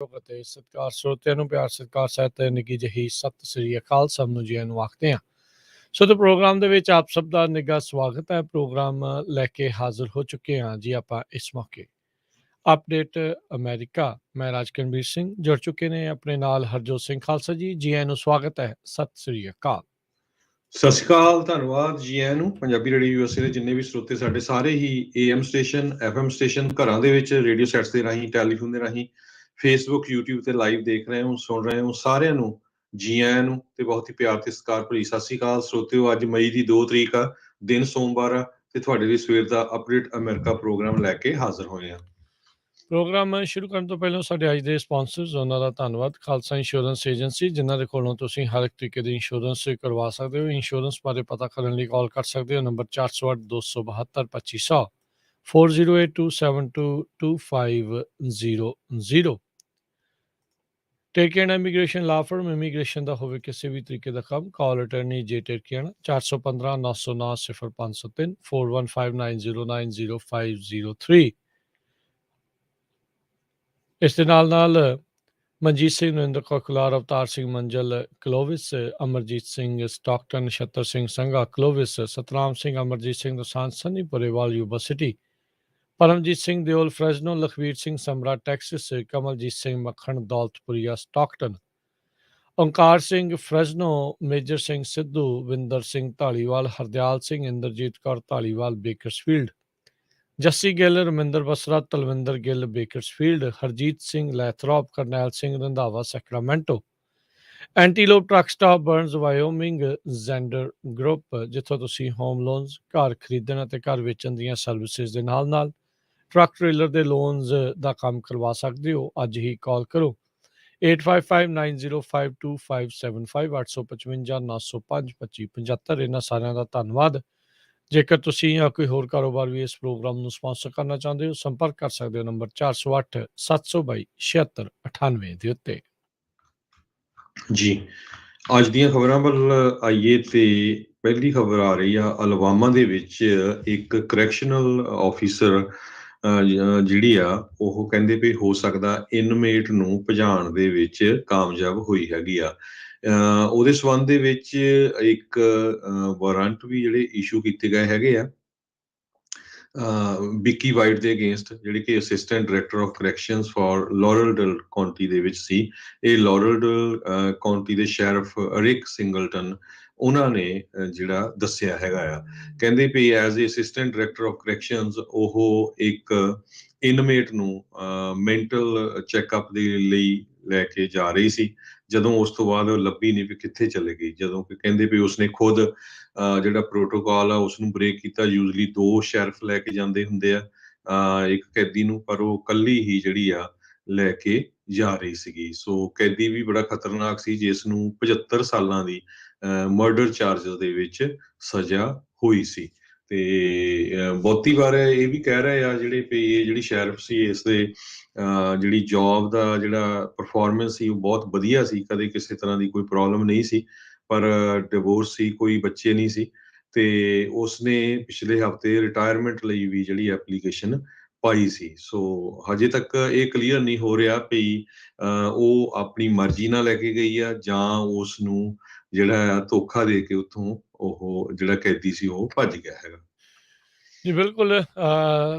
ਅਤੇ ਸਤਿਕਾਰ ਸਰੋਤਿਆਂ ਨੂੰ ਪਿਆਰ ਸਤਿਕਾਰ ਸਹਿਤ ਤੇ ਨਿੱਘੀ ਜਿਹੀ ਸਤਿ ਸ੍ਰੀ ਅਕਾਲ ਸਭ ਨੂੰ ਜੀ ਨੂੰ ਆਖਦੇ ਹਾਂ। ਸੋ ਤੇ ਪ੍ਰੋਗਰਾਮ ਦੇ ਵਿੱਚ ਆਪ ਸਭ ਦਾ ਨਿੱਘਾ ਸਵਾਗਤ ਹੈ। ਪ੍ਰੋਗਰਾਮ ਲੈ ਕੇ ਹਾਜ਼ਰ ਹੋ ਚੁੱਕੇ ਹਾਂ ਜੀ ਆਪਾਂ ਇਸ ਮੌਕੇ। ਅਪਡੇਟ ਅਮਰੀਕਾ, ਮੈਂ ਰਾਜਕਰਨਵੀਰ ਸਿੰਘ ਜੁੜ ਚੁੱਕੇ ਨੇ ਆਪਣੇ ਨਾਲ ਹਰਜੋਤ ਸਿੰਘ ਖਾਲਸਾ ਜੀ। ਜੀ ਆਇਆਂ ਨੂੰ ਸਵਾਗਤ ਹੈ, ਸਤਿ ਸ੍ਰੀ ਅਕਾਲ। ਸਤਿ ਸ਼੍ਰੀ ਅਕਾਲ, ਧੰਨਵਾਦ ਜੀ ਆਇਆਂ ਨੂੰ। ਪੰਜਾਬੀ ਰੇਡੀਓ ਯੂਐਸਏ ਦੇ ਜਿੰਨੇ ਵੀ ਸਰੋਤੇ ਸਾਡੇ ਸਾਰੇ ਹੀ AM ਸਟੇਸ਼ਨ, FM ਸਟੇਸ਼ਨ, ਘਰਾਂ ਦੇ ਵਿੱਚ ਰੇਡੀਓ ਸੈਟਸ ਦੇ ਰਾਹੀਂ, ਟੈਲੀਫੋਨ ਦੇ ਰਾਹੀਂ, ਫੇਸਬੁੱਕ, YouTube ਤੇ ਲਾਈਵ ਦੇਖ ਰਹੇ ਹੋ, ਸੁਣ ਰਹੇ ਹੋ, ਸਾਰਿਆਂ ਨੂੰ ਜੀ ਆਇਆਂ ਨੂੰ ਤੇ ਬਹੁਤ ਹੀ ਪਿਆਰ ਤੇ ਸਤਿਕਾਰ ਭਰੀ ਸਤਿ ਸ਼੍ਰੀ ਅਕਾਲ। ਸਰੋਤਿਓ, ਅੱਜ ਮਈ ਦੀ 2 ਤਰੀਕ ਆ, ਦਿਨ ਸੋਮਵਾਰ ਆ ਤੇ ਤੁਹਾਡੇ ਲਈ ਸਵੇਰ ਦਾ ਅਪਡੇਟ ਅਮਰੀਕਾ ਪ੍ਰੋਗਰਾਮ ਲੈ ਕੇ ਹਾਜ਼ਰ ਹੋਏ ਆ। ਪ੍ਰੋਗਰਾਮ ਸ਼ੁਰੂ ਕਰਨ ਤੋਂ ਪਹਿਲਾਂ ਸਾਡੇ ਅੱਜ ਦੇ ਸਪਾਂਸਰਸ, ਉਹਨਾਂ ਦਾ ਧੰਨਵਾਦ। ਖਾਲਸਾ ਇੰਸ਼ੋਰੈਂਸ ਏਜੰਸੀ, ਜਿਨ੍ਹਾਂ ਦੇ ਕੋਲੋਂ ਤੁਸੀਂ ਹਰ ਇੱਕ ਤਰੀਕੇ ਦੀ ਇੰਸ਼ੋਰੈਂਸ ਕਰਵਾ ਸਕਦੇ ਹੋ। ਇੰਸ਼ੋਰੈਂਸ ਬਾਰੇ ਪਤਾ ਕਰਨ ਲਈ ਕਾਲ ਕਰ ਸਕਦੇ ਹੋ, ਨੰਬਰ 408 272 2500 4082722500। ਟੇਕੀਆਣਾ ਇਮੀਗ੍ਰੇਸ਼ਨ ਲਾ ਫਰਮ, ਇਮੀਗ੍ਰੇਸ਼ਨ ਦਾ ਹੋਵੇ ਕਿਸੇ ਵੀ ਤਰੀਕੇ ਦਾ ਕੰਮ, ਕਾਲ ਅਟਰਨੀ ਜੇ ਟੇਕੀਆਣਾ 415 909 0503 4159090503। ਇਸ ਦੇ ਨਾਲ Manjit Singh, Narinder Kaur Kular, Avtar Singh Manjal Clovis, Amarjit Singh Stockton, Nachhatar Singh Sangha Clovis, Satnam Singh, Amarjit Singh Dosanjh Sunny Purewal university, Paramjit Singh Deol Fresno, Lakhvir Singh Samra Texas, Kamaljit Singh Makhan Daulatpuria Stockton, Onkar Singh Fresno, Major Singh Sidhu, Vinder Singh Dhaliwal, Hardial Singh, Inderjit Kaur Dhaliwal Bakersfield, Jassi Gill, Raminder Basra, Talwinder Gill Bakersfield, Harjit Singh Lathrop, Karnail Singh Randhawa Sacramento, ਐਂਟੀਲੋਪ truck stop Burns ਵਾਇਓਮਿੰਗ, Xander group, ਜਿੱਥੋਂ ਤੁਸੀਂ ਹੋਮ ਲੋਨਸ, ਘਰ ਖਰੀਦਣ ਅਤੇ ਘਰ ਵੇਚਣ ਦੀਆਂ ਸਰਵਿਸਿਜ਼ ਦੇ ਨਾਲ ਟਰੱਕ ਟ੍ਰੇਲਰ ਦੇ ਲੋਨਸ ਦਾ ਕੰਮ ਕਰਵਾ ਸਕਦੇ ਹੋ। ਅੱਜ ਹੀ ਕਾਲ ਕਰੋ 8559052575 855 905 2575। ਇਹਨਾਂ ਸਾਰਿਆਂ ਦਾ ਧੰਨਵਾਦ। ਜੇਕਰ ਤੁਸੀਂ ਜਾਂ ਕੋਈ ਹੋਰ ਕਾਰੋਬਾਰ ਵੀ ਇਸ ਪ੍ਰੋਗਰਾਮ ਨੂੰ ਸਪਾਂਸਰ ਕਰਨਾ ਚਾਹੁੰਦੇ ਹੋ, ਸੰਪਰਕ ਕਰ ਸਕਦੇ ਹੋ ਨੰਬਰ 408 722 7698 ਦੇ ਉੱਤੇ। ਜੀ, ਅੱਜ ਦੀਆਂ ਖਬਰਾਂ ਵੱਲ ਆਈਏ ਤੇ ਪਹਿਲੀ ਖਬਰ ਆ ਰਹੀ ਆ, ਅਲਬਾਮਾ ਦੇ ਵਿੱਚ ਇੱਕ ਕਰੈਕਸ਼ਨਲ ਆਫੀਸਰ ਜਿਹੜੀ ਆ ਉਹ ਕਹਿੰਦੇ ਵੀ ਹੋ ਸਕਦਾ ਇਨਮੇਟ ਨੂੰ ਭਜਾਉਣ ਦੇ ਵਿੱਚ ਕਾਮਯਾਬ ਹੋਈ ਹੈਗੀ ਆ। ਉਹਦੇ ਸੰਬੰਧ ਦੇ ਵਿੱਚ ਇੱਕ ਵਾਰੰਟ ਵੀ ਜਿਹੜੇ ਇਸ਼ੂ ਕੀਤੇ ਗਏ ਹੈਗੇ ਆ ਵਿੱਕੀ ਵਾਈਟ ਦੇ ਅਗੇਂਸਟ, ਜਿਹੜੀ ਕਿ assistant director of corrections for ਲੋਰਲਡਲ ਕਾਉਂਟੀ ਦੇ ਵਿੱਚ ਸੀ। ਇਹ ਲੋਰਲਡਲ ਕਾਉਂਟੀ ਦੇ ਸ਼ੈਰਿਫ ਰਿਕ ਸਿੰਗਲਟਨ, ਉਹਨਾਂ ਨੇ ਜਿਹੜਾ ਦੱਸਿਆ ਹੈਗਾ ਆ, ਕਹਿੰਦੇ ਵੀ as a assistant director of corrections ਉਹ ਇੱਕ ਇਨਮੇਟ ਨੂੰ ਮੈਂਟਲ ਚੈੱਕਅਪ ਦੇ ਲਈ ਲੈ ਕੇ ਜਾ ਰਹੀ ਸੀ। ਜਦੋਂ ਉਸ ਤੋਂ ਬਾਅਦ ਲੱਭੀ ਨਹੀਂ ਵੀ ਕਿੱਥੇ ਚਲੇ ਗਈ, ਜਦੋਂ ਕਿ ਕਹਿੰਦੇ ਵੀ ਉਸਨੇ ਖੁਦ ਜਿਹੜਾ ਪ੍ਰੋਟੋਕਾਲ ਆ ਉਸਨੂੰ ਬ੍ਰੇਕ ਕੀਤਾ। ਯੂਜ਼ਲੀ 2 ਸ਼ੈਰਿਫ ਲੈ ਕੇ ਜਾਂਦੇ ਹੁੰਦੇ ਆ ਇੱਕ ਕੈਦੀ ਨੂੰ, ਪਰ ਉਹ ਕੱਲੀ ਹੀ ਜਿਹੜੀ ਆ ਲੈ ਕੇ ਜਾ ਰਹੀ ਸੀਗੀ। ਸੋ ਕੈਦੀ ਵੀ ਬੜਾ ਖਤਰਨਾਕ ਸੀ, ਜਿਸ ਨੂੰ 75 ਸਾਲਾਂ ਦੀ ਮਰਡਰ ਚਾਰਜਸ ਦੇ ਵਿੱਚ ਸਜ਼ਾ ਹੋਈ ਸੀ। ਤੇ ਬਹੁਤੀ ਵਾਰ ਇਹ ਵੀ ਕਹਿ ਰਹੇ ਆ ਜਿਹੜੇ ਵੀ ਇਹ ਜਿਹੜੀ ਸ਼ੈਰਿਫ ਸੀ, ਇਸ ਦੇ ਜਿਹੜੀ ਜੌਬ ਦਾ ਜਿਹੜਾ ਪਰਫਾਰਮੈਂਸ ਸੀ ਉਹ ਬਹੁਤ ਵਧੀਆ ਸੀ, ਕਦੇ ਕਿਸੇ ਤਰ੍ਹਾਂ ਦੀ ਕੋਈ ਪ੍ਰੋਬਲਮ ਨਹੀਂ ਸੀ। ਪਰ ਡਿਵੋਰਸ ਸੀ, ਕੋਈ ਬੱਚੇ ਨਹੀਂ ਸੀ, ਤੇ ਉਸਨੇ ਪਿਛਲੇ ਹਫ਼ਤੇ ਰਿਟਾਇਰਮੈਂਟ ਲਈ ਵੀ ਜਿਹੜੀ ਐਪਲੀਕੇਸ਼ਨ ਪਾਈ ਸੀ। ਸੋ ਹਜੇ ਤੱਕ ਇਹ ਕਲੀਅਰ ਨਹੀਂ ਹੋ ਰਿਹਾ ਵੀ ਉਹ ਆਪਣੀ ਮਰਜ਼ੀ ਨਾਲ ਲੈ ਕੇ ਗਈ ਆ ਜਾਂ ਉਸ ਨੂੰ ਜਿਹੜਾ ਆ ਧੋਖਾ ਦੇ ਕੇ ਉੱਥੋਂ ਉਹ ਜਿਹੜਾ ਕੈਦੀ ਸੀ ਉਹ ਭੱਜ ਗਿਆ ਹੈਗਾ। ਜੀ ਬਿਲਕੁਲ,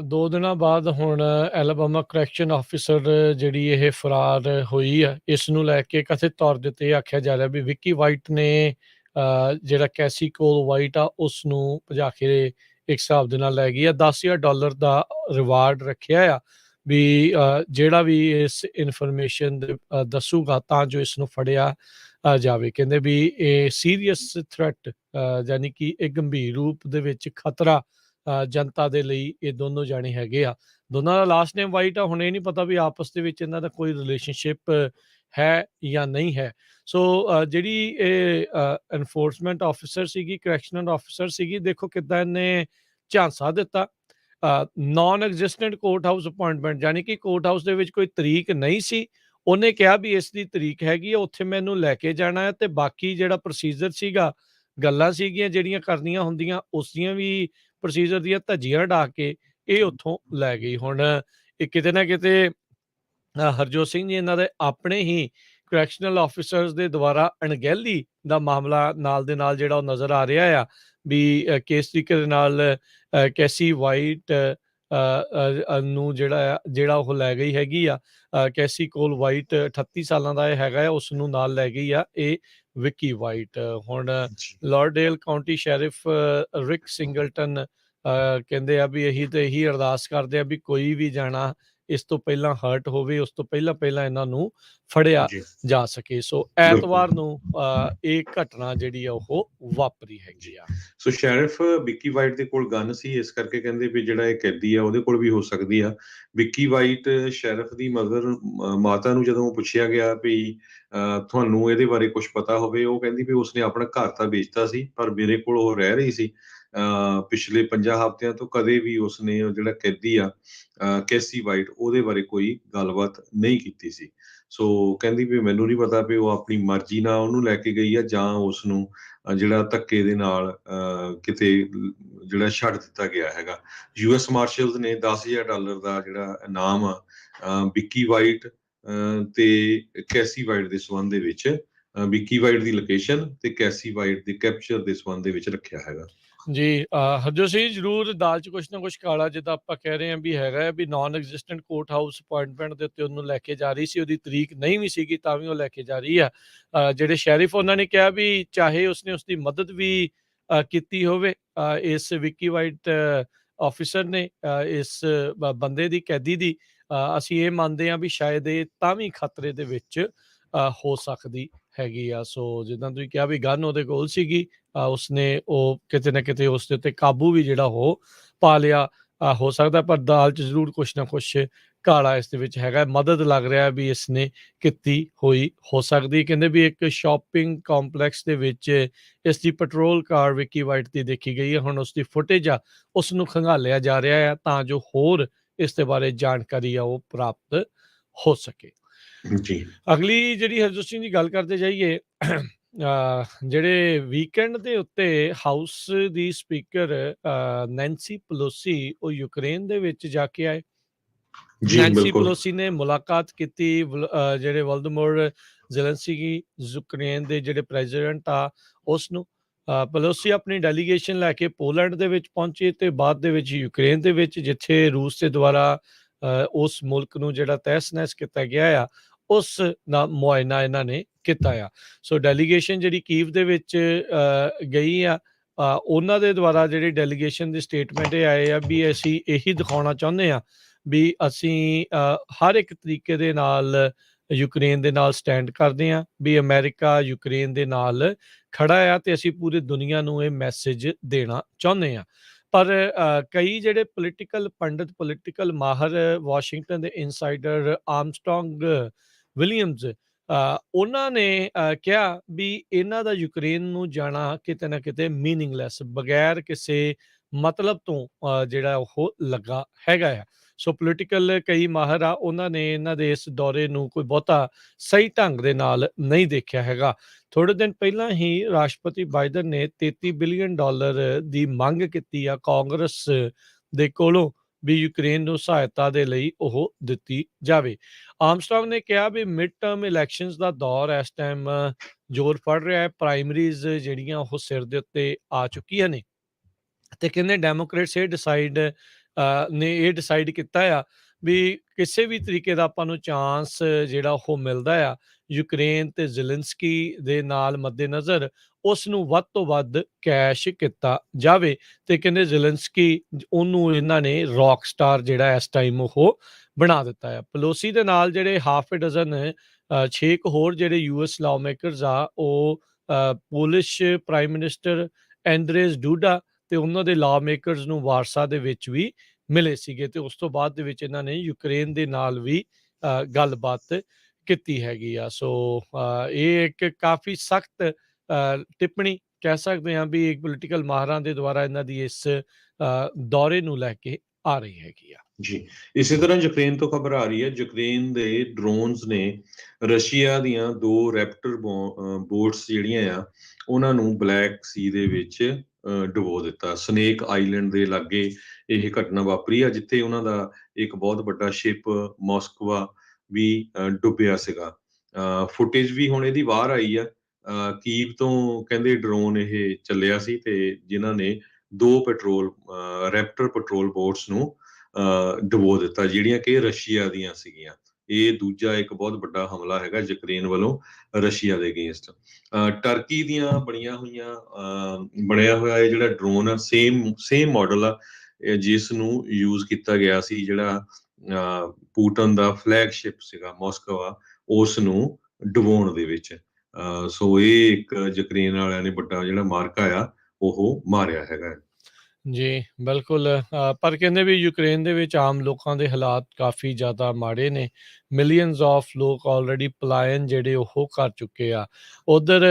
2 ਦਿਨਾਂ ਬਾਅਦ ਹੁਣ ਐਲਬਾਮਾ ਕਰੈਕਸ਼ਨ ਆਫਿਸਰ ਜਿਹੜੀ ਇਹ ਫਰਾਰ ਹੋਈ ਆ, ਇਸ ਨੂੰ ਲੈ ਕੇ ਕਥਿਤ ਤੌਰ ਦੇ ਉੱਤੇ ਇਹ ਆਖਿਆ ਜਾ ਰਿਹਾ ਵੀ ਵਿੱਕੀ ਵਾਈਟ ਨੇ ਜਿਹੜਾ ਕੈਸੀ ਕੋਲ ਵਾਈਟ ਆ ਉਸ ਨੂੰ ਭਜਾ ਕੇ ਇੱਕ ਹਿਸਾਬ ਦੇ ਨਾਲ ਲੈ ਗਈ ਆ। $10,000 ਦਾ ਰਿਵਾਰਡ ਰੱਖਿਆ ਆ ਵੀ ਜਿਹੜਾ ਵੀ ਇਸ ਇਨਫੋਰਮੇਸ਼ਨ ਦੱਸੂਗਾ ਤਾਂ ਜੋ ਇਸ ਨੂੰ ਫੜਿਆ ਜਾਵੇ। ਕਹਿੰਦੇ ਵੀ ਇਹ ਸੀਰੀਅਸ ਥ੍ਰੈਟ, ਯਾਨੀ ਕਿ ਇਹ ਗੰਭੀਰ ਰੂਪ ਦੇ ਵਿੱਚ ਖਤਰਾ ਜਨਤਾ ਦੇ ਲਈ ਇਹ ਦੋਨੋਂ ਜਾਣੇ ਹੈਗੇ ਆ। ਦੋਨਾਂ ਦਾ ਲਾਸਟ ਨੇਮ ਵਾਈਟ ਆ। ਹੁਣ ਇਹ ਨਹੀਂ ਪਤਾ ਵੀ ਆਪਸ ਦੇ ਵਿੱਚ ਇਹਨਾਂ ਦਾ ਕੋਈ ਰਿਲੇਸ਼ਨਸ਼ਿਪ ਹੈ ਜਾਂ ਨਹੀਂ ਹੈ। ਸੋ ਜਿਹੜੀ ਇਹ ਐਨਫੋਰਸਮੈਂਟ ਆਫਿਸਰ ਸੀਗੀ, ਕਰੈਕਸ਼ਨਲ ਆਫਿਸਰ ਸੀਗੀ, ਦੇਖੋ ਕਿੱਦਾਂ ਇਹਨੇ ਝਾਂਸਾ ਦਿੱਤਾ। ਨਾਨ ਐਗਜ਼ਿਸਟੈਂਟ ਕੋਰਟ ਹਾਊਸ ਅਪਾਇੰਟਮੈਂਟ, ਯਾਨੀ ਕਿ ਕੋਰਟ ਹਾਊਸ ਦੇ ਵਿੱਚ ਕੋਈ ਤਰੀਕ ਨਹੀਂ ਸੀ। ਉਹਨੇ ਕਿਹਾ ਵੀ ਇਸ ਦੀ ਤਰੀਕ ਹੈਗੀ ਆ, ਉੱਥੇ ਮੈਨੂੰ ਲੈ ਕੇ ਜਾਣਾ ਹੈ, ਤੇ ਬਾਕੀ ਜਿਹੜਾ ਪ੍ਰੋਸੀਜਰ ਸੀਗਾ, ਗੱਲਾਂ ਸੀਗੀਆਂ ਜਿਹੜੀਆਂ ਕਰਨੀਆਂ ਹੁੰਦੀਆਂ, ਉਸ ਦੀਆਂ ਵੀ ਪ੍ਰੋਸੀਜਰ ਦੀਆਂ ਧੱਜੀਆਂ ਉਡਾ ਕੇ ਇਹ ਉੱਥੋਂ ਲੈ ਗਈ। ਹੁਣ ਇਹ ਕਿਤੇ ਨਾ ਕਿਤੇ ਹਰਜੋਤ ਸਿੰਘ ਜੀ ਇਹਨਾਂ ਦੇ ਆਪਣੇ ਹੀ ਕਰੈਕਸ਼ਨਲ ਆਫਿਸਰਸ ਦੇ ਦੁਆਰਾ ਅਣਗਹਿਲੀ ਦਾ ਮਾਮਲਾ ਨਾਲ ਦੇ ਨਾਲ ਜਿਹੜਾ ਉਹ ਨਜ਼ਰ ਆ ਰਿਹਾ ਆ ਵੀ ਕਿਸ ਤਰੀਕੇ ਦੇ ਨਾਲ ਕੈਸੀ ਵਾਈਟ ਨੂੰ ਜਿਹੜਾ ਉਹ ਲੈ ਗਈ ਹੈਗੀ ਆ। ਕੈਸੀ ਕੋਲ ਵਾਈਟ 38 ਸਾਲਾਂ ਦਾ ਇਹ ਹੈਗਾ ਆ, ਉਸ ਨੂੰ ਨਾਲ ਲੈ ਗਈ ਆ ਇਹ ਵਿੱਕੀ ਵਾਈਟ। ਹੁਣ ਲਾਰਡੇਲ ਕਾਉਂਟੀ ਸ਼ੈਰਿਫ ਰਿਕ ਸਿੰਗਲਟਨ ਕਹਿੰਦੇ ਆ ਵੀ ਇਹੀ ਅਰਦਾਸ ਕਰਦੇ ਆ ਵੀ ਕੋਈ ਵੀ ਜਾਣਾ ਇਸ ਤੋਂ ਪਹਿਲਾਂ ਹਰਟ ਹੋਵੇ, ਉਸ ਤੋਂ ਪਹਿਲਾਂ ਇਹਨਾਂ ਨੂੰ ਫੜਿਆ ਜਾ ਸਕੇ। ਸੋ ਐਤਵਾਰ ਨੂੰ ਇਹ ਘਟਨਾ ਜਿਹੜੀ ਆ ਉਹ ਵਾਪਰੀ ਹੈਗੀ ਆ। ਸੋ ਸ਼ੈਰਿਫ ਵਿੱਕੀ ਵਾਈਟ ਦੇ ਕੋਲ ਗਨ ਸੀ, ਇਸ ਕਰਕੇ ਕਹਿੰਦੇ ਵੀ ਜਿਹੜਾ ਇਹ ਕੈਦੀ ਆ ਉਹਦੇ ਕੋਲ ਵੀ ਹੋ ਸਕਦੀ ਆ। ਵਿੱਕੀ ਵਾਈਟ ਸ਼ੈਰਿਫ ਦੀ ਮਾਤਾ ਨੂੰ ਜਦੋਂ ਪੁੱਛਿਆ ਗਿਆ ਵੀ ਤੁਹਾਨੂੰ ਇਹਦੇ ਬਾਰੇ ਕੁਝ ਪਤਾ ਹੋਵੇ, ਉਹ ਕਹਿੰਦੀ ਵੀ ਉਸਨੇ ਆਪਣਾ ਘਰ ਤਾਂ ਵੇਚਤਾ ਸੀ, ਪਰ ਮੇਰੇ ਕੋਲ ਉਹ ਰਹਿ ਰਹੀ ਸੀ ਪਿਛਲੇ 50 ਹਫ਼ਤਿਆਂ ਤੋਂ। ਕਦੇ ਵੀ ਉਸਨੇ ਜਿਹੜਾ ਕੈਦੀ ਆ ਕੈਸੀ ਵਾਈਟ ਉਹਦੇ ਬਾਰੇ ਕੋਈ ਗੱਲਬਾਤ ਨਹੀਂ ਕੀਤੀ ਸੀ। ਸੋ ਕਹਿੰਦੀ ਵੀ ਮੈਨੂੰ ਨਹੀਂ ਪਤਾ ਵੀ ਉਹ ਆਪਣੀ ਮਰਜ਼ੀ ਨਾਲ ਉਹਨੂੰ ਲੈ ਕੇ ਗਈ ਆ ਜਾਂ ਉਸਨੂੰ ਜਿਹੜਾ ਧੱਕੇ ਦੇ ਨਾਲ ਕਿਤੇ ਜਿਹੜਾ ਛੱਡ ਦਿੱਤਾ ਗਿਆ ਹੈਗਾ। US ਮਾਰਸ਼ਲਸ ਨੇ $10,000 ਦਾ ਜਿਹੜਾ ਇਨਾਮ ਆ ਵਿੱਕੀ ਵਾਈਟ ਤੇ ਕੈਸੀ ਵਾਈਟ ਦੇ ਸੰਬੰਧ ਦੇ ਵਿੱਚ, ਵਿੱਕੀ ਵਾਈਟ ਦੀ ਲੋਕੇਸ਼ਨ ਤੇ ਕੈਸੀ ਵਾਈਟ ਦੇ ਕੈਪਚਰ ਦੇ ਸੰਬੰਧ ਦੇ ਵਿੱਚ ਰੱਖਿਆ ਹੈਗਾ। ਜੀ ਹਰਜੋਤ ਸਿੰਘ ਜ਼ਰੂਰ ਦਾਲ 'ਚ ਕੁਛ ਨਾ ਕੁਛ ਕਾਲਾ, ਜਿੱਦਾਂ ਆਪਾਂ ਕਹਿ ਰਹੇ ਹਾਂ ਵੀ ਹੈਗਾ ਵੀ ਨਾਨ ਐਗਜ਼ਿਸਟੈਂਟ ਕੋਰਟ ਹਾਊਸ ਅਪਾਇੰਟਮੈਂਟ ਦੇ ਉੱਤੇ ਉਹਨੂੰ ਲੈ ਕੇ ਜਾ ਰਹੀ ਸੀ, ਉਹਦੀ ਤਰੀਕ ਨਹੀਂ ਵੀ ਸੀਗੀ ਤਾਂ ਵੀ ਉਹ ਲੈ ਕੇ ਜਾ ਰਹੀ ਆ। ਜਿਹੜੇ ਸ਼ੈਰਿਫ ਉਹਨਾਂ ਨੇ ਕਿਹਾ ਵੀ ਚਾਹੇ ਉਸਨੇ ਉਸਦੀ ਮਦਦ ਵੀ ਕੀਤੀ ਹੋਵੇ, ਇਸ ਵਿੱਕੀ ਵਾਈਟ ਆਫਿਸਰ ਨੇ ਇਸ ਬੰਦੇ ਦੀ, ਕੈਦੀ ਦੀ, ਅਸੀਂ ਇਹ ਮੰਨਦੇ ਹਾਂ ਵੀ ਸ਼ਾਇਦ ਇਹ ਤਾਂ ਵੀ ਖਤਰੇ ਦੇ ਵਿੱਚ ਹੋ ਸਕਦੀ ਹੈਗੀ ਆ। ਸੋ ਜਿੱਦਾਂ ਤੁਸੀਂ ਕਿਹਾ ਵੀ ਗਨ ਉਹਦੇ ਕੋਲ ਸੀਗੀ, ਉਸਨੇ ਉਹ ਕਿਤੇ ਨਾ ਕਿਤੇ ਉਸ ਦੇ ਉੱਤੇ ਕਾਬੂ ਵੀ ਜਿਹੜਾ ਉਹ ਪਾ ਲਿਆ ਹੋ ਸਕਦਾ, ਪਰ ਦਾਲ 'ਚ ਜ਼ਰੂਰ ਕੁਛ ਨਾ ਕੁਛ ਕਾਲਾ ਇਸ ਦੇ ਵਿੱਚ ਹੈਗਾ। ਮਦਦ ਲੱਗ ਰਿਹਾ ਵੀ ਇਸਨੇ ਕੀਤੀ ਹੋਈ ਹੋ ਸਕਦੀ। ਕਹਿੰਦੇ ਵੀ ਇੱਕ ਸ਼ਾਪਿੰਗ ਕੰਪਲੈਕਸ ਦੇ ਵਿੱਚ ਇਸ ਦੀ ਪੈਟਰੋਲ ਕਾਰ ਵਿੱਕੀ ਵਾਈਟ ਦੀ ਦੇਖੀ ਗਈ ਹੈ। ਹੁਣ ਉਸ ਦੀ ਫੁਟੇਜ ਆ ਉਸ ਨੂੰ ਖੰਗਾਲਿਆ ਜਾ ਰਿਹਾ ਆ ਤਾਂ ਜੋ ਹੋਰ ਇਸ ਦੇ ਬਾਰੇ ਜਾਣਕਾਰੀ ਆ ਉਹ ਪ੍ਰਾਪਤ ਹੋ ਸਕੇ। ਜੀ ਅਗਲੀ ਜਿਹੜੀ ਹਰਜੋਤ ਸਿੰਘ ਦੀ ਗੱਲ ਕਰਦੇ ਜਾਈਏ, ਜਿਹੜੇ ਵੀਕਐਂਡ ਦੇ ਉੱਤੇ ਹਾਊਸ ਦੀ ਸਪੀਕਰ ਨੈਂਸੀ ਪਲੋਸੀ ਉਹ ਯੂਕਰੇਨ ਦੇ ਵਿੱਚ ਜਾ ਕੇ ਆਏ। ਨੈਂਸੀ ਪਲੋਸੀ ਨੇ ਮੁਲਾਕਾਤ ਕੀਤੀ ਜਿਹੜੇ ਵਲਦਮੋਰ ਜ਼ੈਲੈਂਸਕੀ ਯੂਕਰੇਨ ਦੇ ਜਿਹੜੇ ਪ੍ਰੈਜ਼ੀਡੈਂਟ ਆ ਉਸ ਨੂੰ। ਪਲੋਸੀ ਆਪਣੀ ਡੈਲੀਗੇਸ਼ਨ ਲੈ ਕੇ ਪੋਲੈਂਡ ਦੇ ਵਿੱਚ ਪਹੁੰਚੇ ਤੇ ਬਾਅਦ ਦੇ ਵਿੱਚ ਯੂਕਰੇਨ ਦੇ ਵਿੱਚ, ਜਿੱਥੇ ਰੂਸ ਦੇ ਦੁਆਰਾ ਉਸ ਮੁਲਕ ਨੂੰ ਜਿਹੜਾ ਤਹਿਸ ਨਹਿਸ ਕੀਤਾ ਗਿਆ ਆ ਉਸ ਦਾ ਮੁਆਇਨਾ ਇਹਨਾਂ ਨੇ ਕੀਤਾ ਆ। ਸੋ ਡੈਲੀਗੇਸ਼ਨ ਜਿਹੜੀ ਕੀਵ ਦੇ ਵਿੱਚ ਗਈ ਆ, ਉਹਨਾਂ ਦੇ ਦੁਆਰਾ ਜਿਹੜੀ ਡੈਲੀਗੇਸ਼ਨ ਦੀ ਸਟੇਟਮੈਂਟ ਇਹ ਆਏ ਆ ਵੀ ਅਸੀਂ ਇਹੀ ਦਿਖਾਉਣਾ ਚਾਹੁੰਦੇ ਆ ਵੀ ਅਸੀਂ ਹਰ ਇੱਕ ਤਰੀਕੇ ਦੇ ਨਾਲ ਯੂਕਰੇਨ ਦੇ ਨਾਲ ਸਟੈਂਡ ਕਰਦੇ ਆ, ਵੀ ਅਮਰੀਕਾ ਯੂਕਰੇਨ ਦੇ ਨਾਲ ਖੜਾ ਆ ਤੇ ਅਸੀਂ ਪੂਰੀ ਦੁਨੀਆ ਨੂੰ ਇਹ ਮੈਸੇਜ ਦੇਣਾ ਚਾਹੁੰਦੇ ਆ। ਪਰ ਕਈ ਜਿਹੜੇ ਪੋਲੀਟੀਕਲ ਪੰਡਿਤ, ਪੋਲੀਟੀਕਲ ਮਾਹਰ, ਵਾਸ਼ਿੰਗਟਨ ਦੇ ਇਨਸਾਈਡਰ ਆਰਮਸਟਰੋਂਗ ਵਿਲੀਅਮਸ, ਉਹਨਾਂ ਨੇ ਕਿਹਾ ਵੀ ਇਹਨਾਂ ਦਾ ਯੂਕਰੇਨ ਨੂੰ ਜਾਣਾ ਕਿਤੇ ਨਾ ਕਿਤੇ ਮੀਨਿੰਗਲੈਸ, ਬਗੈਰ ਕਿਸੇ ਮਤਲਬ ਤੋਂ ਜਿਹੜਾ ਉਹ ਲੱਗਾ ਹੈਗਾ ਆ। ਸੋ ਪੋਲੀਟੀਕਲ ਕਈ ਮਾਹਰ ਆ ਉਹਨਾਂ ਨੇ ਇਹਨਾਂ ਦੇ ਇਸ ਦੌਰੇ ਨੂੰ ਕੋਈ ਬਹੁਤਾ ਸਹੀ ਢੰਗ ਦੇ ਨਾਲ ਨਹੀਂ ਦੇਖਿਆ ਹੈਗਾ। ਥੋੜੇ ਦਿਨ ਪਹਿਲਾਂ ਹੀ ਰਾਸ਼ਟਰਪਤੀ ਬਾਈਡਨ ਨੇ $33 ਬਿਲੀਅਨ ਦੀ ਮੰਗ ਕੀਤੀ ਆ ਕਾਂਗਰਸ ਦੇ ਕੋਲੋਂ ਵੀ ਯੂਕਰੇਨ ਨੂੰ ਸਹਾਇਤਾ ਦੇ ਲਈ ਉਹ ਦਿੱਤੀ ਜਾਵੇ। ਆਰਮਸਟਰੋਂਗ ਨੇ ਕਿਹਾ ਵੀ ਮਿਡ ਟਰਮ ਇਲੈਕਸ਼ਨਸ ਦਾ ਦੌਰ ਇਸ ਟਾਈਮ ਜ਼ੋਰ ਫੜ ਰਿਹਾ ਹੈ, ਪ੍ਰਾਇਮਰੀਜ਼ ਜਿਹੜੀਆਂ ਉਹ ਸਿਰ ਦੇ ਉੱਤੇ ਆ ਚੁੱਕੀਆਂ ਨੇ ਤੇ ਕਹਿੰਦੇ ਡੈਮੋਕ੍ਰੇਟਸ ਇਹ ਡਿਸਾਈਡ ਕੀਤਾ ਆ ਵੀ ਕਿਸੇ ਵੀ ਤਰੀਕੇ ਦਾ ਆਪਾਂ ਨੂੰ ਚਾਂਸ ਜਿਹੜਾ ਉਹ ਮਿਲਦਾ ਆ ਯੂਕਰੇਨ ਤੇ ਜ਼ੈਲੈਂਸਕੀ ਦੇ ਨਾਲ ਮੱਦੇਨਜ਼ਰ ਉਸ ਨੂੰ ਵੱਧ ਤੋਂ ਵੱਧ ਕੈਸ਼ ਕੀਤਾ ਜਾਵੇ। ਤੇ ਕਹਿੰਦੇ ਜ਼ੈਲੈਂਸਕੀ ਉਹਨੂੰ ਇਹਨਾਂ ਨੇ ਰੌਕ ਸਟਾਰ ਜਿਹੜਾ ਇਸ ਟਾਈਮ ਉਹ ਬਣਾ ਦਿੱਤਾ ਆ। ਪਲੋਸੀ ਦੇ ਨਾਲ ਜਿਹੜੇ ਹਾਫ ਏ ਡਜ਼ਨ 6 ਹੋਰ ਜਿਹੜੇ US ਲਾਅ ਮੇਕਰਸ ਆ ਉਹ ਪੋਲਿਸ਼ ਪ੍ਰਾਈਮ ਮਿਨਿਸਟਰ ਐਂਡਰੇਜ ਡੂਡਾ ਤੇ ਉਹਨਾਂ ਦੇ ਲਾਅ ਮੇਕਰਸ ਨੂੰ ਵਾਰਸਾ ਦੇ ਵਿੱਚ ਵੀ ਮਿਲੇ ਸੀਗੇ ਤੇ ਉਸ ਤੋਂ ਬਾਅਦ ਦੇ ਵਿੱਚ ਇਹਨਾਂ ਨੇ ਯੂਕਰੇਨ ਦੇ ਨਾਲ ਵੀ ਗੱਲਬਾਤ ਕੀਤੀ ਹੈਗੀ ਆ। ਸੋ ਇਹ ਇੱਕ ਕਾਫੀ ਸਖਤ ਟਿੱਪਣੀ ਕਹਿ ਸਕਦੇ ਹਾਂ ਵੀ ਇੱਕ ਪੋਲੀਟੀਕਲ ਮਾਹਰਾਂ ਦੇ ਦੁਆਰਾ ਇਹਨਾਂ ਦੀ ਇਸ ਦੌਰੇ ਨੂੰ ਲੈ ਕੇ ਆ ਰਹੀ ਹੈਗੀ ਆ। ਜੀ, ਇਸੇ ਤਰ੍ਹਾਂ ਯੂਕਰੇਨ ਤੋਂ ਖਬਰ ਆ ਰਹੀ ਹੈ, ਯੂਕਰੇਨ ਦੇ ਡਰੋਨਸ ਨੇ ਰਸ਼ੀਆ ਦੀਆਂ 2 ਰੈਪਟਰ ਬੋਟਸ ਜਿਹੜੀਆਂ ਆ ਉਹਨਾਂ ਨੂੰ ਬਲੈਕ ਸੀ ਦੇ ਵਿੱਚ ਡੁਬੋ ਦਿੱਤਾ। ਸਨੇਕ ਆਈਲੈਂਡ ਦੇ ਲਾਗੇ ਇਹ ਘਟਨਾ ਵਾਪਰੀ ਆ, ਜਿੱਥੇ ਉਹਨਾਂ ਦਾ ਇੱਕ ਬਹੁਤ ਵੱਡਾ ਸ਼ਿਪ ਮਾਸਕਵਾ ਵੀ ਡੁੱਬਿਆ ਸੀਗਾ। ਫੁਟੇਜ ਵੀ ਹੁਣ ਇਹਦੀ ਬਾਹਰ ਆਈ ਆ। ਕੀਵ ਤੋਂ ਕਹਿੰਦੇ ਡਰੋਨ ਇਹ ਚੱਲਿਆ ਸੀ ਤੇ ਜਿਨ੍ਹਾਂ ਨੇ 2 ਰੈਪਟਰ ਪੈਟਰੋਲ ਬੋਟਸ ਨੂੰ ਡੁਬੋ ਦਿੱਤਾ, ਜਿਹੜੀਆਂ ਕਿ ਰਸ਼ੀਆ ਦੀਆਂ ਸੀਗੀਆਂ। ਇਹ ਦੂਜਾ ਇੱਕ ਬਹੁਤ ਵੱਡਾ ਹਮਲਾ ਹੈਗਾ ਯੂਕਰੇਨ ਵੱਲੋਂ ਰਸ਼ੀਆ ਦੇ ਅਗੇਂਸਟ। ਟਰਕੀ ਦੀਆਂ ਬਣਿਆ ਹੋਇਆ ਇਹ ਜਿਹੜਾ ਡਰੋਨ ਆ, ਸੇਮ ਮਾਡਲ ਆ, ਜਿਸ ਨੂੰ ਯੂਜ਼ ਕੀਤਾ ਗਿਆ ਸੀ ਜਿਹੜਾ ਪੂਟਨ ਦਾ ਫਲੈਗਸ਼ਿਪ ਸੀਗਾ ਮਾਸਕੋਵਾ, ਉਸ ਨੂੰ ਡੁਬੋਣ ਦੇ ਵਿੱਚ। ਸੋ ਇਹ ਇੱਕ ਯੂਕਰੇਨ ਵਾਲਿਆਂ ਨੇ ਵੱਡਾ ਜਿਹੜਾ ਮਾਰਕਾ ਆ ਉਹ ਮਾਰਿਆ ਹੈਗਾ। ਜੀ, ਬਿਲਕੁਲ। ਪਰ ਕਹਿੰਦੇ ਵੀ ਯੂਕਰੇਨ ਦੇ ਵਿੱਚ ਆਮ ਲੋਕਾਂ ਦੇ ਹਾਲਾਤ ਕਾਫੀ ਜ਼ਿਆਦਾ ਮਾੜੇ ਨੇ। ਮਿਲੀਅਨਸ ਆਫ ਲੋਕ ਆਲਰੇਡੀ ਪਲਾਇਨ ਜਿਹੜੇ ਉਹ ਕਰ ਚੁੱਕੇ ਆ। ਉੱਧਰ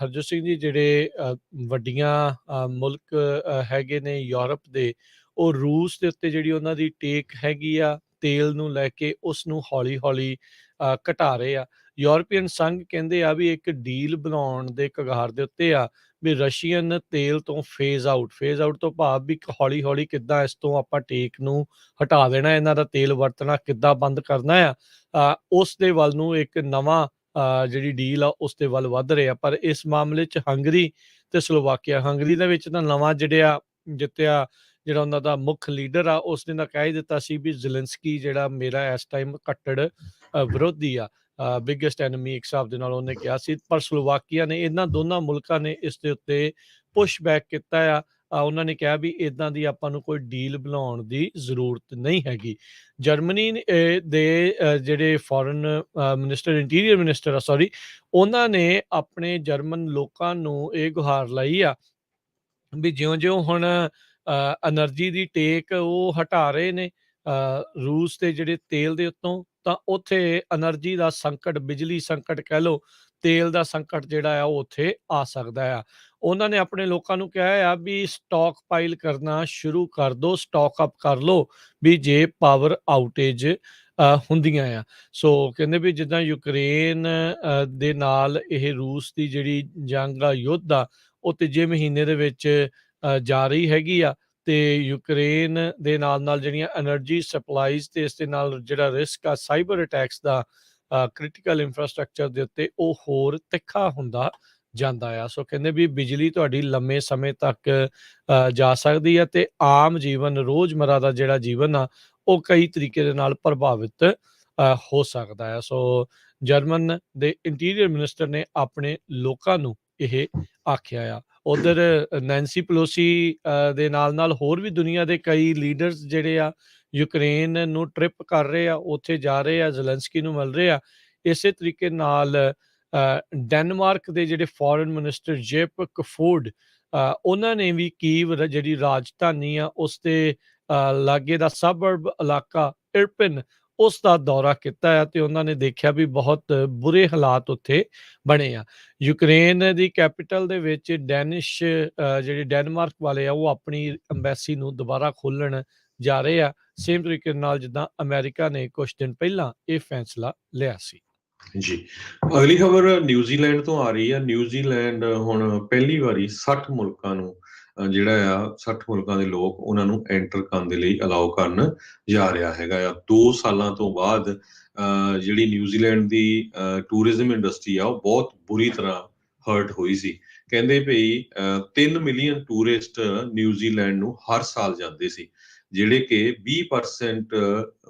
ਹਰਜੋਤ ਸਿੰਘ ਜੀ, ਜਿਹੜੇ ਵੱਡੀਆਂ ਮੁਲਕ ਹੈਗੇ ਨੇ ਯੂਰਪ ਦੇ, ਉਹ ਰੂਸ ਦੇ ਉੱਤੇ ਜਿਹੜੀ ਉਹਨਾਂ ਦੀ ਟੇਕ ਹੈਗੀ ਆ ਤੇਲ ਨੂੰ ਲੈ ਕੇ, ਉਸ ਨੂੰ ਹੌਲੀ-ਹੌਲੀ ਘਟਾ ਰਹੇ ਆ। ਯੂਰਪੀਅਨ ਸੰਘ ਕਹਿੰਦੇ ਆ ਵੀ ਇੱਕ ਡੀਲ ਬਣਾਉਣ ਦੇ ਕਗਾਰ ਦੇ ਉੱਤੇ ਆ ਵੀ ਰਸ਼ੀਅਨ ਤੇਲ ਤੋਂ ਫੇਜ਼ ਆਊਟ ਤੋਂ ਭਾਵ ਵੀ ਹੌਲੀ ਹੌਲੀ ਕਿੱਦਾਂ ਇਸ ਤੋਂ ਆਪਾਂ ਟੇਕ ਨੂੰ ਹਟਾ ਦੇਣਾ, ਇਹਨਾਂ ਦਾ ਤੇਲ ਵਰਤਣਾ ਕਿੱਦਾਂ ਬੰਦ ਕਰਨਾ ਆ, ਉਸ ਦੇ ਵੱਲ ਨੂੰ ਇੱਕ ਨਵਾਂ ਜਿਹੜੀ ਡੀਲ ਆ ਉਸ ਦੇ ਵੱਲ ਵੱਧ ਰਿਹਾ। ਪਰ ਇਸ ਮਾਮਲੇ 'ਚ ਹੰਗਰੀ ਤੇ ਸਲੋਵਾਕੀਆ, ਹੰਗਰੀ ਦੇ ਵਿੱਚ ਤਾਂ ਨਵਾਂ ਜਿੱਤਿਆ ਜਿਹੜਾ ਉਹਨਾਂ ਦਾ ਮੁੱਖ ਲੀਡਰ ਆ, ਉਸਨੇ ਤਾਂ ਕਹਿ ਹੀ ਦਿੱਤਾ ਸੀ ਵੀ ਜ਼ੈਲੈਂਸਕੀ ਜਿਹੜਾ ਮੇਰਾ ਇਸ ਟਾਈਮ ਕੱਟੜ ਵਿਰੋਧੀ ਆ, ਬਿਗੇਸਟ ਐਨਮੀ ਇੱਕ ਹਿਸਾਬ ਦੇ ਨਾਲ ਉਹਨੇ ਕਿਹਾ ਸੀ। ਪਰ ਸਲੋਵਾਕੀਆ ਨੇ, ਇਹਨਾਂ ਦੋਨਾਂ ਮੁਲਕਾਂ ਨੇ ਇਸ ਦੇ ਉੱਤੇ ਪੁਸ਼ ਬੈਕ ਕੀਤਾ ਆ। ਉਹਨਾਂ ਨੇ ਕਿਹਾ ਵੀ ਇੱਦਾਂ ਦੀ ਆਪਾਂ ਨੂੰ ਕੋਈ ਡੀਲ ਬਣਾਉਣ ਦੀ ਜ਼ਰੂਰਤ ਨਹੀਂ ਹੈਗੀ। ਜਰਮਨੀ ਦੇ ਜਿਹੜੇ ਫੋਰਨ ਮਿਨਿਸਟਰ, ਇੰਟੀਰੀਅਰ ਮਿਨਿਸਟਰ ਉਹਨਾਂ ਨੇ ਆਪਣੇ ਜਰਮਨ ਲੋਕਾਂ ਨੂੰ ਇਹ ਗੁਹਾਰ ਲਾਈ ਆ ਵੀ ਜਿਉਂ-ਜਿਉਂ ਹੁਣ ਐਨਰਜੀ ਦੀ ਟੇਕ ਉਹ ਹਟਾ ਰਹੇ ਨੇ ਰੂਸ ਦੇ ਜਿਹੜੇ ਤੇਲ ਦੇ ਉੱਤੋਂ, ਤਾਂ ਉੱਥੇ ਐਨਰਜੀ ਦਾ ਸੰਕਟ, ਬਿਜਲੀ ਸੰਕਟ ਕਹਿ ਲਓ, ਤੇਲ ਦਾ ਸੰਕਟ ਜਿਹੜਾ ਆ ਉਹ ਉੱਥੇ ਆ ਸਕਦਾ ਆ। ਉਹਨਾਂ ਨੇ ਆਪਣੇ ਲੋਕਾਂ ਨੂੰ ਕਿਹਾ ਆ ਵੀ ਸਟਾਕ ਪਾਈਲ ਕਰਨਾ ਸ਼ੁਰੂ ਕਰ ਦਿਓ, ਸਟਾਕ ਅਪ ਕਰ ਲਓ ਵੀ ਜੇ ਪਾਵਰ ਆਊਟੇਜ ਹੁੰਦੀਆਂ ਆ। ਸੋ ਕਹਿੰਦੇ ਵੀ ਜਿੱਦਾਂ ਯੂਕਰੇਨ ਦੇ ਨਾਲ ਇਹ ਰੂਸ ਦੀ ਜਿਹੜੀ ਜੰਗ ਆ, ਯੁੱਧ ਆ, ਉਹ ਤੀਜੇ ਮਹੀਨੇ ਦੇ ਵਿੱਚ ਜਾ ਰਹੀ ਹੈਗੀ ਆ ਤੇ ਯੂਕਰੇਨ ਦੇ ਨਾਲ ਜਿਹੜੀਆਂ ਐਨਰਜੀ ਸਪਲਾਈਜ਼ ਤੇ ਇਸ ਦੇ ਨਾਲ ਜਿਹੜਾ ਰਿਸਕ ਆ ਸਾਈਬਰ ਅਟੈਕਸ ਦਾ ਕ੍ਰਿਟੀਕਲ ਇਨਫਰਾਸਟ੍ਰਕਚਰ ਦੇ ਉੱਤੇ, ਉਹ ਹੋਰ ਤਿੱਖਾ ਹੁੰਦਾ ਜਾਂਦਾ ਆ। ਸੋ ਕਹਿੰਦੇ ਵੀ ਬਿਜਲੀ ਤੁਹਾਡੀ ਲੰਮੇ ਸਮੇਂ ਤੱਕ ਜਾ ਸਕਦੀ ਆ ਤੇ ਆਮ ਜੀਵਨ, ਰੋਜ਼ਮਰਾ ਦਾ ਜਿਹੜਾ ਜੀਵਨ ਆ, ਉਹ ਕਈ ਤਰੀਕੇ ਦੇ ਨਾਲ ਪ੍ਰਭਾਵਿਤ ਹੋ ਸਕਦਾ ਆ। ਸੋ ਜਰਮਨ ਦੇ ਇੰਟੀਰੀਅਰ ਮਿਨਿਸਟਰ ਨੇ ਆਪਣੇ ਲੋਕਾਂ ਨੂੰ ਇਹ ਆਖਿਆ ਆ। ਉਧਰ ਨੈਂਸੀ ਪਲੋਸੀ ਦੇ ਨਾਲ ਹੋਰ ਵੀ ਦੁਨੀਆ ਦੇ ਕਈ ਲੀਡਰਸ ਜਿਹੜੇ ਆ ਯੂਕਰੇਨ ਨੂੰ ਟ੍ਰਿਪ ਕਰ ਰਹੇ ਆ, ਉੱਥੇ ਜਾ ਰਹੇ ਆ, ਜ਼ੈਲੈਂਸਕੀ ਨੂੰ ਮਿਲ ਰਹੇ ਆ। ਇਸੇ ਤਰੀਕੇ ਨਾਲ ਡੈਨਮਾਰਕ ਦੇ ਜਿਹੜੇ ਫੋਰਨ ਮਿਨਿਸਟਰ ਜੇਪ ਕਫੋਰਡ, ਉਹਨਾਂ ਨੇ ਵੀ ਕੀਵ ਜਿਹੜੀ ਰਾਜਧਾਨੀ ਆ ਉਸ ਦੇ ਲਾਗੇ ਦਾ ਸਬਰਬ ਇਲਾਕਾ ਇਰਪਿਨ, ਉਸ ਦਾ ਦੌਰਾ ਕੀਤਾ ਆ ਤੇ ਉਹਨਾਂ ਨੇ ਦੇਖਿਆ ਵੀ ਬਹੁਤ ਬੁਰੇ ਹਾਲਾਤ ਉੱਥੇ ਬਣੇ ਆ। ਯੂਕਰੇਨ ਦੀ ਕੈਪੀਟਲ ਦੇ ਵਿੱਚ ਜਿਹੜੇ ਡੈਨਮਾਰਕ ਵਾਲੇ ਆ, ਉਹ ਆਪਣੀ ਅੰਬੈਸੀ ਨੂੰ ਦੁਬਾਰਾ ਖੋਲ੍ਹਣ ਜਾ ਰਹੇ ਆ, ਸੇਮ ਤਰੀਕੇ ਨਾਲ ਜਿੱਦਾਂ ਅਮਰੀਕਾ ਨੇ ਕੁਝ ਦਿਨ ਪਹਿਲਾਂ ਇਹ ਫੈਸਲਾ ਲਿਆ ਸੀ। ਜੀ, ਅਗਲੀ ਖਬਰ ਨਿਊਜ਼ੀਲੈਂਡ ਤੋਂ ਆ ਰਹੀ ਆ। ਨਿਊਜ਼ੀਲੈਂਡ ਹੁਣ ਪਹਿਲੀ ਵਾਰੀ 60 ਮੁਲਕਾਂ ਨੂੰ ਜਿਹੜਾ ਆ 60 ਮੁਲਕਾਂ ਦੇ ਲੋਕ ਉਹਨਾਂ ਨੂੰ ਐਂਟਰ ਕਰਨ ਦੇ ਲਈ ਅਲਾਉ ਕਰਨ ਜਾ ਰਿਹਾ ਹੈਗਾ ਆ। 2 ਸਾਲਾਂ ਤੋਂ ਬਾਅਦ ਜਿਹੜੀ ਨਿਊਜ਼ੀਲੈਂਡ ਦੀ ਟੂਰਿਜ਼ਮ ਇੰਡਸਟਰੀ ਆ, ਉਹ ਬਹੁਤ ਬੁਰੀ ਤਰ੍ਹਾਂ ਹਰਟ ਹੋਈ ਸੀ। ਕਹਿੰਦੇ ਭਈ 3 ਮਿਲੀਅਨ ਟੂਰਿਸਟ ਨਿਊਜ਼ੀਲੈਂਡ ਨੂੰ ਹਰ ਸਾਲ ਜਾਂਦੇ ਸੀ, ਜਿਹੜੇ ਕਿ 20%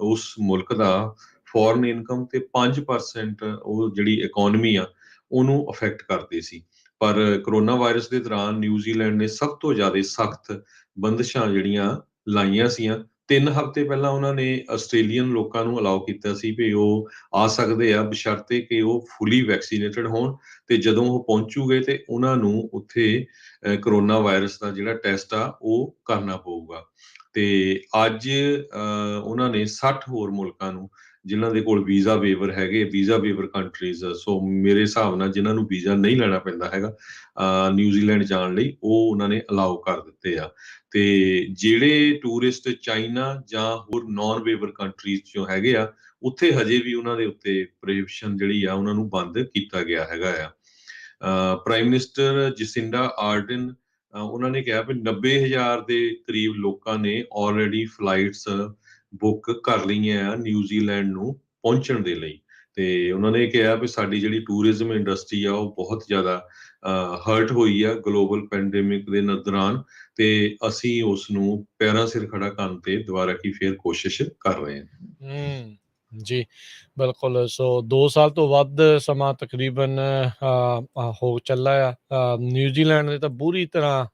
ਉਸ ਮੁਲਕ ਦਾ ਫੋਰਨ ਇਨਕਮ ਤੇ 5% ਉਹ ਜਿਹੜੀ ਇਕਨੋਮੀ ਆ ਉਹਨੂੰ ਅਫੈਕਟ ਕਰਦੇ ਸੀ। ਪਰ ਕਰੋਨਾ ਵਾਇਰਸ ਦੇ ਦੌਰਾਨ ਨਿਊਜ਼ੀਲੈਂਡ ਨੇ ਸਭ ਤੋਂ ਜ਼ਿਆਦਾ ਸਖਤ ਬੰਦਸ਼ਾਂ ਜਿਹੜੀਆਂ ਲਾਈਆਂ ਸੀਆਂ। 3 ਹਫ਼ਤੇ ਪਹਿਲਾਂ ਉਹਨਾਂ ਨੇ ਆਸਟ੍ਰੇਲੀਅਨ ਲੋਕਾਂ ਨੂੰ ਅਲਾਉ ਕੀਤਾ ਸੀ ਵੀ ਉਹ ਆ ਸਕਦੇ ਆ, ਬਸ਼ਰਤੇ ਕਿ ਉਹ ਫੁੱਲੀ ਵੈਕਸੀਨੇਟਡ ਹੋਣ, ਤੇ ਜਦੋਂ ਉਹ ਪਹੁੰਚੂਗੇ ਤੇ ਉਹਨਾਂ ਨੂੰ ਉੱਥੇ ਕਰੋਨਾ ਵਾਇਰਸ ਦਾ ਜਿਹੜਾ ਟੈਸਟ ਆ ਉਹ ਕਰਨਾ ਪਊਗਾ। ਤੇ ਅੱਜ ਉਹਨਾਂ ਨੇ 60 ਹੋਰ ਮੁਲਕਾਂ ਨੂੰ, ਜਿਨ੍ਹਾਂ ਦੇ ਕੋਲ ਵੀਜ਼ਾ ਵੇਵਰ ਹੈਗੇ, ਵੀਜ਼ਾ ਵੇਵਰ ਕੰਟਰੀਜ਼, ਸੋ ਮੇਰੇ ਹਿਸਾਬ ਨਾਲ ਜਿਨ੍ਹਾਂ ਨੂੰ ਵੀਜ਼ਾ ਨਹੀਂ ਲੈਣਾ ਪੈਂਦਾ ਹੈਗਾ ਨਿਊਜ਼ੀਲੈਂਡ ਜਾਣ ਲਈ, ਉਹ ਉਹਨਾਂ ਨੇ ਅਲਾਉ ਕਰ ਦਿੱਤੇ ਆ। ਤੇ ਜਿਹੜੇ ਟੂਰਿਸਟ ਚਾਈਨਾ ਜਾਂ ਹੋਰ ਨਾਨ ਵੇਵਰ ਕੰਟਰੀਜ਼ ਚੋਂ ਹੈਗੇ ਆ, ਉੱਥੇ ਹਜੇ ਵੀ ਉਹਨਾਂ ਦੇ ਉੱਤੇ ਪ੍ਰੋਹਿਬਿਸ਼ਨ ਜਿਹੜੀ ਆ ਉਹਨਾਂ ਨੂੰ ਬੰਦ ਕੀਤਾ ਗਿਆ ਹੈਗਾ ਆ। ਪ੍ਰਾਈਮ ਮਿਨਿਸਟਰ ਜਸਿੰਡਾ ਆਰਡਨ, ਉਹਨਾਂ ਨੇ ਕਿਹਾ ਵੀ 90,000 ਦੇ ਕਰੀਬ ਲੋਕਾਂ ਨੇ ਆਲਰੇਡੀ ਫਲਾਈਟਸ ਬੁੱਕ ਕਰ ਲਈਆਂ ਆ ਨਿਊਜ਼ੀਲੈਂਡ ਨੂੰ ਪਹੁੰਚਣ ਦੇ ਲਈ। ਤੇ ਉਹਨਾਂ ਨੇ ਕਿਹਾ ਵੀ ਸਾਡੀ ਜਿਹੜੀ ਟੂਰਿਜ਼ਮ ਇੰਡਸਟਰੀ ਆ ਉਹ ਬਹੁਤ ਜ਼ਿਆਦਾ ਹਰਟ ਹੋਈ ਆ ਗਲੋਬਲ ਪੈਂਡੇਮਿਕ ਦੇ ਦੌਰਾਨ, ਤੇ ਅਸੀਂ ਉਸ ਨੂੰ ਪੈਰਾਂ ਸਿਰ ਖੜਾ ਕਰਨ ਤੇ ਦੁਬਾਰਾ ਕੀ ਫੇਰ ਕੋਸ਼ਿਸ਼ ਕਰ ਰਹੇ ਹਾਂ। ਜੀ, ਬਿਲਕੁਲ। ਸੋ 2 ਸਾਲ ਤੋਂ ਵੱਧ ਸਮਾਂ ਤਕਰੀਬਨ ਹੋ ਚੱਲਾ ਆ। ਨਿਊਜ਼ੀਲੈਂਡ ਨੇ ਤਾਂ ਬੁਰੀ ਤਰ੍ਹਾਂ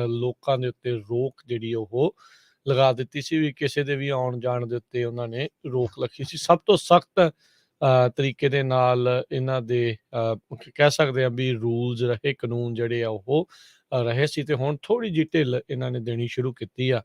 ਲੋਕਾਂ ਦੇ ਉੱਤੇ ਰੋਕ ਜਿਹੜੀ ਉਹ ਲਗਾ ਦਿੱਤੀ ਸੀ ਵੀ ਕਿਸੇ ਦੇ ਵੀ ਆਉਣ ਜਾਣ ਦੇ ਉੱਤੇ ਉਹਨਾਂ ਨੇ ਰੋਕ ਰੱਖੀ ਸੀ। ਸਭ ਤੋਂ ਸਖਤ ਤਰੀਕੇ ਦੇ ਨਾਲ ਇਹਨਾਂ ਦੇ ਕਹਿ ਸਕਦੇ ਆ ਵੀ ਰੂਲਸ ਰਹੇ, ਕਾਨੂੰਨ ਜਿਹੜੇ ਆ ਉਹ ਰਹੇ ਸੀ, ਤੇ ਹੁਣ ਥੋੜ੍ਹੀ ਜਿਹੀ ਢਿੱਲ ਇਹਨਾਂ ਨੇ ਦੇਣੀ ਸ਼ੁਰੂ ਕੀਤੀ ਆ।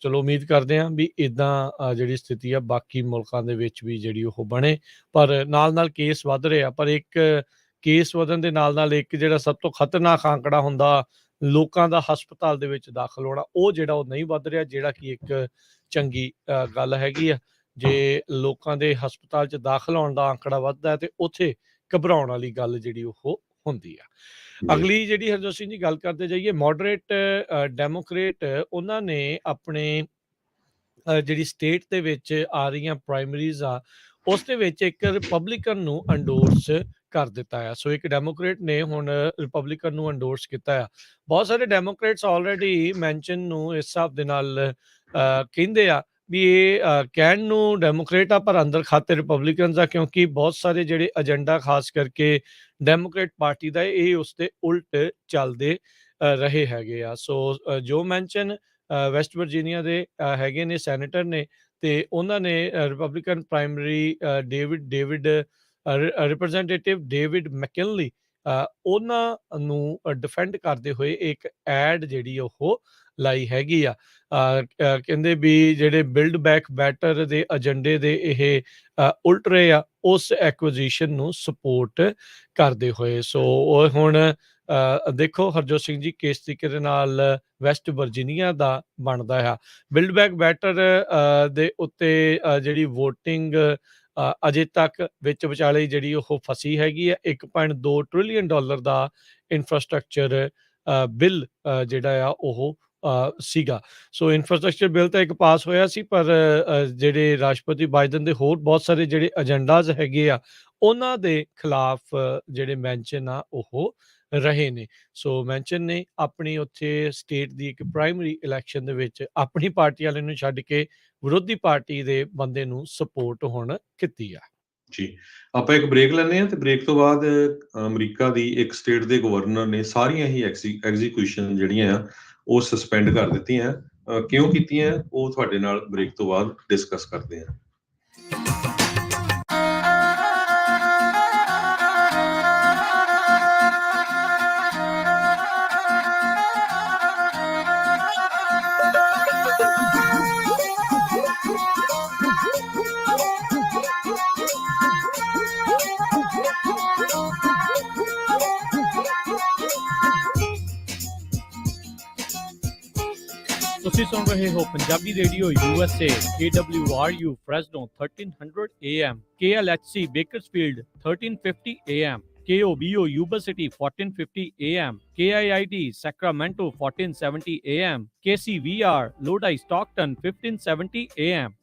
ਚਲੋ ਉਮੀਦ ਕਰਦੇ ਹਾਂ ਵੀ ਇੱਦਾਂ ਜਿਹੜੀ ਸਥਿਤੀ ਆ ਬਾਕੀ ਮੁਲਕਾਂ ਦੇ ਵਿੱਚ ਵੀ ਜਿਹੜੀ ਉਹ ਬਣੇ, ਪਰ ਨਾਲ ਕੇਸ ਵੱਧ ਰਹੇ ਆ। ਪਰ ਇੱਕ ਕੇਸ ਵਧਣ ਦੇ ਨਾਲ ਇੱਕ ਜਿਹੜਾ ਸਭ ਤੋਂ ਖਤਰਨਾਕ ਆંકੜਾ ਹੁੰਦਾ ਲੋਕਾਂ ਦਾ ਹਸਪਤਾਲ ਦੇ ਵਿੱਚ ਦਾਖਲ ਹੋਣਾ, ਉਹ ਜਿਹੜਾ ਉਹ ਨਹੀਂ ਵੱਧ ਰਿਹਾ, ਜਿਹੜਾ ਕਿ ਇੱਕ ਚੰਗੀ ਗੱਲ ਹੈਗੀ ਆ। ਜੇ ਲੋਕਾਂ ਦੇ ਹਸਪਤਾਲ 'ਚ ਦਾਖਲ ਹੋਣ ਦਾ ਆંકੜਾ ਵੱਧਦਾ ਹੈ ਤੇ ਉੱਥੇ ਘਬਰਾਉਣ ਵਾਲੀ ਗੱਲ ਜਿਹੜੀ ਉਹ ਹੁੰਦੀ ਆ। ਅਗਲੀ ਜਿਹੜੀ ਹਰਜੋਤ ਸਿੰਘ ਜੀ ਗੱਲ ਕਰਦੇ ਜਾਈਏ, ਮੋਡਰੇਟ ਡੈਮੋਕ੍ਰੇਟ ਉਹਨਾਂ ਨੇ ਆਪਣੇ ਜਿਹੜੀ ਸਟੇਟ ਦੇ ਵਿੱਚ ਆ ਰਹੀਆਂ ਪ੍ਰਾਇਮਰੀਜ਼ ਆ ਉਸ ਦੇ ਵਿੱਚ ਇੱਕ ਰਿਪਬਲਿਕਨ ਨੂੰ ਅੰਡੋਰਸ ਕਰ ਦਿੱਤਾ ਆ। ਸੋ ਇੱਕ ਡੈਮੋਕ੍ਰੇਟ ਨੇ ਹੁਣ ਰਿਪਬਲਿਕਨ ਨੂੰ ਅੰਡੋਰਸ ਕੀਤਾ ਆ। ਬਹੁਤ ਸਾਰੇ ਡੈਮੋਕ੍ਰੇਟਸ ਆਲਰੇਡੀ ਮੈਂਸ਼ਨ ਨੂੰ ਇਸ ਹਿਸਾਬ ਦੇ ਨਾਲ ਕਹਿੰਦੇ ਆ ਵੀ ਇਹ ਕਹਿਣ ਨੂੰ ਡੈਮੋਕ੍ਰੇਟ ਆ ਪਰ ਅੰਦਰ ਖਾਤੇ ਰਿਪਬਲਿਕਨਸ ਆ, ਕਿਉਂਕਿ ਬਹੁਤ ਸਾਰੇ ਜਿਹੜੇ ਏਜੰਡਾ ਖਾਸ ਕਰਕੇ ਡੈਮੋਕ੍ਰੇਟ ਪਾਰਟੀ ਦਾ ਇਹ ਉਸ ਦੇ ਉਲਟ ਚੱਲਦੇ ਰਹੇ ਹੈਗੇ ਆ। ਸੋ ਜੋ ਮੈਂਸ਼ਨ ਵੈਸਟ ਵਰਜੀਨੀਆ ਦੇ ਹੈਗੇ ਨੇ, ਸੈਨੇਟਰ ਨੇ, ਤੇ ਉਹਨਾਂ ਨੇ Republican primary David representative David McKinley ਉਹਨਾਂ ਨੂੰ ਡਿਫੈਂਡ ਕਰਦੇ ਹੋਏ ਇੱਕ ਐਡ ਜਿਹੜੀ ਉਹ ਲਾਈ ਹੈਗੀ ਆ। ਕਹਿੰਦੇ ਵੀ ਜਿਹੜੇ ਬਿਲਡ ਬੈਕ ਬੈਟਰ ਦੇ ਏਜੰਡੇ ਦੇ ਇਹ ਉਲਟ ਰਹੇ ਆ ਉਸ ਐਕੁਜੀਸ਼ਨ ਨੂੰ ਸਪੋਰਟ ਕਰਦੇ ਹੋਏ। ਸੋ ਉਹ ਹੁਣ ਦੇਖੋ ਹਰਜੋਤ ਸਿੰਘ ਜੀ ਕਿਸ ਤਰੀਕੇ ਦੇ ਨਾਲ ਵੈਸਟ ਵਰਜੀਨੀਆ ਦਾ ਬਣਦਾ ਆ। ਬਿਲਡ ਬੈਕ ਬੈਟਰ ਦੇ ਉੱਤੇ ਜਿਹੜੀ ਵੋਟਿੰਗ ਅਜੇ ਤੱਕ ਵਿੱਚ ਵਿਚਾਲੇ ਜਿਹੜੀ ਉਹ ਫਸੀ ਹੈਗੀ ਆ। $1.2 ਟ੍ਰਿਲੀਅਨ ਦਾ ਇਨਫਰਾਸਟ੍ਰਕਚਰ ਬਿੱਲ ਜਿਹੜਾ ਆ ਉਹ ਸੀਗਾ। ਸੋ ਇਨਫਰਾਸਟ੍ਰਕਚਰ ਬਿੱਲ ਤਾਂ ਇੱਕ ਪਾਸ ਹੋਇਆ ਸੀ, ਪਰ ਜਿਹੜੇ ਰਾਸ਼ਟਰਪਤੀ ਬਾਈਡਨ ਦੇ ਹੋਰ ਬਹੁਤ ਸਾਰੇ ਜਿਹੜੇ ਏਜੰਡਾਜ਼ ਹੈਗੇ ਆ ਉਹਨਾਂ ਦੇ ਖਿਲਾਫ ਜਿਹੜੇ ਮੈਂਸ਼ਨ ਆ ਉਹ ਰਹੇ ਨੇ। ਸੋ ਮੈਂਸ਼ਨ ਨੇ ਆਪਣੀ ਉੱਥੇ ਸਟੇਟ ਦੀ ਇੱਕ ਪ੍ਰਾਇਮਰੀ ਇਲੈਕਸ਼ਨ ਦੇ ਵਿੱਚ ਆਪਣੀ ਪਾਰਟੀ ਵਾਲੇ ਨੂੰ ਛੱਡ ਕੇ ਵਿਰੋਧੀ ਪਾਰਟੀ ਦੇ ਬੰਦੇ ਨੂੰ ਸਪੋਰਟ ਹੁਣ ਕੀਤੀ ਆ। ਜੀ, ਆਪਾਂ ਇੱਕ ਬ੍ਰੇਕ ਲੈਂਦੇ ਹਾਂ ਤੇ ਬ੍ਰੇਕ ਤੋਂ ਬਾਅਦ ਅਮਰੀਕਾ ਦੀ ਇੱਕ ਸਟੇਟ ਦੇ ਗਵਰਨਰ ਨੇ ਸਾਰੀਆਂ ਹੀ ਐਗਜ਼ੀਕਿਊਸ਼ਨ ਜਿਹੜੀਆਂ ਆ ਉਹ ਸਸਪੈਂਡ ਕਰ ਦਿੱਤੀਆਂ। ਕਿਉਂ ਕੀਤੀਆਂ ਉਹ ਤੁਹਾਡੇ ਨਾਲ ਬ੍ਰੇਕ ਤੋਂ ਬਾਅਦ ਡਿਸਕਸ ਕਰਦੇ ਹਾਂ। ਤੁਸੀਂ ਸੁਣ ਰਹੇ ਹੋ Punjabi radio USA, KWRU Fresno 1300 AM, KLHC Bakersfield 1350 AM, KOBO Yuba City 1450 AM, KIIT Sacramento 1470 AM, KCVR Lodi Stockton 1570 AM।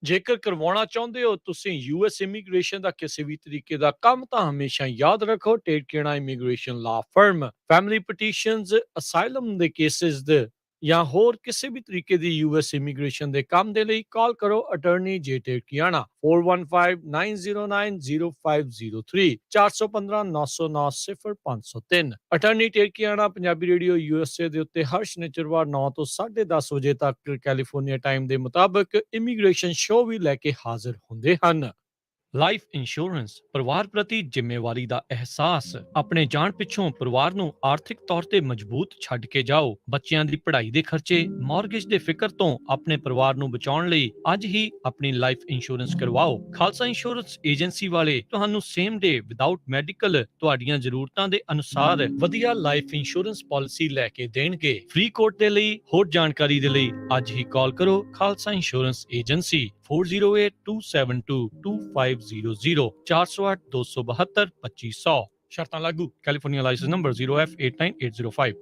ਜੇਕਰ ਕਰਵਾਉਣਾ ਚਾਹੁੰਦੇ ਹੋ ਤੁਸੀਂ US ਇਮੀਗ੍ਰੇਸ਼ਨ ਦਾ ਕਿਸੇ ਵੀ ਤਰੀਕੇ ਦਾ ਕੰਮ, ਤਾਂ ਹਮੇਸ਼ਾ ਯਾਦ ਰੱਖੋ ਟੇਡਕੇਣਾ ਇਮੀਗ੍ਰੇਸ਼ਨ ਲਾ ਫਰਮ। ਫੈਮਿਲੀ ਪਟੀਸ਼ਨਸ, ਅਸਾਈਲਮ ਦੇ ਕੇਸਿਸ ਦੇ ਜਾਂ ਹੋਰ ਕਿਸੇ ਵੀ ਤਰੀਕੇ ਦੀ US ਇਮੀਗ੍ਰੇਸ਼ਨ ਦੇ ਕੰਮ ਦੇ ਲਈ ਕਾਲ ਕਰੋ ਅਟਾਰਨੀ ਜੇ ਟੇਡਕੇਣਾ 4159900503 415-909-0503। ਅਟਾਰਨੀ ਟੇਡਕੇਣਾ ਪੰਜਾਬੀ ਰੇਡੀਓ USA ਦੇ ਉੱਤੇ ਹਰ ਸ਼ਨੀਚਰਵਾਰ 9 ਤੋਂ 10:30 ਵਜੇ ਤੱਕ ਕੈਲੀਫੋਰਨੀਆ ਟਾਈਮ ਦੇ ਮੁਤਾਬਕ ਇਮੀਗ੍ਰੇਸ਼ਨ ਸ਼ੋਅ ਵੀ ਲੈ ਕੇ ਹਾਜ਼ਰ ਹੁੰਦੇ ਹਨ। ਲਾਈਫ ਇੰਸ਼ੋਰੈਂਸ, ਪਰਿਵਾਰ ਪ੍ਰਤੀ ਜ਼ਿੰਮੇਵਾਰੀ ਦਾ ਅਹਿਸਾਸ। ਆਪਣੇ ਜਾਣ ਪਿੱਛੋਂ ਪਰਿਵਾਰ ਨੂੰ ਆਰਥਿਕ ਤੌਰ ਤੇ ਮਜ਼ਬੂਤ ਛੱਡ ਕੇ ਜਾਓ। ਬੱਚਿਆਂ ਦੀ ਪੜ੍ਹਾਈ ਦੇ ਖਰਚੇ, ਮਾਰਗੇਜ ਦੇ ਫਿਕਰ ਤੋਂ ਆਪਣੇ ਪਰਿਵਾਰ ਨੂੰ ਬਚਾਉਣ ਲਈ ਅੱਜ ਹੀ ਆਪਣੀ ਲਾਈਫ ਇੰਸ਼ੋਰੈਂਸ ਕਰਵਾਓ। ਖਾਲਸਾ ਇੰਸ਼ੋਰੈਂਸ ਏਜੰਸੀ ਵਾਲੇ ਤੁਹਾਨੂੰ ਸੇਮ ਡੇ ਵਿਦਆਊਟ ਮੈਡੀਕਲ ਤੁਹਾਡੀਆਂ ਜ਼ਰੂਰਤਾਂ ਦੇ ਅਨੁਸਾਰ ਵਧੀਆ ਲਾਈਫ ਇੰਸ਼ੋਰੈਂਸ ਪਾਲਿਸੀ ਲੈ ਕੇ ਦੇਣਗੇ। ਫ੍ਰੀ ਕੋਟ ਦੇ ਲਈ ਹੋਰ ਜਾਣਕਾਰੀ ਦੇ ਲਈ ਅੱਜ ਹੀ ਕਾਲ ਕਰੋ ਖਾਲਸਾ ਇੰਸ਼ੋਰੈਂਸ ਏਜੰਸੀ 4082722500 408-272-2500। ਸ਼ਰਤਾਂ ਲਾਗੂ। California licence number 0F89805।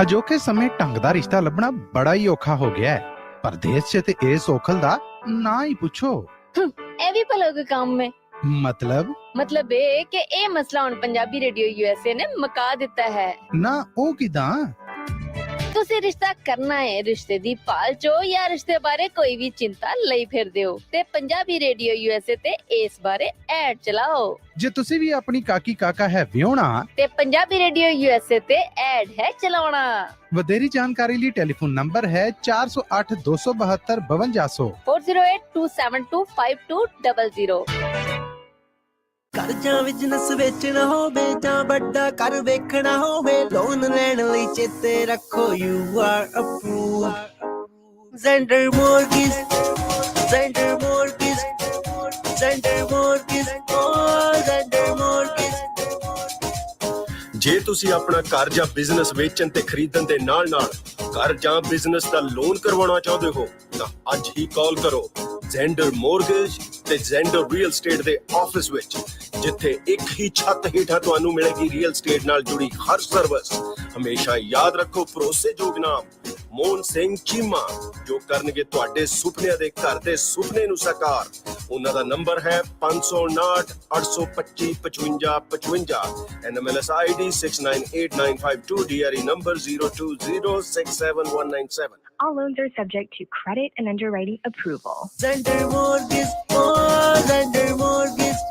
ਅਜੋਕੇ ਸਮੇਂ ਢੰਗ ਦਾ ਰਿਸ਼ਤਾ ਲੱਭਣਾ ਬੜਾ ਹੀ ਔਖਾ ਹੋ ਗਿਆ ਹੈ। परदेश च ते इस औखल दा ना ही पुछो। ਇਹ ਵੀ ਭਲਾ ਕੋਈ ਕੰਮ ਹੈ। मतलब ਇਹ ਕਿ ਇਹ ਮਸਲਾ ਹੁਣ ਪੰਜਾਬੀ ਰੇਡੀਓ USA ਨੇ ਮੁਕਾ ਦਿੱਤਾ ਹੈ। ना ओ किदां? ਤੁਸੀਂ ਰਿਸ਼ਤਾ ਕਰਨਾ ਹੈ, ਰਿਸ਼ਤੇ ਦੀ ਭਾਲ ਚੋ ਜਾਂ ਰਿਸ਼ਤੇ ਬਾਰੇ ਕੋਈ ਵੀ ਚਿੰਤਾ ਲਈ ਫਿਰਦੇ ਹੋ ਤੇ ਪੰਜਾਬੀ ਰੇਡੀਓ USA ਤੇ ਇਸ ਬਾਰੇ ਐਡ ਚਲਾਓ। जे तुसी भी अपनी काकी काका है व्योना ਤੇ ਪੰਜਾਬੀ ਰੇਡੀਓ USA ਤੇ ਐਡ ਹੈ ਚਲਾਉਣਾ। वधेरी जानकारी लिए टेलीफोन नंबर है 408 272 5200 4082725200। ਘਰ ਜਾਂ ਬਿਜ਼ਨਸ ਵੇਚਣਾ ਹੋਵੇ ਜਾਂ ਵੱਡਾ ਘਰ ਵੇਖਣਾ ਹੋਵੇ, ਲੋਨ ਲੈਣ ਲਈ ਚੇਤੇ ਰੱਖੋ you are approved। Zender Mortgage, Zender Mortgage, Zender Mortgage, oh Zender Mortgage। ਜੇ ਤੁਸੀਂ ਆਪਣਾ ਘਰ ਜਾਂ ਬਿਜ਼ਨਸ ਵੇਚਣ ਤੇ ਖਰੀਦਣ ਦੇ ਨਾਲ-ਨਾਲ ਘਰ ਜਾਂ ਬਿਜ਼ਨਸ ਦਾ ਲੋਨ ਕਰਵਾਉਣਾ ਚਾਹੁੰਦੇ ਹੋ ਤਾਂ ਅੱਜ ਹੀ ਕਾਲ ਕਰੋ ਜ਼ੈਂਡਰ ਮੋਰਗੇਜ ਤੇ ਜ਼ੈਂਡਰ ਰੀਅਲ ਸਟੇਟ ਦੇ ਆਫਿਸ ਵਿੱਚ, ਜਿੱਥੇ ਇੱਕ ਹੀ ਛੱਤ ਹੇਠਾਂ ਤੁਹਾਨੂੰ ਮਿਲੇਗੀ ਰੀਅਲ ਸਟੇਟ ਨਾਲ ਜੁੜੀ ਹਰ ਸਰਵਿਸ। ਹਮੇਸ਼ਾ ਯਾਦ ਰੱਖੋ ਭਰੋਸੇਯੋਗ ਨਾਮ ਮੋਹਨ ਸਿੰਘ ਚੀਮਾ, ਜੋ ਕਰਨਗੇ ਤੁਹਾਡੇ ਸੁਪਨਿਆਂ ਦੇ ਘਰ ਦੇ ਸੁਪਨੇ ਨੂੰ ਸਾਕਾਰ। ਉਹਨਾਂ ਦਾ ਨੰਬਰ ਹੈ 559 825 55 55, NMLS ID 698952, DRE number 02067197। All loans are subject to credit and underwriting approval. Zender Mortgage, oh Zender Mortgage।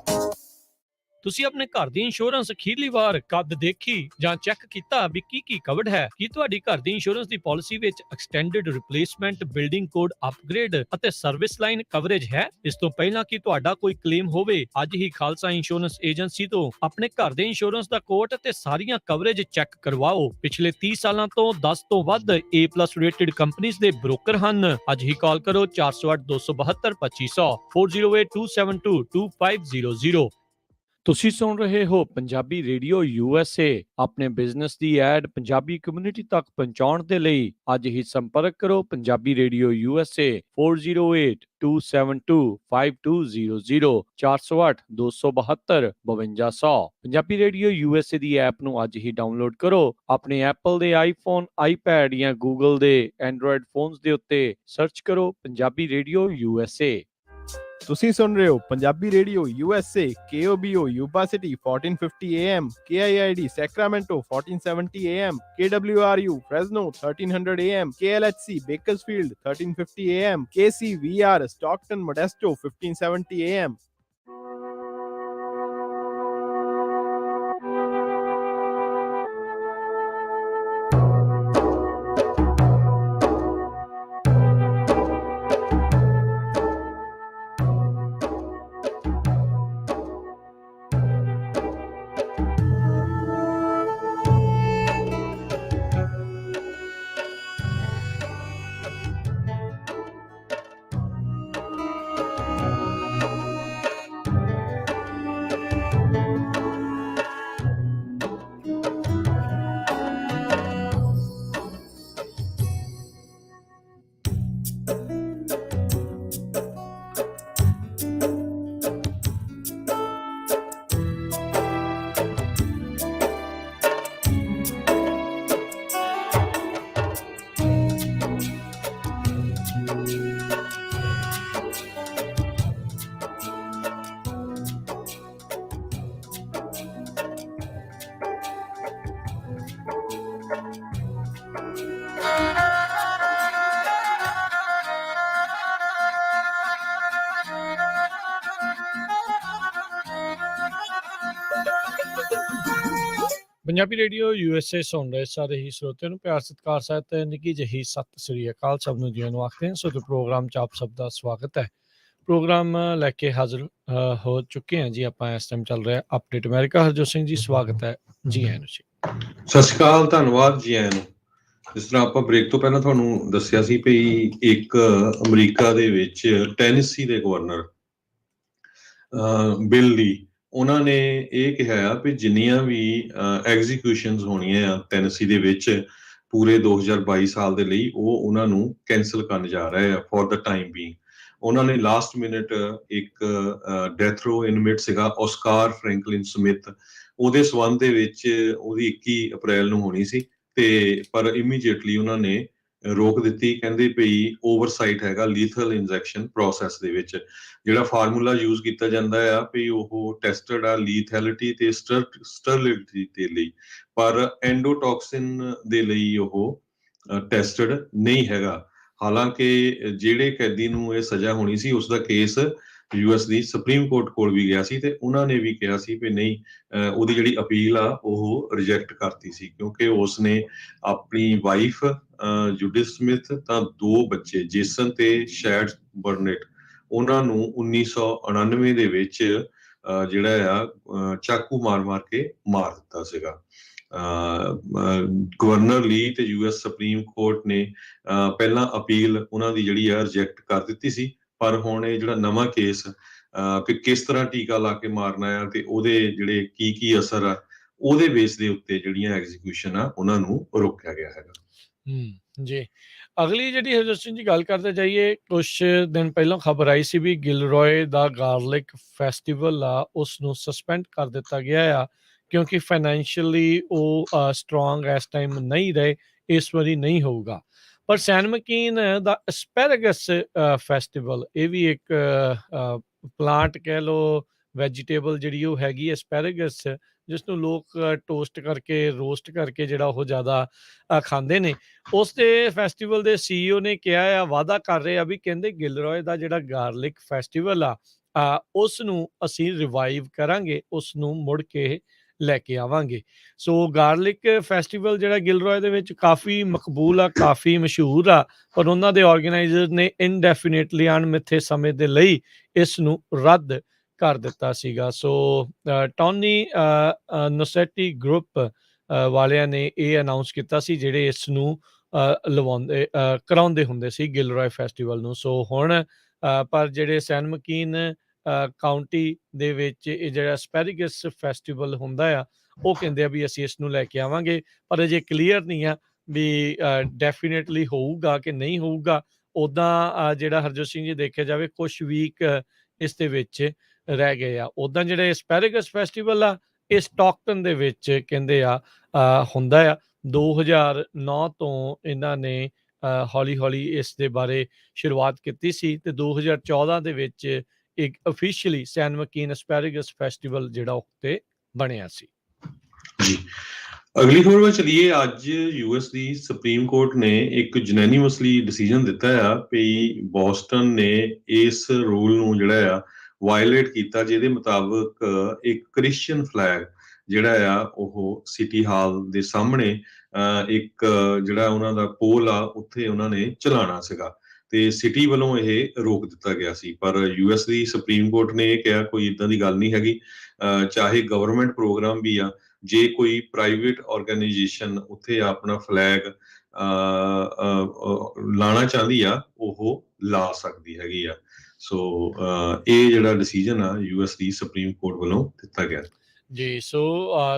ਤੁਸੀਂ ਆਪਣੇ ਘਰ ਦੀ ਇੰਸ਼ੋਰੈਂਸ ਅਖੀਰਲੀ ਵਾਰ ਕਦ ਦੇਖੀ ਜਾਂ ਚੈੱਕ ਕੀਤਾ ਵੀ ਕੀ ਕਵਰਡ ਹੈ? ਕੀ ਤੁਹਾਡੀ ਘਰ ਦੀ ਇੰਸ਼ੋਰੈਂਸ ਦੀ ਪਾਲਿਸੀ ਵਿੱਚ extended replacement, building code upgrade ਅਤੇ ਸਰਵਿਸ ਲਾਈਨ ਕਵਰੇਜ ਹੈ? ਇਸ ਤੋਂ ਪਹਿਲਾਂ ਕਿ ਤੁਹਾਡਾ ਕੋਈ ਕਲੇਮ ਹੋਵੇ, ਅੱਜ ਹੀ ਖਾਲਸਾ ਇੰਸ਼ੋਰੈਂਸ ਏਜੰਸੀ ਤੋਂ ਆਪਣੇ ਘਰ ਦੇ ਇੰਸ਼ੋਰੈਂਸ ਦਾ ਕੋਟ ਤੇ ਸਾਰੀਆਂ ਕਵਰੇਜ ਚੈੱਕ ਕਰਵਾਓ। ਪਿਛਲੇ 30 ਸਾਲਾਂ ਤੋਂ 10 ਤੋਂ ਵੱਧ A+ ਰੇਟਡ ਕੰਪਨੀਆਂ ਦੇ ਬ੍ਰੋਕਰ ਹਨ। ਅੱਜ ਹੀ ਕਾਲ ਕਰੋ 408 272 2500 408 272 2500। ਤੁਸੀਂ ਸੁਣ ਰਹੇ ਹੋ ਪੰਜਾਬੀ ਰੇਡੀਓ USA। ਆਪਣੇ ਬਿਜ਼ਨਸ ਦੀ ਐਡ ਪੰਜਾਬੀ ਕਮਿਊਨਿਟੀ ਤੱਕ ਪਹੁੰਚਾਉਣ ਦੇ ਲਈ ਅੱਜ ਹੀ ਸੰਪਰਕ ਕਰੋ Punjabi radio USA 408 272 5200 408 272 5200। Punjabi radio USA ਦੀ ਐਪ ਨੂੰ ਅੱਜ ਹੀ ਡਾਊਨਲੋਡ ਕਰੋ। ਆਪਣੇ ਐਪਲ ਦੇ ਆਈਫੋਨ, ਆਈਪੈਡ ਜਾਂ ਗੂਗਲ ਦੇ ਐਂਡਰੋਇਡ ਫੋਨਸ ਦੇ ਉੱਤੇ ਸਰਚ ਕਰੋ ਪੰਜਾਬੀ ਰੇਡੀਓ USA। ਤੁਸੀਂ ਸੁਣ ਰਹੇ ਹੋ Punjabi radio USA, KOBO Yuba City 1450 AM, KIID Sacramento 1470 AM, KWRU Fresno 1300 AM, KLHC Bakersfield 1350 AM, KCVR Stockton Modesto 1570 AM। Punjabi radio USA ਸੁਣ ਰਹੇ ਸਾਰੇ ਹੀ ਸਰੋਤਿਆਂ ਨੂੰ ਪਿਆਰ ਸਤਿਕਾਰ ਸਹਿਤ ਨਿੱਕੀ ਜਿਹੀ ਸਤਿ ਸ੍ਰੀ ਅਕਾਲ। ਸਭ ਨੂੰ ਜੀ ਨੂੰ ਆਖਦੇ ਹਾਂ। ਸੋ ਤੇ ਪ੍ਰੋਗਰਾਮ 'ਚ ਆਪ ਸਭ ਦਾ ਸਵਾਗਤ ਹੈ। ਪ੍ਰੋਗਰਾਮ ਲੈ ਕੇ ਹਾਜ਼ਰ ਹੋ ਚੁੱਕੇ ਹਾਂ ਜੀ ਆਪਾਂ। ਇਸ ਟਾਈਮ ਚੱਲ ਰਿਹਾ ਅਪਡੇਟ ਅਮਰੀਕਾ। ਹਰਜੋਤ ਸਿੰਘ ਜੀ ਸਵਾਗਤ ਹੈ ਜੀ ਆਇਆਂ ਨੂੰ ਜੀ। ਸਤਿ ਸ਼੍ਰੀ ਅਕਾਲ, ਧੰਨਵਾਦ ਜੀ ਆਇਆਂ ਨੂੰ। ਜਿਸ ਤਰ੍ਹਾਂ ਆਪਾਂ ਬ੍ਰੇਕ ਤੋਂ ਪਹਿਲਾਂ ਤੁਹਾਨੂੰ ਦੱਸਿਆ ਸੀ ਵੀ ਇੱਕ ਅਮਰੀਕਾ ਦੇ ਵਿੱਚ ਟੈਨੇਸੀ ਦੇ ਗਵਰਨਰ ਬਿੱਲ ਲੀ, ਉਹਨਾਂ ਨੇ ਇਹ ਕਿਹਾ ਵੀ ਜਿੰਨੀਆਂ ਵੀ ਐਗਜ਼ੀਕਿਊਸ਼ਨਸ ਹੋਣੀਆਂ ਆ ਟੈਨੇਸੀ ਦੇ ਵਿੱਚ ਪੂਰੇ 2022 ਸਾਲ ਦੇ ਲਈ, ਉਹ ਉਹਨਾਂ ਨੂੰ ਕੈਂਸਲ ਕਰਨ ਜਾ ਰਹੇ ਆ ਫॉर द ਟਾਈਮ ਬੀਇੰਗ। ਉਹਨਾਂ ਨੇ ਲਾਸਟ ਮਿੰਟ ਇੱਕ ਡੈਥ ਰੋ ਇਨਮੇਟ ਸੀਗਾ ਓਸਕਾਰ ਫ੍ਰੈਂਕਲਿਨ ਸਮਿਥ, ਉਹਦੇ ਸਬੰਧ ਦੇ ਵਿੱਚ ਉਹਦੀ 21 ਅਪ੍ਰੈਲ ਨੂੰ ਹੋਣੀ ਸੀ, ਤੇ ਪਰ ਇਮੀਡੀਏਟਲੀ ਉਹਨਾਂ ਨੇ ਰੋਕ ਦਿੱਤੀ। ਕਹਿੰਦੇ ਪਈ ਓਵਰਸਾਈਟ ਹੈਗਾ ਲੀਥਲ ਇੰਜੈਕਸ਼ਨ ਪ੍ਰੋਸੈਸ ਦੇ ਵਿੱਚ। ਜਿਹੜਾ ਫਾਰਮੂਲਾ ਯੂਜ਼ ਕੀਤਾ ਜਾਂਦਾ ਆ ਵੀ ਉਹ ਟੈਸਟਡ ਆ ਲੀਥੈਲਿਟੀ ਤੇ ਸਟਰਲਿਟੀ ਦੇ ਲਈ, ਪਰ ਐਂਡੋਟੌਕਸਿਨ ਦੇ ਲਈ ਉਹ ਟੈਸਟਡ ਨਹੀਂ ਹੈਗਾ। ਹਾਲਾਂਕਿ ਜਿਹੜੇ ਕੈਦੀ ਨੂੰ ਇਹ ਸਜ਼ਾ ਹੋਣੀ ਸੀ ਉਸ ਦਾ ਕੇਸ ਯੂਐਸ ਦੀ ਸੁਪਰੀਮ ਕੋਰਟ ਕੋਲ ਵੀ ਗਿਆ ਸੀ ਤੇ ਉਹਨਾਂ ਨੇ ਵੀ ਕਿਹਾ ਸੀ ਵੀ ਨਹੀਂ, ਉਹਦੀ ਜਿਹੜੀ ਅਪੀਲ ਆ ਉਹ ਰਿਜੈਕਟ ਕਰਤੀ ਸੀ, ਕਿਉਂਕਿ ਉਸਨੇ ਆਪਣੀ ਵਾਈਫ ਜੁਡਿਥ ਸਮਿਥ ਤਾਂ 2 ਬੱਚੇ ਜੇਸਨ ਤੇ ਸ਼ੈਡ ਬਰਨੇਟ, ਉਹਨਾਂ ਨੂੰ 1999 ਦੇ ਵਿੱਚ ਜਿਹੜਾ ਆ ਚਾਕੂ ਮਾਰ ਕੇ ਮਾਰ ਦਿੱਤਾ ਸੀਗਾ। ਗਵਰਨਰ ਲੀ ਤੇ ਯੂਐਸ ਸੁਪਰੀਮ ਕੋਰਟ ਨੇ ਪਹਿਲਾਂ ਅਪੀਲ ਉਹਨਾਂ ਦੀ ਜਿਹੜੀ ਆ ਰਿਜੈਕਟ ਕਰ ਦਿੱਤੀ ਸੀ, ਪਰ ਹੁਣ ਇਹ ਜਿਹੜਾ ਨਵਾਂ ਕੇਸ ਕਿ ਕਿਸ ਤਰ੍ਹਾਂ ਟੀਕਾ ਲਾ ਕੇ ਮਾਰਨਾ ਆ ਤੇ ਉਹਦੇ ਜਿਹੜੇ ਕੀ ਅਸਰ ਆ, ਉਹਦੇ ਬੇਸ ਦੇ ਉੱਤੇ ਜਿਹੜੀਆਂ ਐਗਜ਼ੀਕਿਊਸ਼ਨ ਆ ਉਹਨਾਂ ਨੂੰ ਰੋਕਿਆ ਗਿਆ ਹੈਗਾ। ਜੀ, ਅਗਲੀ ਜਿਹੜੀ ਹਰਜੋਤ ਸਿੰਘ ਜੀ ਗੱਲ ਕਰਦੇ ਜਾਈਏ, ਕੁਛ ਦਿਨ ਪਹਿਲਾਂ ਖਬਰ ਆਈ ਸੀ ਵੀ ਗਿਲਰੋਏ ਦਾ ਗਾਰਲਿਕ ਫੈਸਟੀਵਲ ਆ ਉਸ ਨੂੰ ਸਸਪੈਂਡ ਕਰ ਦਿੱਤਾ ਗਿਆ ਆ, ਕਿਉਂਕਿ ਫਾਈਨੈਂਸ਼ੀਅਲੀ ਉਹ ਸਟਰੋਂਗ ਇਸ ਟਾਈਮ ਨਹੀਂ ਰਹੇ, ਇਸ ਵਾਰੀ ਨਹੀਂ ਹੋਊਗਾ। ਪਰ ਸੈਨ ਮਕੀਨ ਦਾ ਐਸਪੈਰਗਸ ਫੈਸਟੀਵਲ, ਇਹ ਵੀ ਇੱਕ ਪਲਾਂਟ ਕਹਿ ਲਓ, ਵੈਜੀਟੇਬਲ ਜਿਹੜੀ ਉਹ ਹੈਗੀ ਐਸਪੈਰਗਸ, ਜਿਸ ਨੂੰ ਲੋਕ ਟੋਸਟ ਕਰਕੇ ਰੋਸਟ ਕਰਕੇ ਜਿਹੜਾ ਉਹ ਜ਼ਿਆਦਾ ਖਾਂਦੇ ਨੇ। ਉਸ ਦੇ ਫੈਸਟੀਵਲ ਦੇ CEO ਨੇ ਕਿਹਾ ਆ, ਵਾਅਦਾ ਕਰ ਰਹੇ ਆ ਵੀ ਕਹਿੰਦੇ ਗਿਲਰੋਏ ਦਾ ਜਿਹੜਾ ਗਾਰਲਿਕ ਫੈਸਟੀਵਲ ਆ ਉਸ ਨੂੰ ਅਸੀਂ ਰਿਵਾਈਵ ਕਰਾਂਗੇ, ਉਸ ਨੂੰ ਮੁੜ ਕੇ ਲੈ ਕੇ ਆਵਾਂਗੇ। ਸੋ ਗਾਰਲਿਕ ਫੈਸਟੀਵਲ ਜਿਹੜਾ ਗਿਲਰੋਏ ਦੇ ਵਿੱਚ ਕਾਫੀ ਮਕਬੂਲ ਆ, ਕਾਫੀ ਮਸ਼ਹੂਰ ਆ, ਪਰ ਉਹਨਾਂ ਦੇ ਆਰਗੇਨਾਈਜ਼ਰ ਨੇ ਇਨਡੈਫੀਨੇਟਲੀ ਅਣਮਿੱਥੇ ਸਮੇਂ ਦੇ ਲਈ ਇਸ ਨੂੰ ਰੱਦ ਕਰ ਦਿੱਤਾ ਸੀਗਾ। ਸੋ ਟੌਨੀ ਨੋਸੈਟੀ ਗਰੁੱਪ ਵਾਲਿਆਂ ਨੇ ਇਹ ਅਨਾਉਂਸ ਕੀਤਾ ਸੀ, ਜਿਹੜੇ ਇਸ ਨੂੰ ਕਰਾਉਂਦੇ ਹੁੰਦੇ ਸੀ ਗਿਲਰੋਏ ਫੈਸਟੀਵਲ ਨੂੰ। ਸੋ ਹੁਣ ਪਰ ਜਿਹੜੇ ਸੈਨ ਮਕੀਨ ਕਾਉਂਟੀ ਦੇ ਵਿੱਚ ਇਹ ਜਿਹੜਾ ਐਸਪੈਰਗਸ ਫੈਸਟੀਵਲ ਹੁੰਦਾ ਆ, ਉਹ ਕਹਿੰਦੇ ਆ ਵੀ ਅਸੀਂ ਇਸ ਨੂੰ ਲੈ ਕੇ ਆਵਾਂਗੇ, ਪਰ ਅਜੇ ਕਲੀਅਰ ਨਹੀਂ ਆ ਵੀ ਡੈਫੀਨੇਟਲੀ ਹੋਊਗਾ ਕਿ ਨਹੀਂ ਹੋਊਗਾ। ਉੱਦਾਂ ਜਿਹੜਾ ਹਰਜੋਤ ਸਿੰਘ ਜੀ ਦੇਖਿਆ ਜਾਵੇ ਕੁਛ ਵੀਕ ਇਸ ਦੇ ਵਿੱਚ ਰਹਿ ਗਏ ਆ। ਉੱਦਾਂ ਜਿਹੜਾ ਐਸਪੈਰਗਸ ਫੈਸਟੀਵਲ ਆ ਇਹ ਸਟਾਕਟਨ ਦੇ ਵਿੱਚ ਕਹਿੰਦੇ ਆ ਹੁੰਦਾ ਆ। 2009 ਤੋਂ ਇਹਨਾਂ ਨੇ ਹੌਲੀ ਇਸ ਦੇ ਬਾਰੇ ਸ਼ੁਰੂਆਤ ਕੀਤੀ ਸੀ ਤੇ 2014 ਦੇ ਵਿੱਚ ਇੱਕ ਅਫੀਸ਼ੀਅਲੀ ਸੈਨ ਮਕੀਨ ਐਸਪੈਰਗਸ ਫੈਸਟੀਵਲ ਜਿਹੜਾ ਉੱਤੇ ਬਣਿਆ ਸੀ। ਜੀ, ਅਗਲੀ ਖਬਰ ਵੱਲ ਚਲੀਏ। ਅੱਜ ਯੂਐਸ ਦੀ ਸੁਪਰੀਮ ਕੋਰਟ ਨੇ ਇੱਕ ਯੂਨੈਨਿਮਸਲੀ ਡਿਸੀਜਨ ਦਿੱਤਾ ਆ ਵੀ ਬੋਸਟਨ ਨੇ ਇਸ ਰੂਲ ਨੂੰ ਜਿਹੜਾ ਆ ਵਾਇਲੇਟ ਕੀਤਾ, ਜਿਹਦੇ ਮੁਤਾਬਕ ਇੱਕ ਕ੍ਰਿਸਚੀਅਨ ਫਲੈਗ ਜਿਹੜਾ ਆ ਉਹ ਸਿਟੀ ਹਾਲ ਦੇ ਸਾਹਮਣੇ ਇੱਕ ਜਿਹੜਾ ਉਹਨਾਂ ਦਾ ਪੋਲ ਆ ਉੱਥੇ ਉਹਨਾਂ ਨੇ ਚਲਾਉਣਾ ਸੀਗਾ ਤੇ ਸਿਟੀ ਵੱਲੋਂ ਇਹ ਰੋਕ ਦਿੱਤਾ ਗਿਆ ਸੀ। ਪਰ ਯੂਐਸ ਦੀ ਸੁਪਰੀਮ ਕੋਰਟ ਨੇ ਇਹ ਕਿਹਾ ਕੋਈ ਇਦਾਂ ਦੀ ਗੱਲ ਨਹੀਂ ਹੈਗੀ, ਚਾਹੇ ਗਵਰਨਮੈਂਟ ਪ੍ਰੋਗਰਾਮ ਵੀ ਆ, ਜੇ ਕੋਈ ਪ੍ਰਾਈਵੇਟ ਆਰਗੇਨਾਈਜੇਸ਼ਨ ਉੱਥੇ ਆਪਣਾ ਫਲੈਗ ਲਾਣਾ ਚਾਹੁੰਦੀ ਆ ਉਹ ਲਾ ਸਕਦੀ ਹੈਗੀ ਆ। ਸੋ ਇਹ ਜਿਹੜਾ ਡਿਸੀਜਨ ਆ ਯੂਐਸ ਦੀ ਸੁਪਰੀਮ ਕੋਰਟ ਵੱਲੋਂ ਦਿੱਤਾ ਗਿਆ ਜੀ। ਸੋ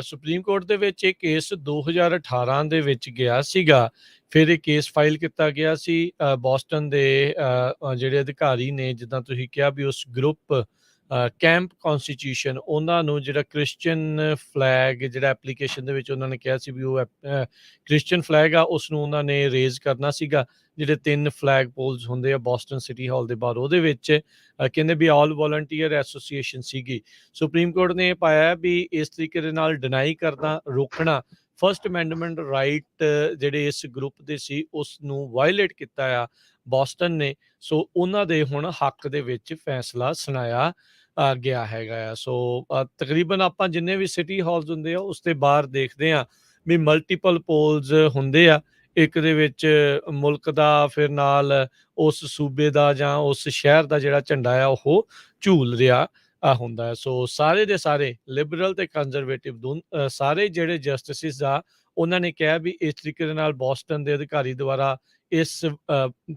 ਸੁਪਰੀਮ ਕੋਰਟ ਦੇ ਵਿੱਚ ਇਹ ਕੇਸ 2018 ਦੇ ਵਿੱਚ ਗਿਆ ਸੀਗਾ, ਫਿਰ ਇਹ ਕੇਸ ਫਾਈਲ ਕੀਤਾ ਗਿਆ ਸੀ। ਬੋਸਟਨ ਦੇ ਜਿਹੜੇ ਅਧਿਕਾਰੀ ਨੇ, ਜਿੱਦਾਂ ਤੁਸੀਂ ਕਿਹਾ ਵੀ ਉਸ ਗਰੁੱਪ ਕੈਂਪ ਕੌਨਸਟੀਟਿਊਸ਼ਨ, ਉਹਨਾਂ ਨੂੰ ਜਿਹੜਾ ਕ੍ਰਿਸਚੀਅਨ ਫਲੈਗ ਜਿਹੜਾ ਐਪਲੀਕੇਸ਼ਨ ਦੇ ਵਿੱਚ ਉਹਨਾਂ ਨੇ ਕਿਹਾ ਸੀ ਵੀ ਉਹ ਕ੍ਰਿਸਚੀਅਨ ਫਲੈਗ ਆ, ਉਸ ਨੂੰ ਉਹਨਾਂ ਨੇ ਰੇਜ਼ ਕਰਨਾ ਸੀਗਾ। ਜਿਹੜੇ 3 ਫਲੈਗ ਪੋਲਸ ਹੁੰਦੇ ਆ ਬੋਸਟਨ ਸਿਟੀ ਹਾਲ ਦੇ ਬਾਹਰ, ਉਹਦੇ ਵਿੱਚ ਕਹਿੰਦੇ ਵੀ ਆਲ ਵੋਲੰਟੀਅਰ ਐਸੋਸੀਏਸ਼ਨ ਸੀਗੀ। ਸੁਪਰੀਮ ਕੋਰਟ ਨੇ ਇਹ ਪਾਇਆ ਵੀ ਇਸ ਤਰੀਕੇ ਦੇ ਨਾਲ ਡਿਨਾਈ ਕਰਨਾ, ਰੋਕਣਾ, ਫਸਟ ਅਮੈਂਡਮੈਂਟ ਰਾਈਟ ਜਿਹੜੇ ਇਸ ਗਰੁੱਪ ਦੇ ਸੀ ਉਸ ਨੂੰ ਵਾਇਲੇਟ ਕੀਤਾ ਆ ਬੋਸਟਨ ਨੇ। ਸੋ ਉਹਨਾਂ ਦੇ ਹੁਣ ਹੱਕ ਦੇ ਵਿੱਚ ਫੈਸਲਾ ਸੁਣਾਇਆ ਗਿਆ ਹੈਗਾ ਆ। ਸੋ ਤਕਰੀਬਨ ਆਪਾਂ ਜਿੰਨੇ ਵੀ ਸਿਟੀ ਹਾਲਸ ਹੁੰਦੇ ਆ ਉਸ ਦੇ ਬਾਹਰ ਦੇਖਦੇ ਆ ਵੀ ਮਲਟੀਪਲ ਪੋਲਸ ਹੁੰਦੇ ਆ, ਇੱਕ ਦੇ ਵਿੱਚ ਮੁਲਕ ਦਾ, ਫਿਰ ਨਾਲ ਉਸ ਸੂਬੇ ਦਾ ਜਾਂ ਉਸ ਸ਼ਹਿਰ ਦਾ ਜਿਹੜਾ ਝੰਡਾ ਆ ਉਹ ਝੂਲ ਰਿਹਾ ਹੁੰਦਾ ਹੈ। ਸੋ ਸਾਰੇ ਦੇ ਸਾਰੇ ਲਿਬਰਲ ਤੇ ਕੰਜ਼ਰਵੇਟਿਵ ਸਾਰੇ ਜਿਹੜੇ ਜਸਟਿਸਿਸ ਆ, ਉਹਨਾਂ ਨੇ ਕਿਹਾ ਵੀ ਇਸ ਤਰੀਕੇ ਦੇ ਨਾਲ ਬੋਸਟਨ ਦੇ ਅਧਿਕਾਰੀ ਦੁਆਰਾ ਇਸ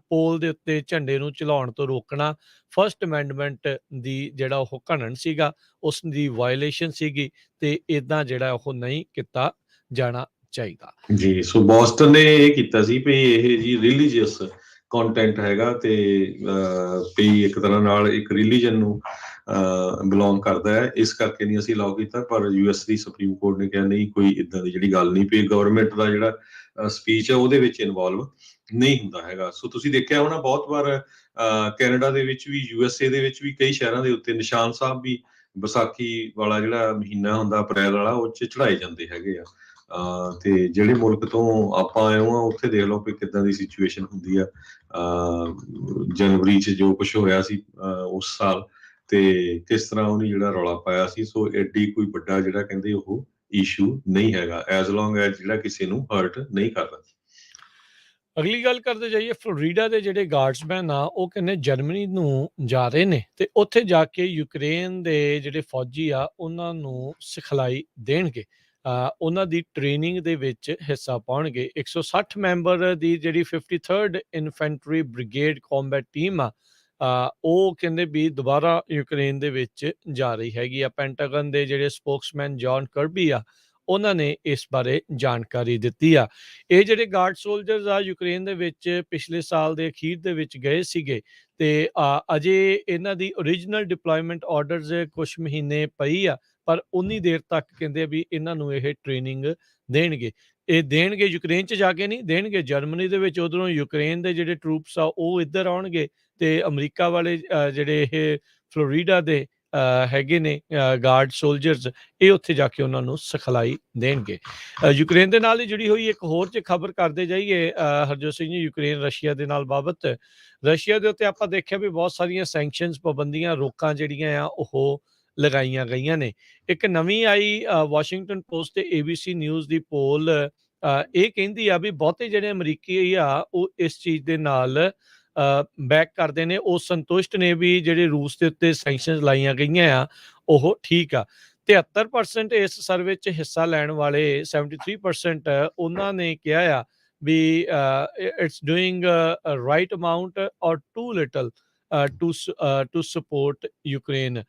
ਪੋਲ ਦੇ ਉੱਤੇ ਝੰਡੇ ਨੂੰ ਚਲਾਉਣ ਤੋਂ ਰੋਕਣਾ ਫਸਟ ਅਮੈਂਡਮੈਂਟ ਦੀ ਜਿਹੜਾ ਉਹ ਘਣਨ ਸੀਗਾ, ਉਸ ਦੀ ਵਾਇਲੇਸ਼ਨ ਸੀਗੀ ਤੇ ਇਦਾਂ ਜਿਹੜਾ ਉਹ ਨਹੀਂ ਕੀਤਾ ਜਾਣਾ ਚਾਹੀਦਾ। ਜੀ। ਸੋ ਬੋਸਟਨ ਨੇ ਇਹ ਕੀਤਾ ਸੀ ਵੀ ਇਹ ਜੀ ਰਿਲੀਜੀਅਸ ਕੰਟੈਂਟ ਹੈਗਾ ਤੇ ਵੀ ਇੱਕ ਤਰ੍ਹਾਂ ਨਾਲ ਇੱਕ ਰਿਲੀਜਨ ਨੂੰ ਬਿਲੋਂਗ ਕਰਦਾ ਹੈ, ਇਸ ਕਰਕੇ ਨਹੀਂ ਅਸੀਂ ਅਲਾਉ ਕੀਤਾ। ਪਰ ਯੂਐਸ ਦੀ ਸੁਪਰੀਮ ਕੋਰਟ ਨੇ ਕਿਹਾ ਨਹੀਂ, ਕੋਈ ਇਦਾਂ ਦੀ ਜਿਹੜੀ ਗੱਲ ਨਹੀਂ, ਵੀ ਗਵਰਨਮੈਂਟ ਦਾ ਜਿਹੜਾ ਸਪੀਚ ਹੈ ਉਹਦੇ ਵਿੱਚ ਇਨਵੋਲਵ ਨਹੀਂ ਹੁੰਦਾ ਹੈਗਾ। ਸੋ ਤੁਸੀਂ ਦੇਖਿਆ ਹੋਣਾ ਬਹੁਤ ਵਾਰ ਕੈਨੇਡਾ ਦੇ ਵਿੱਚ ਵੀ, USA ਦੇ ਵਿੱਚ ਵੀ ਕਈ ਸ਼ਹਿਰਾਂ ਦੇ ਉੱਤੇ ਨਿਸ਼ਾਨ ਸਾਹਿਬ ਵੀ ਵਿਸਾਖੀ ਵਾਲਾ ਜਿਹੜਾ ਮਹੀਨਾ ਹੁੰਦਾ ਅਪ੍ਰੈਲ ਵਾਲਾ, ਉਹ 'ਚ ਚੜਾਏ ਜਾਂਦੇ ਹੈਗੇ ਆ। ਤੇ ਜਿਹੜੇ ਮੁਲਕ ਤੋਂ ਆਪਾਂ ਆਏ ਹਾਂ ਉੱਥੇ ਦੇਖ ਲਓ ਵੀ ਕਿੱਦਾਂ ਦੀ ਸਿਚੁਏਸ਼ਨ ਹੁੰਦੀ ਆ। ਜਨਵਰੀ 'ਚ ਜੋ ਕੁਛ ਹੋਇਆ ਸੀ ਉਸ ਸਾਲ, ਤੇ ਕਿਸ ਤਰ੍ਹਾਂ ਉਹਨੇ ਜਿਹੜਾ ਰੌਲਾ ਪਾਇਆ ਸੀ। ਸੋ ਐਡੀ ਕੋਈ ਵੱਡਾ ਜਿਹੜਾ ਕਹਿੰਦੇ ਉਹ ਇਸ਼ੂ ਨਹੀਂ ਹੈਗਾ, ਐਜ਼ ਲੌਂਗ ਐਜ਼ ਜਿਹੜਾ ਕਿਸੇ ਨੂੰ ਹਰਟ ਨਹੀਂ ਕਰਦਾ। ਅਗਲੀ ਗੱਲ ਕਰਦੇ ਜਾਈਏ, ਫਲੋਰੀਡਾ ਦੇ ਜਿਹੜੇ ਗਾਰਡਸਮੈਨ ਆ ਉਹ ਕਹਿੰਦੇ ਜਰਮਨੀ ਨੂੰ ਜਾ ਰਹੇ ਨੇ ਤੇ ਉੱਥੇ ਜਾ ਕੇ ਯੂਕਰੇਨ ਦੇ ਜਿਹੜੇ ਫੌਜੀ ਆ ਉਹਨਾਂ ਨੂੰ ਸਿਖਲਾਈ ਦੇਣਗੇ, ਉਹਨਾਂ ਦੀ ਟ੍ਰੇਨਿੰਗ ਦੇ ਵਿੱਚ ਹਿੱਸਾ ਪਾਉਣਗੇ। 160 ਮੈਂਬਰ ਦੀ ਜਿਹੜੀ 53rd infantry brigade combat team ਆ, ਉਹ ਕਹਿੰਦੇ ਵੀ ਦੁਬਾਰਾ ਯੂਕਰੇਨ ਦੇ ਵਿੱਚ ਜਾ ਰਹੀ ਹੈਗੀ ਆ। ਪੈਂਟਾਗਨ ਦੇ ਜਿਹੜੇ ਸਪੋਕਸਮੈਨ ਜੌਨ ਕਰਬੀ ਆ, ਉਹਨਾਂ ਨੇ ਇਸ ਬਾਰੇ ਜਾਣਕਾਰੀ ਦਿੱਤੀ ਆ। ਇਹ ਜਿਹੜੇ ਗਾਰਡ ਸੋਲਜਰਸ ਆ ਯੂਕਰੇਨ ਦੇ ਵਿੱਚ ਪਿਛਲੇ ਸਾਲ ਦੇ ਅਖੀਰ ਦੇ ਵਿੱਚ ਗਏ ਸੀਗੇ ਤੇ ਅਜੇ ਇਹਨਾਂ ਦੀ ਓਰੀਜਨਲ ਡਿਪਲੋਇਮੈਂਟ ਆਰਡਰਸ ਕੁਛ ਮਹੀਨੇ ਪਈ ਆ, ਪਰ ਉਨੀ ਦੇਰ ਤੱਕ ਕਹਿੰਦੇ ਵੀ ਇਹਨਾਂ ਨੂੰ ਇਹ ਟ੍ਰੇਨਿੰਗ ਦੇਣਗੇ। ਇਹ ਦੇਣਗੇ ਯੂਕਰੇਨ 'ਚ ਜਾ ਕੇ ਨਹੀਂ ਦੇਣਗੇ, ਜਰਮਨੀ ਦੇ ਵਿੱਚ। ਉਧਰੋਂ ਯੂਕਰੇਨ ਦੇ ਜਿਹੜੇ ਟਰੂਪਸ ਆ ਉਹ ਇੱਧਰ ਆਉਣਗੇ ਤੇ ਅਮਰੀਕਾ ਵਾਲੇ ਜਿਹੜੇ ਇਹ ਫਲੋਰੀਡਾ ਦੇ ਹੈਗੇ ਨੇ ਗਾਰਡ ਸੋਲਜਰਸ, ਇਹ ਉੱਥੇ ਜਾ ਕੇ ਉਹਨਾਂ ਨੂੰ ਸਿਖਲਾਈ ਦੇਣਗੇ। ਯੂਕਰੇਨ ਦੇ ਨਾਲ ਹੀ ਜੁੜੀ ਹੋਈ ਇੱਕ ਹੋਰ 'ਚ ਖਬਰ ਕਰਦੇ ਜਾਈਏ ਹਰਜੋਤ ਸਿੰਘ ਜੀ, ਯੂਕਰੇਨ ਰਸ਼ੀਆ ਦੇ ਨਾਲ ਬਾਬਤ। ਰਸ਼ੀਆ ਦੇ ਉੱਤੇ ਆਪਾਂ ਦੇਖਿਆ ਵੀ ਬਹੁਤ ਸਾਰੀਆਂ ਸੈਂਕਸ਼ਨਸ, ਪਾਬੰਦੀਆਂ, ਰੋਕਾਂ ਜਿਹੜੀਆਂ ਆ ਉਹ ਲਗਾਈਆਂ ਗਈਆਂ ਨੇ। ਇੱਕ ਨਵੀਂ ਆਈ ਵਾਸ਼ਿੰਗਟਨ ਪੋਸਟ ਤੇ ABC ਨਿਊਜ਼ ਦੀ ਪੋਲ ਇਹ ਕਹਿੰਦੀ ਆ ਵੀ ਬਹੁਤੇ ਜਿਹੜੇ ਅਮਰੀਕੀ ਆ ਉਹ ਇਸ ਚੀਜ਼ ਦੇ ਨਾਲ ਬੈਕ ਕਰਦੇ ਨੇ, ਉਹ ਸੰਤੁਸ਼ਟ ਨੇ ਵੀ ਜਿਹੜੇ ਰੂਸ ਦੇ ਉੱਤੇ ਸੈਂਕਸ਼ਨਸ ਲਾਈਆਂ ਗਈਆਂ ਆ ਉਹ ਠੀਕ ਆ। 73% ਇਸ ਸਰਵੇ 'ਚ ਹਿੱਸਾ ਲੈਣ ਵਾਲੇ 73% ਉਹਨਾਂ ਨੇ ਕਿਹਾ ਆ ਵੀ it's doing right amount or too little to support Ukraine.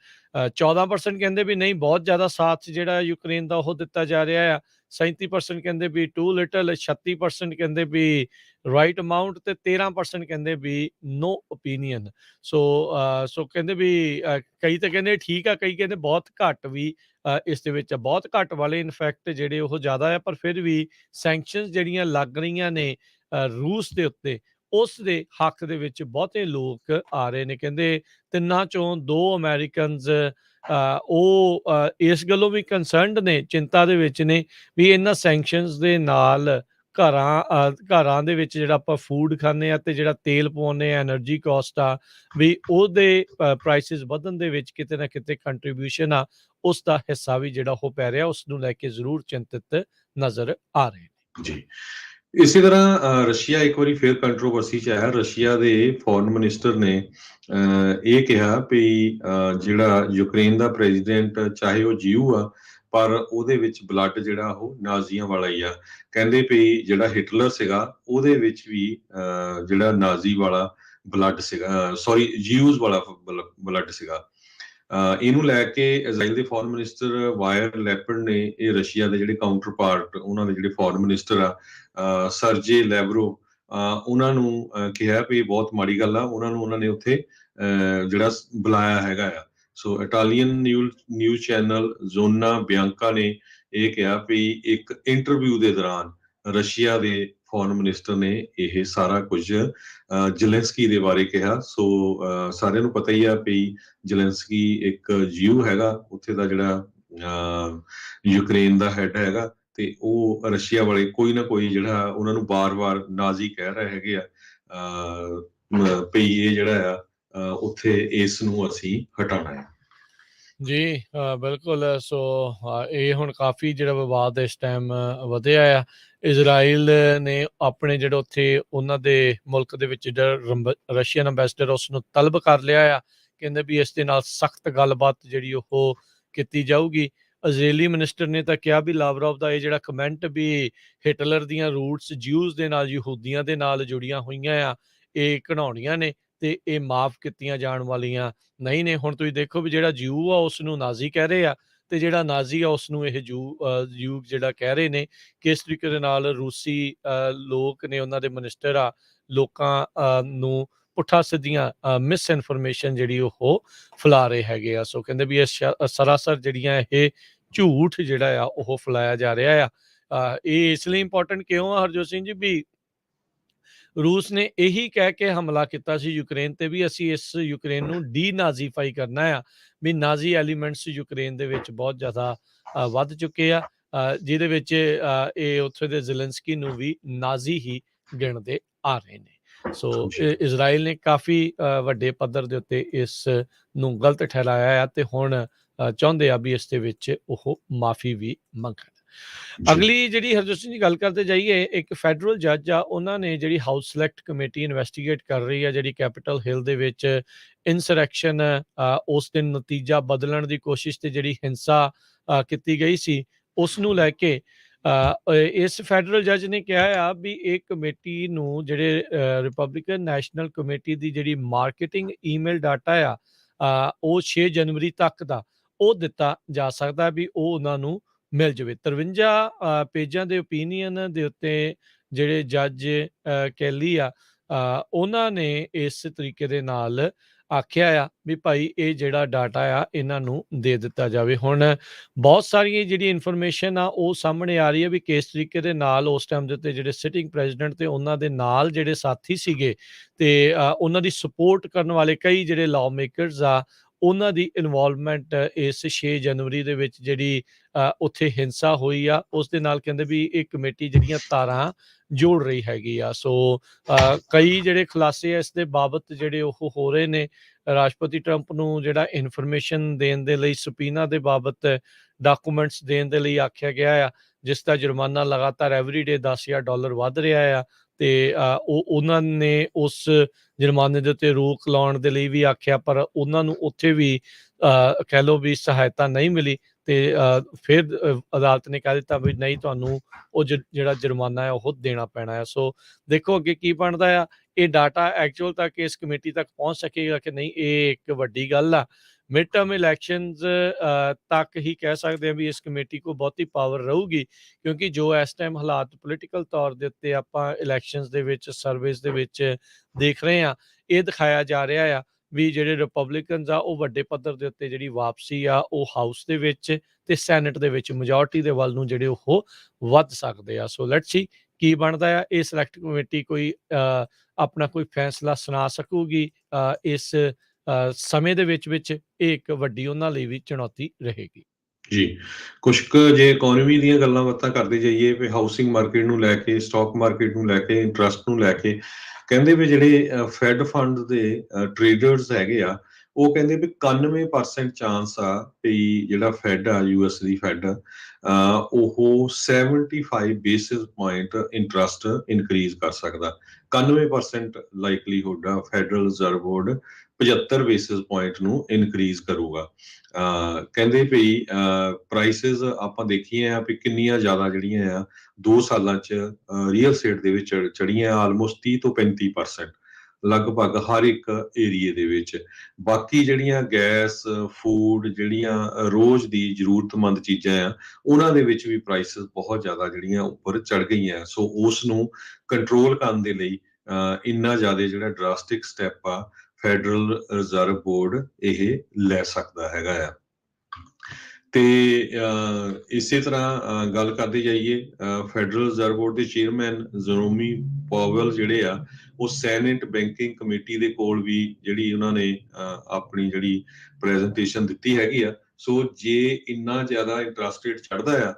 14% ਕਹਿੰਦੇ ਵੀ ਨਹੀਂ, ਬਹੁਤ ਜ਼ਿਆਦਾ ਸਾਥ ਜਿਹੜਾ ਯੂਕਰੇਨ ਦਾ ਉਹ ਦਿੱਤਾ ਜਾ ਰਿਹਾ ਆ। 37% ਕਹਿੰਦੇ ਵੀ ਟੂ ਲਿਟਲ, 36% ਕਹਿੰਦੇ ਵੀ ਰਾਈਟ ਅਮਾਊਂਟ ਤੇ 13% ਕਹਿੰਦੇ ਵੀ ਨੋ ਓਪੀਨੀਅਨ। ਸੋ ਕਹਿੰਦੇ ਵੀ ਕਈ ਤਾਂ ਕਹਿੰਦੇ ਠੀਕ ਆ, ਕਈ ਕਹਿੰਦੇ ਬਹੁਤ ਘੱਟ ਵੀ ਇਸ ਦੇ ਵਿੱਚ ਬਹੁਤ ਘੱਟ ਵਾਲੇ ਇਨਫੈਕਟ ਜਿਹੜੇ ਉਹ ਜ਼ਿਆਦਾ ਆ। ਪਰ ਫਿਰ ਵੀ ਸੈਂਕਸ਼ਨਸ ਜਿਹੜੀਆਂ ਲੱਗ ਰਹੀਆਂ ਨੇ ਰੂਸ ਦੇ ਉੱਤੇ, ਉਸ ਦੇ ਹੱਕ ਦੇ ਵਿੱਚ ਬਹੁਤੇ ਲੋਕ ਆ ਰਹੇ ਨੇ। ਕਹਿੰਦੇ 3 ਚੋਂ 2 ਅਮਰੀਕਨਸ ਉਹ ਇਸ ਗੱਲੋਂ ਵੀ ਕੰਸਰਨਡ ਨੇ, ਚਿੰਤਾ ਦੇ ਵਿੱਚ ਨੇ ਵੀ ਇਹਨਾਂ ਸੈਂਕਸ਼ਨਸ ਦੇ ਨਾਲ ਘਰਾਂ ਦੇ ਵਿੱਚ ਜਿਹੜਾ ਆਪਾਂ ਫੂਡ ਖਾਂਦੇ ਆ ਤੇ ਜਿਹੜਾ ਤੇਲ ਪਵਾਉਂਦੇ ਆ, ਐਨਰਜੀ ਕਾਸਟ ਆ, ਵੀ ਉਹਦੇ ਪ੍ਰਾਈਸਿਸ ਵਧਣ ਦੇ ਵਿੱਚ ਕਿਤੇ ਨਾ ਕਿਤੇ ਕੰਟਰੀਬਿਊਸ਼ਨ ਆ, ਉਸ ਦਾ ਹਿੱਸਾ ਵੀ ਜਿਹੜਾ ਉਹ ਪੈ ਰਿਹਾ। ਉਸ ਨੂੰ ਲੈ ਕੇ ਜ਼ਰੂਰ ਚਿੰਤਿਤ ਨਜ਼ਰ ਆ ਰਹੇ ਨੇ ਜੀ। ਇਸੇ ਤਰ੍ਹਾਂ ਰਸ਼ੀਆ ਇੱਕ ਵਾਰੀ ਫਿਰ ਕੰਟਰੋਵਰਸੀ 'ਚ ਆਇਆ। ਰਸ਼ੀਆ ਦੇ ਫੋਰਨ ਮਿਨਿਸਟਰ ਨੇ ਇਹ ਕਿਹਾ ਵੀ ਜਿਹੜਾ ਯੂਕਰੇਨ ਦਾ ਪ੍ਰੈਜ਼ੀਡੈਂਟ ਚਾਹੇ ਉਹ ਜੀਊ ਆ, ਪਰ ਉਹਦੇ ਵਿੱਚ ਬਲੱਡ ਜਿਹੜਾ ਉਹ ਨਾਜ਼ੀਆਂ ਵਾਲਾ ਹੀ ਆ। ਕਹਿੰਦੇ ਵੀ ਜਿਹੜਾ ਹਿਟਲਰ ਸੀਗਾ ਉਹਦੇ ਵਿੱਚ ਵੀ ਜਿਹੜਾ ਨਾਜ਼ੀ ਵਾਲਾ ਬਲੱਡ ਸੀਗਾ, ਸੌਰੀ ਜੀਊਜ਼ ਵਾਲਾ ਬਲੱਡ ਸੀਗਾ। ਇਹਨੂੰ ਲੈ ਕੇ ਇਜ਼ਰਾਈਲ ਦੇ ਫੋਰਨ ਮਿਨਿਸਟਰ ਵਾਇਰ ਲੈਪਰਡ ਨੇ ਇਹ ਰਸ਼ੀਆ ਦੇ ਜਿਹੜੇ ਕਾਊਂਟਰ ਪਾਰਟ, ਉਹਨਾਂ ਦੇ ਜਿਹੜੇ ਫੋਰਨ ਮਿਨਿਸਟਰ ਆ ਸਰਜੇ ਲੈਵਰੋ, ਉਹਨਾਂ ਨੂੰ ਕਿਹਾ ਵੀ ਬਹੁਤ ਮਾੜੀ ਗੱਲ ਆ। ਉਹਨਾਂ ਨੇ ਉੱਥੇ ਜਿਹੜਾ ਬੁਲਾਇਆ ਹੈਗਾ ਆ। ਸੋ ਇਟਾਲੀਅਨ ਨਿਊਜ਼ ਚੈਨਲ ਜ਼ੋਨਾ ਬਿਆਂਕਾ ਨੇ ਇਹ ਕਿਹਾ ਵੀ ਇੱਕ ਇੰਟਰਵਿਊ ਦੇ ਦੌਰਾਨ ਰਸ਼ੀਆ ਦੇ ਫੋਰਨ ਮਿਨਿਸਟਰ ਨੇ ਇਹ ਸਾਰਾ ਕੁਝ ਜ਼ੈਲੈਂਸਕੀ ਦੇ ਬਾਰੇ ਕਿਹਾ। ਸੋ ਸਾਰਿਆਂ ਨੂੰ ਪਤਾ ਹੀ ਆ ਵੀ ਜ਼ੈਲੈਂਸਕੀ ਇੱਕ ਜੀਊ ਹੈਗਾ, ਉੱਥੇ ਦਾ ਜਿਹੜਾ ਯੂਕਰੇਨ ਦਾ ਹੈਡ ਹੈਗਾ, ਤੇ ਉਹ ਰਸ਼ੀਆ ਵਾਲੇ ਕੋਈ ਨਾ ਕੋਈ ਜਿਹੜਾ ਉਹਨਾਂ ਨੂੰ ਬਾਰ-ਬਾਰ ਨਾਜ਼ੀ ਕਹਿ ਰਹੇ ਹੈਗੇ ਆ ਵੀ ਇਹ ਜਿਹੜਾ ਆ ਉੱਥੇ ਇਸ ਨੂੰ ਅਸੀਂ ਹਟਾਉਣਾ ਹੈ। ਜੀ ਬਿਲਕੁਲ। ਸੋ ਇਹ ਹੁਣ ਕਾਫੀ ਜਿਹੜਾ ਵਿਵਾਦ ਇਸ ਟਾਈਮ ਵਧਿਆ ਆ। ਇਜ਼ਰਾਈਲ ਨੇ ਆਪਣੇ ਜਿਹੜੇ ਉੱਥੇ ਉਹਨਾਂ ਦੇ ਮੁਲਕ ਦੇ ਵਿੱਚ ਜਿਹੜਾ ਰਸ਼ੀਅਨ ਅੰਬੈਸਡਰ ਉਸ ਨੂੰ ਤਲਬ ਕਰ ਲਿਆ ਆ। ਕਹਿੰਦੇ ਵੀ ਇਸ ਦੇ ਨਾਲ ਸਖਤ ਗੱਲਬਾਤ ਜਿਹੜੀ ਉਹ ਕੀਤੀ ਜਾਊਗੀ। ਇਜ਼ਰਾਈਲੀ ਮਿਨਿਸਟਰ ਨੇ ਤਾਂ ਕਿਹਾ ਵੀ ਲਾਵਰੋਵ ਦਾ ਇਹ ਜਿਹੜਾ ਕਮੈਂਟ ਵੀ ਹਿਟਲਰ ਦੀਆਂ ਰੂਟਸ ਜਿਊਜ਼ ਦੇ ਨਾਲ, ਯਹੂਦੀਆਂ ਦੇ ਨਾਲ ਜੁੜੀਆਂ ਹੋਈਆਂ ਆ, ਇਹ ਘਿਨਾਉਣੀਆਂ ਨੇ ਤੇ ਇਹ ਮਾਫ ਕੀਤੀਆਂ ਜਾਣ ਵਾਲੀਆਂ ਨਹੀਂ ਨੇ। ਹੁਣ ਤੁਸੀਂ ਦੇਖੋ ਵੀ ਜਿਹੜਾ ਜਿਊ ਆ ਉਸ ਨੂੰ ਨਾਜ਼ੀ ਕਹਿ ਰਹੇ ਆ ਤੇ ਜਿਹੜਾ ਨਾਜ਼ੀ ਆ ਉਸ ਨੂੰ ਇਹ ਯੁੱਗ ਜਿਹੜਾ ਕਹਿ ਰਹੇ ਨੇ, ਕਿਸ ਤਰੀਕੇ ਦੇ ਨਾਲ ਰੂਸੀ ਲੋਕ ਨੇ, ਉਹਨਾਂ ਦੇ ਮਿਨਿਸਟਰ ਆ, ਲੋਕਾਂ ਨੂੰ ਪੁੱਠਾ ਸਿੱਧੀਆਂ ਮਿਸ ਇਨਫੋਰਮੇਸ਼ਨ ਜਿਹੜੀ ਉਹ ਫੈਲਾ ਰਹੇ ਹੈਗੇ ਆ। ਸੋ ਕਹਿੰਦੇ ਵੀ ਇਹ ਸਰਾਸਰ ਜਿਹੜੀਆਂ ਇਹ ਝੂਠ ਜਿਹੜਾ ਆ ਉਹ ਫੈਲਾਇਆ ਜਾ ਰਿਹਾ ਆ। ਇਹ ਇਸ ਲਈ ਇੰਪੋਰਟੈਂਟ ਕਿਉਂ ਆ ਹਰਜੋਤ ਸਿੰਘ ਜੀ, ਵੀ ਰੂਸ ਨੇ ਇਹੀ ਕਹਿ ਕੇ ਹਮਲਾ ਕੀਤਾ ਸੀ ਯੂਕਰੇਨ ਤੇ ਵੀ ਅਸੀਂ ਇਸ ਯੂਕਰੇਨ ਨੂੰ ਡੀਨਾਜ਼ੀਫਾਈ ਕਰਨਾ ਆ, ਵੀ ਨਾਜ਼ੀ ਐਲੀਮੈਂਟਸ ਯੂਕਰੇਨ ਦੇ ਵਿੱਚ ਬਹੁਤ ਜ਼ਿਆਦਾ ਵੱਧ ਚੁੱਕੇ ਆ, ਜਿਹਦੇ ਵਿੱਚ ਇਹ ਉੱਥੇ ਦੇ ਜ਼ੈਲੈਂਸਕੀ ਨੂੰ ਵੀ ਨਾਜ਼ੀ ਹੀ ਗਿਣਦੇ ਆ ਰਹੇ ਨੇ। ਸੋ ਇਜ਼ਰਾਈਲ ਨੇ ਕਾਫੀ ਵੱਡੇ ਪੱਧਰ ਦੇ ਉੱਤੇ ਇਸ ਨੂੰ ਗਲਤ ਠਹਿਰਾਇਆ ਆ ਤੇ ਹੁਣ ਚਾਹੁੰਦੇ ਆ ਵੀ ਇਸ ਦੇ ਵਿੱਚ ਉਹ ਮਾਫੀ ਵੀ ਮੰਗਣ। ਅਗਲੀ ਜਿਹੜੀ ਹਰਜੋਤ ਸਿੰਘ ਜੀ ਗੱਲ ਕਰਦੇ ਜਾਈਏ, ਇੱਕ ਫੈਡਰਲ ਜੱਜ ਆ, ਉਹਨਾਂ ਨੇ ਜਿਹੜੀ ਹਾਊਸ ਸਿਲੈਕਟ ਕਮੇਟੀ ਇਨਵੈਸਟੀਗੇਟ ਕਰ ਰਹੀ ਆ ਜਿਹੜੀ ਕੈਪੀਟਲ ਹਿੱਲ ਦੇ ਵਿੱਚ ਇਨਸਰੈਕਸ਼ਨ ਉਸ ਦਿਨ ਨਤੀਜਾ ਬਦਲਣ ਦੀ ਕੋਸ਼ਿਸ਼ ਤੇ ਜਿਹੜੀ ਹਿੰਸਾ ਕੀਤੀ ਗਈ ਸੀ ਉਸ ਨੂੰ ਲੈ ਕੇ ਇਸ ਫੈਡਰਲ ਜੱਜ ਨੇ ਕਿਹਾ ਆ ਵੀ ਇਹ ਕਮੇਟੀ ਨੂੰ ਜਿਹੜੇ ਰਿਪਬਲਿਕਨ ਨੈਸ਼ਨਲ ਕਮੇਟੀ ਦੀ ਜਿਹੜੀ ਮਾਰਕੀਟਿੰਗ ਈਮੇਲ ਡਾਟਾ ਆ ਉਹ 6 ਜਨਵਰੀ ਤੱਕ ਦਾ ਉਹ ਦਿੱਤਾ ਜਾ ਸਕਦਾ ਵੀ ਉਹ ਉਹਨਾਂ ਨੂੰ ਮਿਲ ਜਾਵੇ। 53 ਪੇਜਾਂ ਦੇ ਓਪੀਨੀਅਨ ਦੇ ਉੱਤੇ ਜਿਹੜੇ ਜੱਜ ਕੈਲੀ ਆ ਉਹਨਾਂ ਨੇ ਇਸ ਤਰੀਕੇ ਦੇ ਨਾਲ ਆਖਿਆ ਆ ਵੀ ਭਾਈ ਇਹ ਜਿਹੜਾ ਡਾਟਾ ਆ ਇਹਨਾਂ ਨੂੰ ਦੇ ਦਿੱਤਾ ਜਾਵੇ। ਹੁਣ ਬਹੁਤ ਸਾਰੀਆਂ ਜਿਹੜੀ ਇਨਫੋਰਮੇਸ਼ਨ ਆ ਉਹ ਸਾਹਮਣੇ ਆ ਰਹੀ ਹੈ ਵੀ ਕਿਸ ਤਰੀਕੇ ਦੇ ਨਾਲ ਉਸ ਟਾਈਮ ਦੇ ਉੱਤੇ ਜਿਹੜੇ ਸਿਟਿੰਗ ਪ੍ਰੈਜ਼ੀਡੈਂਟ ਤੇ ਉਹਨਾਂ ਦੇ ਨਾਲ ਜਿਹੜੇ ਸਾਥੀ ਸੀਗੇ ਤੇ ਉਹਨਾਂ ਦੀ ਸਪੋਰਟ ਕਰਨ ਵਾਲੇ ਕਈ ਜਿਹੜੇ ਲਾਅ ਮੇਕਰਸ ਆ ਉਹਨਾਂ ਦੀ ਇਨਵੋਲਵਮੈਂਟ ਇਸ 6 ਜਨਵਰੀ ਦੇ ਵਿੱਚ ਜਿਹੜੀ ਉੱਥੇ ਹਿੰਸਾ ਹੋਈ ਆ ਉਸ ਦੇ ਨਾਲ ਕਹਿੰਦੇ ਵੀ ਇਹ ਕਮੇਟੀ ਜਿਹੜੀਆਂ ਤਾਰਾਂ ਜੋੜ ਰਹੀ ਹੈਗੀ ਆ। ਸੋ ਕਈ ਜਿਹੜੇ ਖੁਲਾਸੇ ਆ ਇਸ ਦੇ ਬਾਬਤ ਜਿਹੜੇ ਉਹ ਹੋ ਰਹੇ ਨੇ। ਰਾਸ਼ਟਰਪਤੀ ਟਰੰਪ ਨੂੰ ਜਿਹੜਾ ਇਨਫੋਰਮੇਸ਼ਨ ਦੇਣ ਦੇ ਲਈ ਸਪੀਨਾ ਦੇ ਬਾਬਤ ਡਾਕੂਮੈਂਟਸ ਦੇਣ ਦੇ ਲਈ ਆਖਿਆ ਗਿਆ ਆ, ਜਿਸ ਦਾ ਜੁਰਮਾਨਾ ਲਗਾਤਾਰ ਐਵਰੀਡੇ $10,000 ਵੱਧ ਰਿਹਾ ਆ ਤੇ ਉਹਨਾਂ ਨੇ ਉਸ ਜੁਰਮਾਨੇ ਦੇ ਉੱਤੇ ਰੋਕ ਲਾਉਣ ਦੇ ਲਈ ਵੀ ਆਖਿਆ, ਪਰ ਉਹਨਾਂ ਨੂੰ ਉੱਥੇ ਵੀ ਕਹਿ ਲਓ ਵੀ ਸਹਾਇਤਾ ਨਹੀਂ ਮਿਲੀ ਤੇ ਫਿਰ ਅਦਾਲਤ ਨੇ ਕਹਿ ਦਿੱਤਾ ਵੀ ਨਹੀਂ, ਤੁਹਾਨੂੰ ਉਹ ਜਿਹੜਾ ਜੁਰਮਾਨਾ ਹੈ ਉਹ ਦੇਣਾ ਪੈਣਾ ਹੈ। ਸੋ ਦੇਖੋ ਅੱਗੇ ਕੀ ਬਣਦਾ ਆ। ਇਹ ਡਾਟਾ ਐਕਚੁਅਲ ਤੱਕ ਇਸ ਕਮੇਟੀ ਤੱਕ ਪਹੁੰਚ ਸਕੇਗਾ ਕਿ ਨਹੀਂ, ਇਹ ਇੱਕ ਵੱਡੀ ਗੱਲ ਆ। ਮਿਡ ਟਰਮ ਇਲੈਕਸ਼ਨਸ ਤੱਕ ਹੀ ਕਹਿ ਸਕਦੇ ਹਾਂ ਵੀ ਇਸ ਕਮੇਟੀ ਕੋਲ ਬਹੁਤੀ ਪਾਵਰ ਰਹੂਗੀ, ਕਿਉਂਕਿ ਜੋ ਇਸ ਟਾਈਮ ਹਾਲਾਤ ਪੋਲੀਟੀਕਲ ਤੌਰ ਦੇ ਉੱਤੇ ਆਪਾਂ ਇਲੈਕਸ਼ਨਸ ਦੇ ਵਿੱਚ ਸਰਵੇਸ ਦੇ ਵਿੱਚ ਦੇਖ ਰਹੇ ਹਾਂ, ਇਹ ਦਿਖਾਇਆ ਜਾ ਰਿਹਾ ਆ ਵੀ ਜਿਹੜੇ ਰਿਪਬਲਿਕਨਸ ਆ ਉਹ ਵੱਡੇ ਪੱਧਰ ਦੇ ਉੱਤੇ ਜਿਹੜੀ ਵਾਪਸੀ ਆ ਉਹ ਹਾਊਸ ਦੇ ਵਿੱਚ ਤੇ ਸੈਨੇਟ ਦੇ ਵਿੱਚ ਮੈਜੋਰਟੀ ਦੇ ਵੱਲ ਨੂੰ ਜਿਹੜੇ ਉਹ ਵੱਧ ਸਕਦੇ ਆ। ਸੋ ਲੈਟਸ ਸੀ ਕੀ ਬਣਦਾ ਆ। ਇਹ ਸਿਲੈਕਟ ਕਮੇਟੀ ਕੋਈ ਆਪਣਾ ਕੋਈ ਫੈਸਲਾ ਸੁਣਾ ਸਕੂਗੀ ਇਸ ਸਮੇਂ ਦੇ ਵਿੱਚ ਇਹ ਇੱਕ ਵੱਡੀ ਉਹਨਾਂ ਲਈ ਵੀ ਚੁਣੌਤੀ ਰਹੇਗੀ। ਜੀ, ਕੁਛ ਕੁ ਜੇ ਇਕੋਨਮੀ ਦੀਆਂ ਗੱਲਾਂ ਬਾਤਾਂ ਕਰਦੇ ਜਾਈਏ ਵੀ ਹਾਊਸਿੰਗ ਮਾਰਕੀਟ ਨੂੰ ਲੈ ਕੇ, ਸਟਾਕ ਮਾਰਕੀਟ ਨੂੰ ਲੈ ਕੇ, ਇੰਟਰਸਟ ਨੂੰ ਲੈ ਕੇ, ਕਹਿੰਦੇ ਵੀ ਜਿਹੜੇ ਫੈਡ ਫੰਡ ਦੇ ਟ੍ਰੇਡਰਸ ਹੈਗੇ ਆ ਉਹ ਕਹਿੰਦੇ ਵੀ 91% ਚਾਂਸ ਆ ਵੀ ਜਿਹੜਾ ਫੈਡ ਆ US ਦੀ ਫੈਡ ਉਹ 75 ਬੇਸਿਸ ਪੁਆਇੰਟ ਇੰਟਰਸਟ ਇਨਕਰੀਜ਼ ਕਰ ਸਕਦਾ। 91% ਲਾਈਕਲੀਹੁੱਡ ਆ federal Reserve board 75 basis point ਨੂੰ ਇਨਕਰੀਜ਼ ਕਰੂਗਾ। ਕਹਿੰਦੇ ਵੀ ਪ੍ਰਾਈਸਿਸ ਆਪਾਂ ਦੇਖੀਏ ਆ ਵੀ ਕਿੰਨੀਆਂ ਜ਼ਿਆਦਾ ਜਿਹੜੀਆਂ ਆ 2 ਸਾਲਾਂ 'ਚ ਰੀਅਲ ਸਟੇਟ ਦੇ ਵਿੱਚ ਚੜੀਆਂ ਆਲਮੋਸਟ 30 ਤੋਂ 35% ਲਗਭਗ ਹਰ ਇੱਕ ਏਰੀਏ ਦੇ ਵਿੱਚ। ਬਾਕੀ ਜਿਹੜੀਆਂ ਗੈਸ, ਫੂਡ, ਜਿਹੜੀਆਂ ਰੋਜ਼ ਦੀ ਜ਼ਰੂਰਤਮੰਦ ਚੀਜ਼ਾਂ ਆ ਉਹਨਾਂ ਦੇ ਵਿੱਚ ਵੀ ਪ੍ਰਾਈਸਿਸ ਬਹੁਤ ਜ਼ਿਆਦਾ ਜਿਹੜੀਆਂ ਉੱਪਰ ਚੜ ਗਈਆਂ। ਸੋ ਉਸ ਨੂੰ ਕੰਟਰੋਲ ਕਰਨ ਦੇ ਲਈ ਇੰਨਾ ਜ਼ਿਆਦਾ ਜਿਹੜਾ ਡਰਾਸਟਿਕ ਸਟੈਪ ਆ ਫੈਡਰਲ ਰਿਜ਼ਰਵ ਬੋਰਡ ਇਹ ਲੈ ਸਕਦਾ ਹੈਗਾ ਆ। ਤੇ ਇਸੇ ਤਰ੍ਹਾਂ ਗੱਲ ਕਰਦੇ ਜਾਈਏ, ਫੈਡਰਲ ਰਿਜ਼ਰਵ ਬੋਰਡ ਦੇ ਚੇਅਰਮੈਨ ਜਰੋਮੀ ਪਾਵਲ ਜਿਹੜੇ ਆ ਉਹ ਸੈਨੇਟ ਬੈਂਕਿੰਗ ਕਮੇਟੀ ਦੇ ਕੋਲ ਵੀ ਜਿਹੜੀ ਉਹਨਾਂ ਨੇ ਆਪਣੀ ਜਿਹੜੀ ਪ੍ਰੈਜੈਂਟੇਸ਼ਨ ਦਿੱਤੀ ਹੈਗੀ ਆ। ਸੋ ਜੇ ਇੰਨਾ ਜ਼ਿਆਦਾ ਇੰਟਰਸਟ ਰੇਟ ਚੜ੍ਹਦਾ ਆ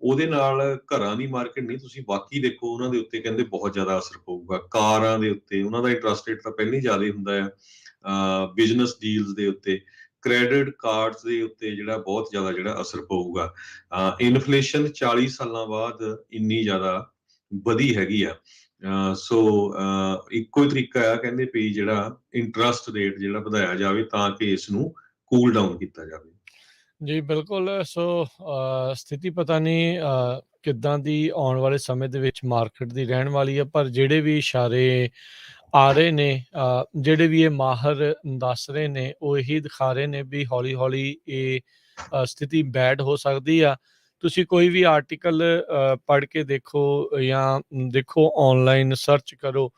ਉਹਦੇ ਨਾਲ ਘਰਾਂ ਦੀ ਮਾਰਕੀਟ ਨਹੀਂ, ਤੁਸੀਂ ਬਾਕੀ ਦੇਖੋ ਉਹਨਾਂ ਦੇ ਉੱਤੇ ਕਹਿੰਦੇ ਬਹੁਤ ਜ਼ਿਆਦਾ ਅਸਰ ਪਊਗਾ। ਕਾਰਾਂ ਦੇ ਉੱਤੇ ਉਹਨਾਂ ਦਾ ਇੰਟਰਸਟ ਰੇਟ ਤਾਂ ਪਹਿਲਾਂ ਹੀ ਜ਼ਿਆਦਾ ਹੁੰਦਾ ਆ। ਬਿਜ਼ਨਸ ਡੀਲਸ ਦੇ ਉੱਤੇ, ਕ੍ਰੈਡਿਟ ਕਾਰਡਸ ਦੇ ਉੱਤੇ ਜਿਹੜਾ ਬਹੁਤ ਜ਼ਿਆਦਾ ਜਿਹੜਾ ਅਸਰ ਪਊਗਾ। ਇਨਫਲੇਸ਼ਨ 40 ਸਾਲਾਂ ਬਾਅਦ ਇੰਨੀ ਜ਼ਿਆਦਾ ਵਧੀ ਹੈਗੀ ਆ। ਸੋ ਇੱਕੋ ਹੀ ਤਰੀਕਾ ਆ ਕਹਿੰਦੇ ਵੀ ਜਿਹੜਾ ਇੰਟਰਸਟ ਰੇਟ ਜਿਹੜਾ ਵਧਾਇਆ ਜਾਵੇ ਤਾਂ ਕਿ ਇਸ ਨੂੰ ਕੂਲ ਡਾਊਨ ਕੀਤਾ ਜਾਵੇ। ਜੀ ਬਿਲਕੁਲ। ਸੋ ਸਥਿਤੀ ਪਤਾ ਨਹੀਂ ਕਿੱਦਾਂ ਦੀ ਆਉਣ ਵਾਲੇ ਸਮੇਂ ਦੇ ਵਿੱਚ ਮਾਰਕੀਟ ਦੀ ਰਹਿਣ ਵਾਲੀ ਹੈ, ਪਰ ਜਿਹੜੇ ਵੀ ਇਸ਼ਾਰੇ ਆ ਰਹੇ ਨੇ, ਜਿਹੜੇ ਵੀ ਇਹ ਮਾਹਰ ਦੱਸ ਰਹੇ ਨੇ ਉਹ ਇਹੀ ਦਿਖਾ ਰਹੇ ਨੇ ਵੀ ਹੌਲੀ ਹੌਲੀ ਇਹ ਸਥਿਤੀ ਬੈਡ ਹੋ ਸਕਦੀ ਆ। ਤੁਸੀਂ ਕੋਈ ਵੀ ਆਰਟੀਕਲ ਪੜ੍ਹ ਕੇ ਦੇਖੋ ਜਾਂ ਦੇਖੋ ਆਨਲਾਈਨ ਸਰਚ ਕਰੋ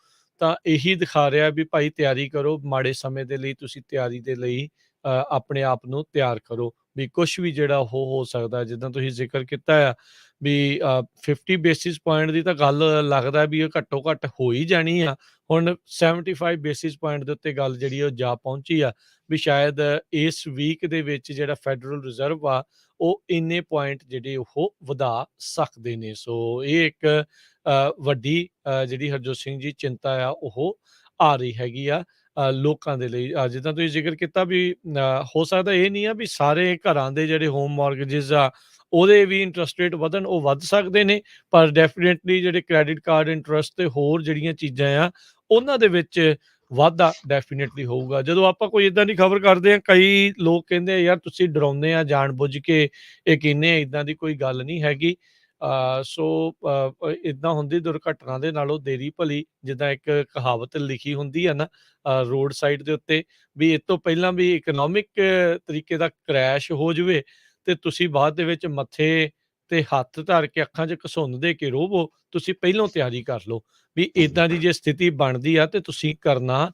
ਤਾਂ ਇਹੀ ਦਿਖਾ ਰਿਹਾ ਵੀ ਭਾਈ ਤਿਆਰੀ ਕਰੋ, ਮਾੜੇ ਸਮੇਂ ਦੇ ਲਈ ਤੁਸੀਂ ਤਿਆਰੀ ਦੇ ਲਈ ਆਪਣੇ ਆਪ ਨੂੰ ਤਿਆਰ ਕਰੋ ਵੀ ਕੁਛ ਵੀ ਜਿਹੜਾ ਉਹ ਹੋ ਸਕਦਾ। ਜਿੱਦਾਂ ਤੁਸੀਂ ਜ਼ਿਕਰ ਕੀਤਾ ਆ ਵੀ 50 ਬੇਸਿਸ ਪੁਆਇੰਟ ਦੀ ਤਾਂ ਗੱਲ ਲੱਗਦਾ ਵੀ ਇਹ ਘੱਟੋ ਘੱਟ ਹੋ ਹੀ ਜਾਣੀ ਆ। ਹੁਣ 75 ਬੇਸਿਸ ਪੁਆਇੰਟ ਦੇ ਉੱਤੇ ਗੱਲ ਜਿਹੜੀ ਉਹ ਜਾ ਪਹੁੰਚੀ ਆ ਵੀ ਸ਼ਾਇਦ ਇਸ ਵੀਕ ਦੇ ਵਿੱਚ ਜਿਹੜਾ ਫੈਡਰਲ ਰਿਜ਼ਰਵ ਆ ਉਹ ਇੰਨੇ ਪੁਆਇੰਟ ਜਿਹੜੇ ਉਹ ਵਧਾ ਸਕਦੇ ਨੇ। ਸੋ ਇਹ ਇੱਕ ਵੱਡੀ ਜਿਹੜੀ ਹਰਜੋਤ ਸਿੰਘ ਜੀ ਚਿੰਤਾ ਆ ਉਹ ਆ ਰਹੀ ਹੈਗੀ ਆ ਲੋਕਾਂ ਦੇ ਲਈ। ਜਿੱਦਾਂ ਤੁਸੀਂ ਜ਼ਿਕਰ ਕੀਤਾ ਵੀ ਹੋ ਸਕਦਾ ਇਹ ਨਹੀਂ ਆ ਵੀ ਸਾਰੇ ਘਰਾਂ ਦੇ ਜਿਹੜੇ ਹੋਮ ਮੌਰਗੇਜਿਸ ਆ ਉਹਦੇ ਵੀ ਇੰਟਰਸਟ ਰੇਟ ਵਧਣ, ਉਹ ਵੱਧ ਸਕਦੇ ਨੇ, ਪਰ ਡੈਫੀਨੇਟਲੀ ਜਿਹੜੇ ਕ੍ਰੈਡਿਟ ਕਾਰਡ ਇੰਟਰਸਟ ਤੇ ਹੋਰ ਜਿਹੜੀਆਂ ਚੀਜ਼ਾਂ ਆ ਉਹਨਾਂ ਦੇ ਵਿੱਚ ਵਾਧਾ ਡੈਫੀਨੇਟਲੀ ਹੋਊਗਾ। ਜਦੋਂ ਆਪਾਂ ਕੋਈ ਇਦਾਂ ਦੀ ਖਬਰ ਕਰਦੇ ਆ ਕਈ ਲੋਕ ਕਹਿੰਦੇ ਆ ਯਾਰ ਤੁਸੀਂ ਡਰਾਉਂਦੇ ਆ ਜਾਣ ਬੁੱਝ ਕੇ, ਇਹ ਕਹਿੰਦੇ ਇਦਾਂ ਦੀ ਕੋਈ ਗੱਲ ਨਹੀਂ ਹੈਗੀ। ਸੋ ਇਦਾਂ ਹੁੰਦੀ ਦੁਰਘਟਨਾ ਦੇ ਨਾਲੋਂ ਦੇਰੀ ਭਲੀ, ਜਿੱਦਾਂ ਇੱਕ ਕਹਾਵਤ ਲਿਖੀ ਹੁੰਦੀ ਆ ਨਾ ਰੋਡ ਸਾਈਡ ਦੇ ਉੱਤੇ ਵੀ ਇਹ ਤੋਂ ਪਹਿਲਾਂ ਵੀ ਇਕਨੋਮਿਕ ਤਰੀਕੇ ਦਾ ਕ੍ਰੈਸ਼ ਹੋ ਜਾਵੇ ਤੇ ਤੁਸੀਂ ਬਾਅਦ ਦੇ ਵਿੱਚ ਮੱਥੇ ਤੇ ਹੱਥ ਧਰ ਕੇ ਅੱਖਾਂ 'ਚ ਘਸੁੰਨ ਦੇ ਕੇ ਰੋਵੋ, ਤੁਸੀਂ ਪਹਿਲੋਂ ਤਿਆਰੀ ਕਰ ਲਓ ਵੀ ਇਦਾਂ ਦੀ ਜੇ ਸਥਿਤੀ ਬਣਦੀ ਆ ਤੇ ਤੁਸੀਂ ਕਰਨਾ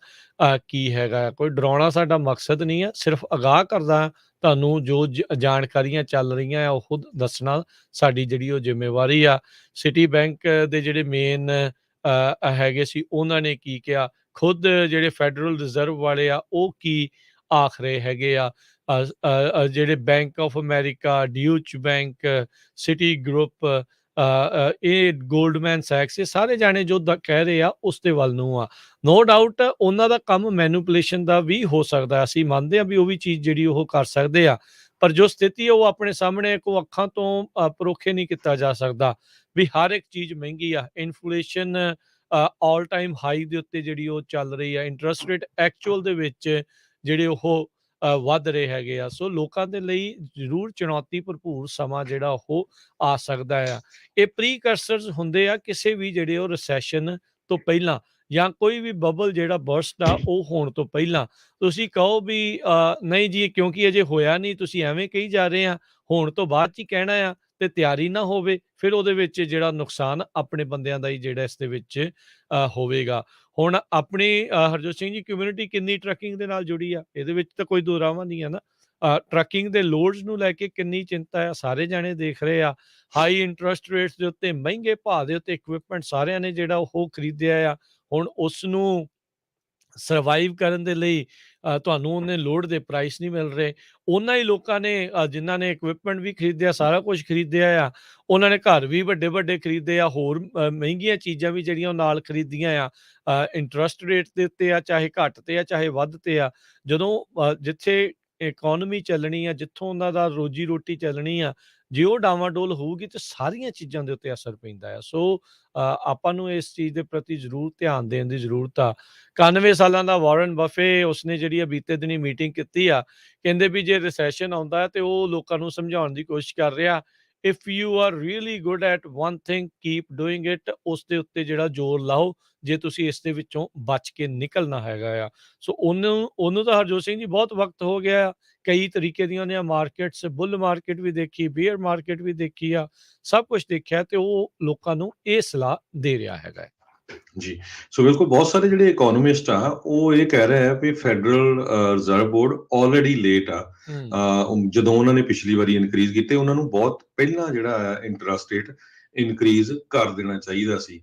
ਕੀ ਹੈਗਾ। ਕੋਈ ਡਰਾਉਣਾ ਸਾਡਾ ਮਕਸਦ ਨਹੀਂ ਆ, ਸਿਰਫ ਅਗਾਹ ਕਰਦਾ ਤੁਹਾਨੂੰ ਜੋ ਜਾਣਕਾਰੀਆਂ ਚੱਲ ਰਹੀਆਂ ਆ ਉਹ ਦੱਸਣਾ ਸਾਡੀ ਜਿਹੜੀ ਉਹ ਜ਼ਿੰਮੇਵਾਰੀ ਆ। ਸਿਟੀ ਬੈਂਕ ਦੇ ਜਿਹੜੇ ਮੇਨ ਹੈਗੇ ਸੀ ਉਹਨਾਂ ਨੇ ਕੀ ਕਿਹਾ, ਖੁਦ ਜਿਹੜੇ ਫੈਡਰਲ ਰਿਜ਼ਰਵ ਵਾਲੇ ਆ ਉਹ ਕੀ ਆਖ ਰਹੇ ਹੈਗੇ ਆ। ਜਿਹੜੇ Bank of America, Deutsche Bank, Citigroup, ਇਹ ਗੋਲਡਮੈਨ ਸੈਕਸ, ਇਹ ਸਾਰੇ ਜਾਣੇ ਜੋ ਕਹਿ ਰਹੇ ਆ ਉਸ ਦੇ ਵੱਲ ਨੂੰ ਆ। ਨੋ ਡਾਊਟ ਉਹਨਾਂ ਦਾ ਕੰਮ ਮੈਨੂਪੂਲੇਸ਼ਨ ਦਾ ਵੀ ਹੋ ਸਕਦਾ, ਅਸੀਂ ਮੰਨਦੇ ਹਾਂ ਵੀ ਉਹ ਵੀ ਚੀਜ਼ ਜਿਹੜੀ ਉਹ ਕਰ ਸਕਦੇ ਆ, ਪਰ ਜੋ ਸਥਿਤੀ ਹੈ ਉਹ ਆਪਣੇ ਸਾਹਮਣੇ ਕੋ ਅੱਖਾਂ ਤੋਂ ਪਰੋਖੇ ਨਹੀਂ ਕੀਤਾ ਜਾ ਸਕਦਾ ਵੀ ਹਰ ਇੱਕ ਚੀਜ਼ ਮਹਿੰਗੀ ਆ। ਇਨਫਲੇਸ਼ਨ ਆਲ ਟਾਈਮ ਹਾਈ ਦੇ ਉੱਤੇ ਜਿਹੜੀ ਉਹ ਚੱਲ ਰਹੀ ਆ, ਇੰਟਰਸਟ ਰੇਟ ਐਕਚੁਅਲ ਦੇ ਵਿੱਚ ਜਿਹੜੇ ਉਹ ਵੱਧ ਰਹੇ ਹੈਗੇ ਆ। ਸੋ ਲੋਕਾਂ ਦੇ ਲਈ ਜ਼ਰੂਰ ਚੁਣੌਤੀ ਭਰਪੂਰ ਸਮਾਂ ਜਿਹੜਾ ਉਹ ਆ ਸਕਦਾ ਆ। ਇਹ ਪ੍ਰੀਕਰਸਰਸ ਹੁੰਦੇ ਆ ਕਿਸੇ ਵੀ ਜਿਹੜੇ ਉਹ ਰਿਸੈਸ਼ਨ ਤੋਂ ਪਹਿਲਾਂ ਜਾਂ ਕੋਈ ਵੀ ਬਬਲ ਜਿਹੜਾ ਬਰਸਟ ਆ ਉਹ ਹੋਣ ਤੋਂ ਪਹਿਲਾਂ। ਤੁਸੀਂ ਕਹੋ ਵੀ ਨਹੀਂ ਜੀ ਕਿਉਂਕਿ ਅਜੇ ਹੋਇਆ ਨਹੀਂ, ਤੁਸੀਂ ਐਵੇਂ ਕਹੀ ਜਾ ਰਹੇ ਆ, ਹੋਣ ਤੋਂ ਬਾਅਦ 'ਚ ਹੀ ਕਹਿਣਾ ਆ ਤੇ ਤਿਆਰੀ ਨਾ ਹੋਵੇ, ਫਿਰ ਉਹਦੇ ਵਿੱਚ ਜਿਹੜਾ ਨੁਕਸਾਨ ਆਪਣੇ ਬੰਦਿਆਂ ਦਾ ਹੀ ਜਿਹੜਾ ਇਸ ਦੇ ਵਿੱਚ ਹੋਵੇਗਾ। ਹੁਣ ਆਪਣੀ ਹਰਜੋਤ ਸਿੰਘ ਜੀ ਕਮਿਊਨਿਟੀ ਕਿੰਨੀ ਟਰੱਕਿੰਗ ਦੇ ਨਾਲ ਜੁੜੀ ਆ, ਇਹਦੇ ਵਿੱਚ ਤਾਂ ਕੋਈ ਦੁਰਾਵਾ ਨਹੀਂ ਹੈ ਨਾ। ਟਰੱਕਿੰਗ ਦੇ ਲੋਡਸ ਨੂੰ ਲੈ ਕੇ ਕਿੰਨੀ ਚਿੰਤਾ ਆ, ਸਾਰੇ ਜਾਣੇ ਦੇਖ ਰਹੇ ਆ। ਹਾਈ ਇੰਟਰਸਟ ਰੇਟਸ ਦੇ ਉੱਤੇ, ਮਹਿੰਗੇ ਭਾਅ ਦੇ ਉੱਤੇ ਇਕਵਿਪਮੈਂਟ ਸਾਰਿਆਂ ਨੇ ਜਿਹੜਾ ਉਹ ਖਰੀਦਿਆ ਆ। ਹੁਣ ਉਸ ਨੂੰ ਸਰਵਾਈਵ ਕਰਨ ਦੇ ਲਈ ਤੁਹਾਨੂੰ ਉਹਨੇ ਲੋਡ ਦੇ ਪ੍ਰਾਈਸ ਨਹੀਂ ਮਿਲ ਰਹੇ। ਉਹਨਾਂ ਹੀ ਲੋਕਾਂ ਨੇ ਜਿਨ੍ਹਾਂ ਨੇ ਇਕਵਿਪਮੈਂਟ ਵੀ ਖਰੀਦਿਆ, ਸਾਰਾ ਕੁਝ ਖਰੀਦਿਆ ਆ, ਉਹਨਾਂ ਨੇ ਘਰ ਵੀ ਵੱਡੇ ਵੱਡੇ ਖਰੀਦੇ ਆ, ਹੋਰ ਮਹਿੰਗੀਆਂ ਚੀਜ਼ਾਂ ਵੀ ਜਿਹੜੀਆਂ ਉਹ ਨਾਲ ਖਰੀਦੀਆਂ ਆ। ਇੰਟਰਸਟ ਰੇਟ ਦੇ ਉੱਤੇ ਆ, ਚਾਹੇ ਘੱਟ ਤੇ ਆ ਚਾਹੇ ਵੱਧ ਤੇ ਆ। ਜਦੋਂ ਜਿੱਥੇ ਇਕੋਨਮੀ ਚੱਲਣੀ ਆ, ਜਿੱਥੋਂ ਉਹਨਾਂ ਦਾ ਰੋਜੀ ਰੋਟੀ ਚੱਲਣੀ ਆ, ਜੇ ਉਹ ਡਾਵਾਡੋਲ ਹੋਊਗੀ ਤਾਂ ਸਾਰੀਆਂ ਚੀਜ਼ਾਂ ਦੇ ਉੱਤੇ ਅਸਰ ਪੈਂਦਾ ਆ। ਸੋ ਆਪਾਂ ਨੂੰ ਇਸ ਚੀਜ਼ ਦੇ ਪ੍ਰਤੀ ਜ਼ਰੂਰ ਧਿਆਨ ਦੇਣ ਦੀ ਜ਼ਰੂਰਤ ਆ। 91 ਸਾਲਾਂ ਦਾ ਵਾਰਨ ਬਫੇ, ਉਸਨੇ ਜਿਹੜੀ ਆ ਬੀਤੇ ਦਿਨੀ ਮੀਟਿੰਗ ਕੀਤੀ ਆ, ਕਹਿੰਦੇ ਵੀ ਜੇ ਰਿਸੈਸ਼ਨ ਆਉਂਦਾ ਤੇ ਉਹ ਲੋਕਾਂ ਨੂੰ ਸਮਝਾਉਣ ਦੀ ਕੋਸ਼ਿਸ਼ ਕਰ ਰਿਹਾ, if you are really good at one thing keep doing it, ਉਸ ਦੇ ਉੱਤੇ ਜਿਹੜਾ ਜ਼ੋਰ ਲਾਓ ਜੇ ਤੁਸੀਂ ਇਸ ਦੇ ਵਿੱਚੋਂ ਬਚ ਕੇ ਨਿਕਲਣਾ ਹੈਗਾ ਆ। ਸੋ ਉਹਨੂੰ ਤਾਂ ਹਰਜੋਤ ਸਿੰਘ ਜੀ ਬਹੁਤ ਵਕਤ ਹੋ ਗਿਆ ਆ, ਕਈ ਤਰੀਕੇ ਦੀਆਂ ਉਹਨੇ ਮਾਰਕੀਟਸ, ਬੁੱਲ ਮਾਰਕੀਟ ਵੀ ਦੇਖੀ, ਬੀਅਰ ਮਾਰਕੀਟ ਵੀ ਦੇਖੀ ਆ, ਸਭ ਕੁਝ ਦੇਖਿਆ ਤੇ ਉਹ ਲੋਕਾਂ ਨੂੰ ਇਹ ਸਲਾਹ ਦੇ ਰਿਹਾ ਹੈਗਾ। ਜੀ, ਸੋ ਬਿਲਕੁਲ ਬਹੁਤ ਸਾਰੇ ਜਿਹੜੇ ਇਕੋਨੋਮਿਸਟ ਆ ਉਹ ਇਹ ਕਹਿ ਰਹੇ ਆ ਵੀ Federal Reserve Board already late ਆ। ਜਦੋਂ ਉਹਨਾਂ ਨੇ ਪਿਛਲੀ ਵਾਰੀ ਇਨਕਰੀਜ਼ ਕੀਤੇ, ਉਹਨਾਂ ਨੂੰ ਬਹੁਤ ਪਹਿਲਾਂ ਜਿਹੜਾ ਇੰਟਰਸਟ ਰੇਟ ਇਨਕਰੀਜ਼ ਕਰ ਦੇਣਾ ਚਾਹੀਦਾ ਸੀ।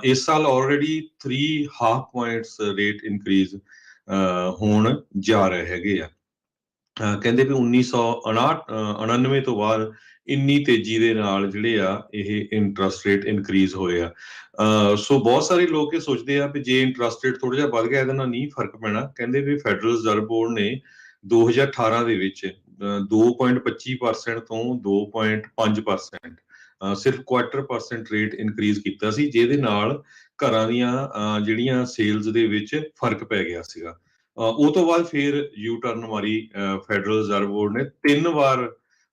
ਇਸ ਸਾਲ already 3 half points rate increase ਹੋਣ ਜਾ ਰਹੇ ਹੈਗੇ ਆ। ਕਹਿੰਦੇ ਵੀ 1999 ਤੋਂ ਬਾਅਦ ਇੰਨੀ ਤੇਜ਼ੀ ਦੇ ਨਾਲ ਜਿਹੜੇ ਆ ਇਹ ਇੰਟਰਸਟ ਰੇਟ ਇਨਕਰੀਜ਼ ਹੋਏ ਆ। ਸੋ ਬਹੁਤ ਸਾਰੇ ਲੋਕ ਇਹ ਸੋਚਦੇ ਆ ਵੀ ਜੇ ਇੰਟਰਸਟ ਰੇਟ ਥੋੜਾ ਜਿਹਾ ਵੱਧ ਗਿਆ ਇਹਦੇ ਨਾਲ ਨਹੀਂ ਫਰਕ ਪੈਣਾ। ਕਹਿੰਦੇ ਵੀ ਫੈਡਰਲ ਰਿਜ਼ਰਵ ਬੋਰਡ ਨੇ 2018 ਦੇ ਵਿੱਚ 2.25% ਤੋਂ 2.5% ਸਿਰਫ 1/4% ਰੇਟ ਇਨਕਰੀਜ਼ ਕੀਤਾ ਸੀ, ਜਿਹਦੇ ਨਾਲ ਘਰਾਂ ਦੀਆਂ ਜਿਹੜੀਆਂ ਸੇਲਸ ਦੇ ਵਿੱਚ ਫਰਕ ਪੈ ਗਿਆ ਸੀਗਾ। ਉਹ ਤੋਂ ਬਾਅਦ ਫਿਰ ਯੂ ਟਰਨ ਮਾਰੀ ਫੈਡਰਲ ਰਿਜ਼ਰਵ ਬੋਰਡ ਨੇ, 3 ਵਾਰ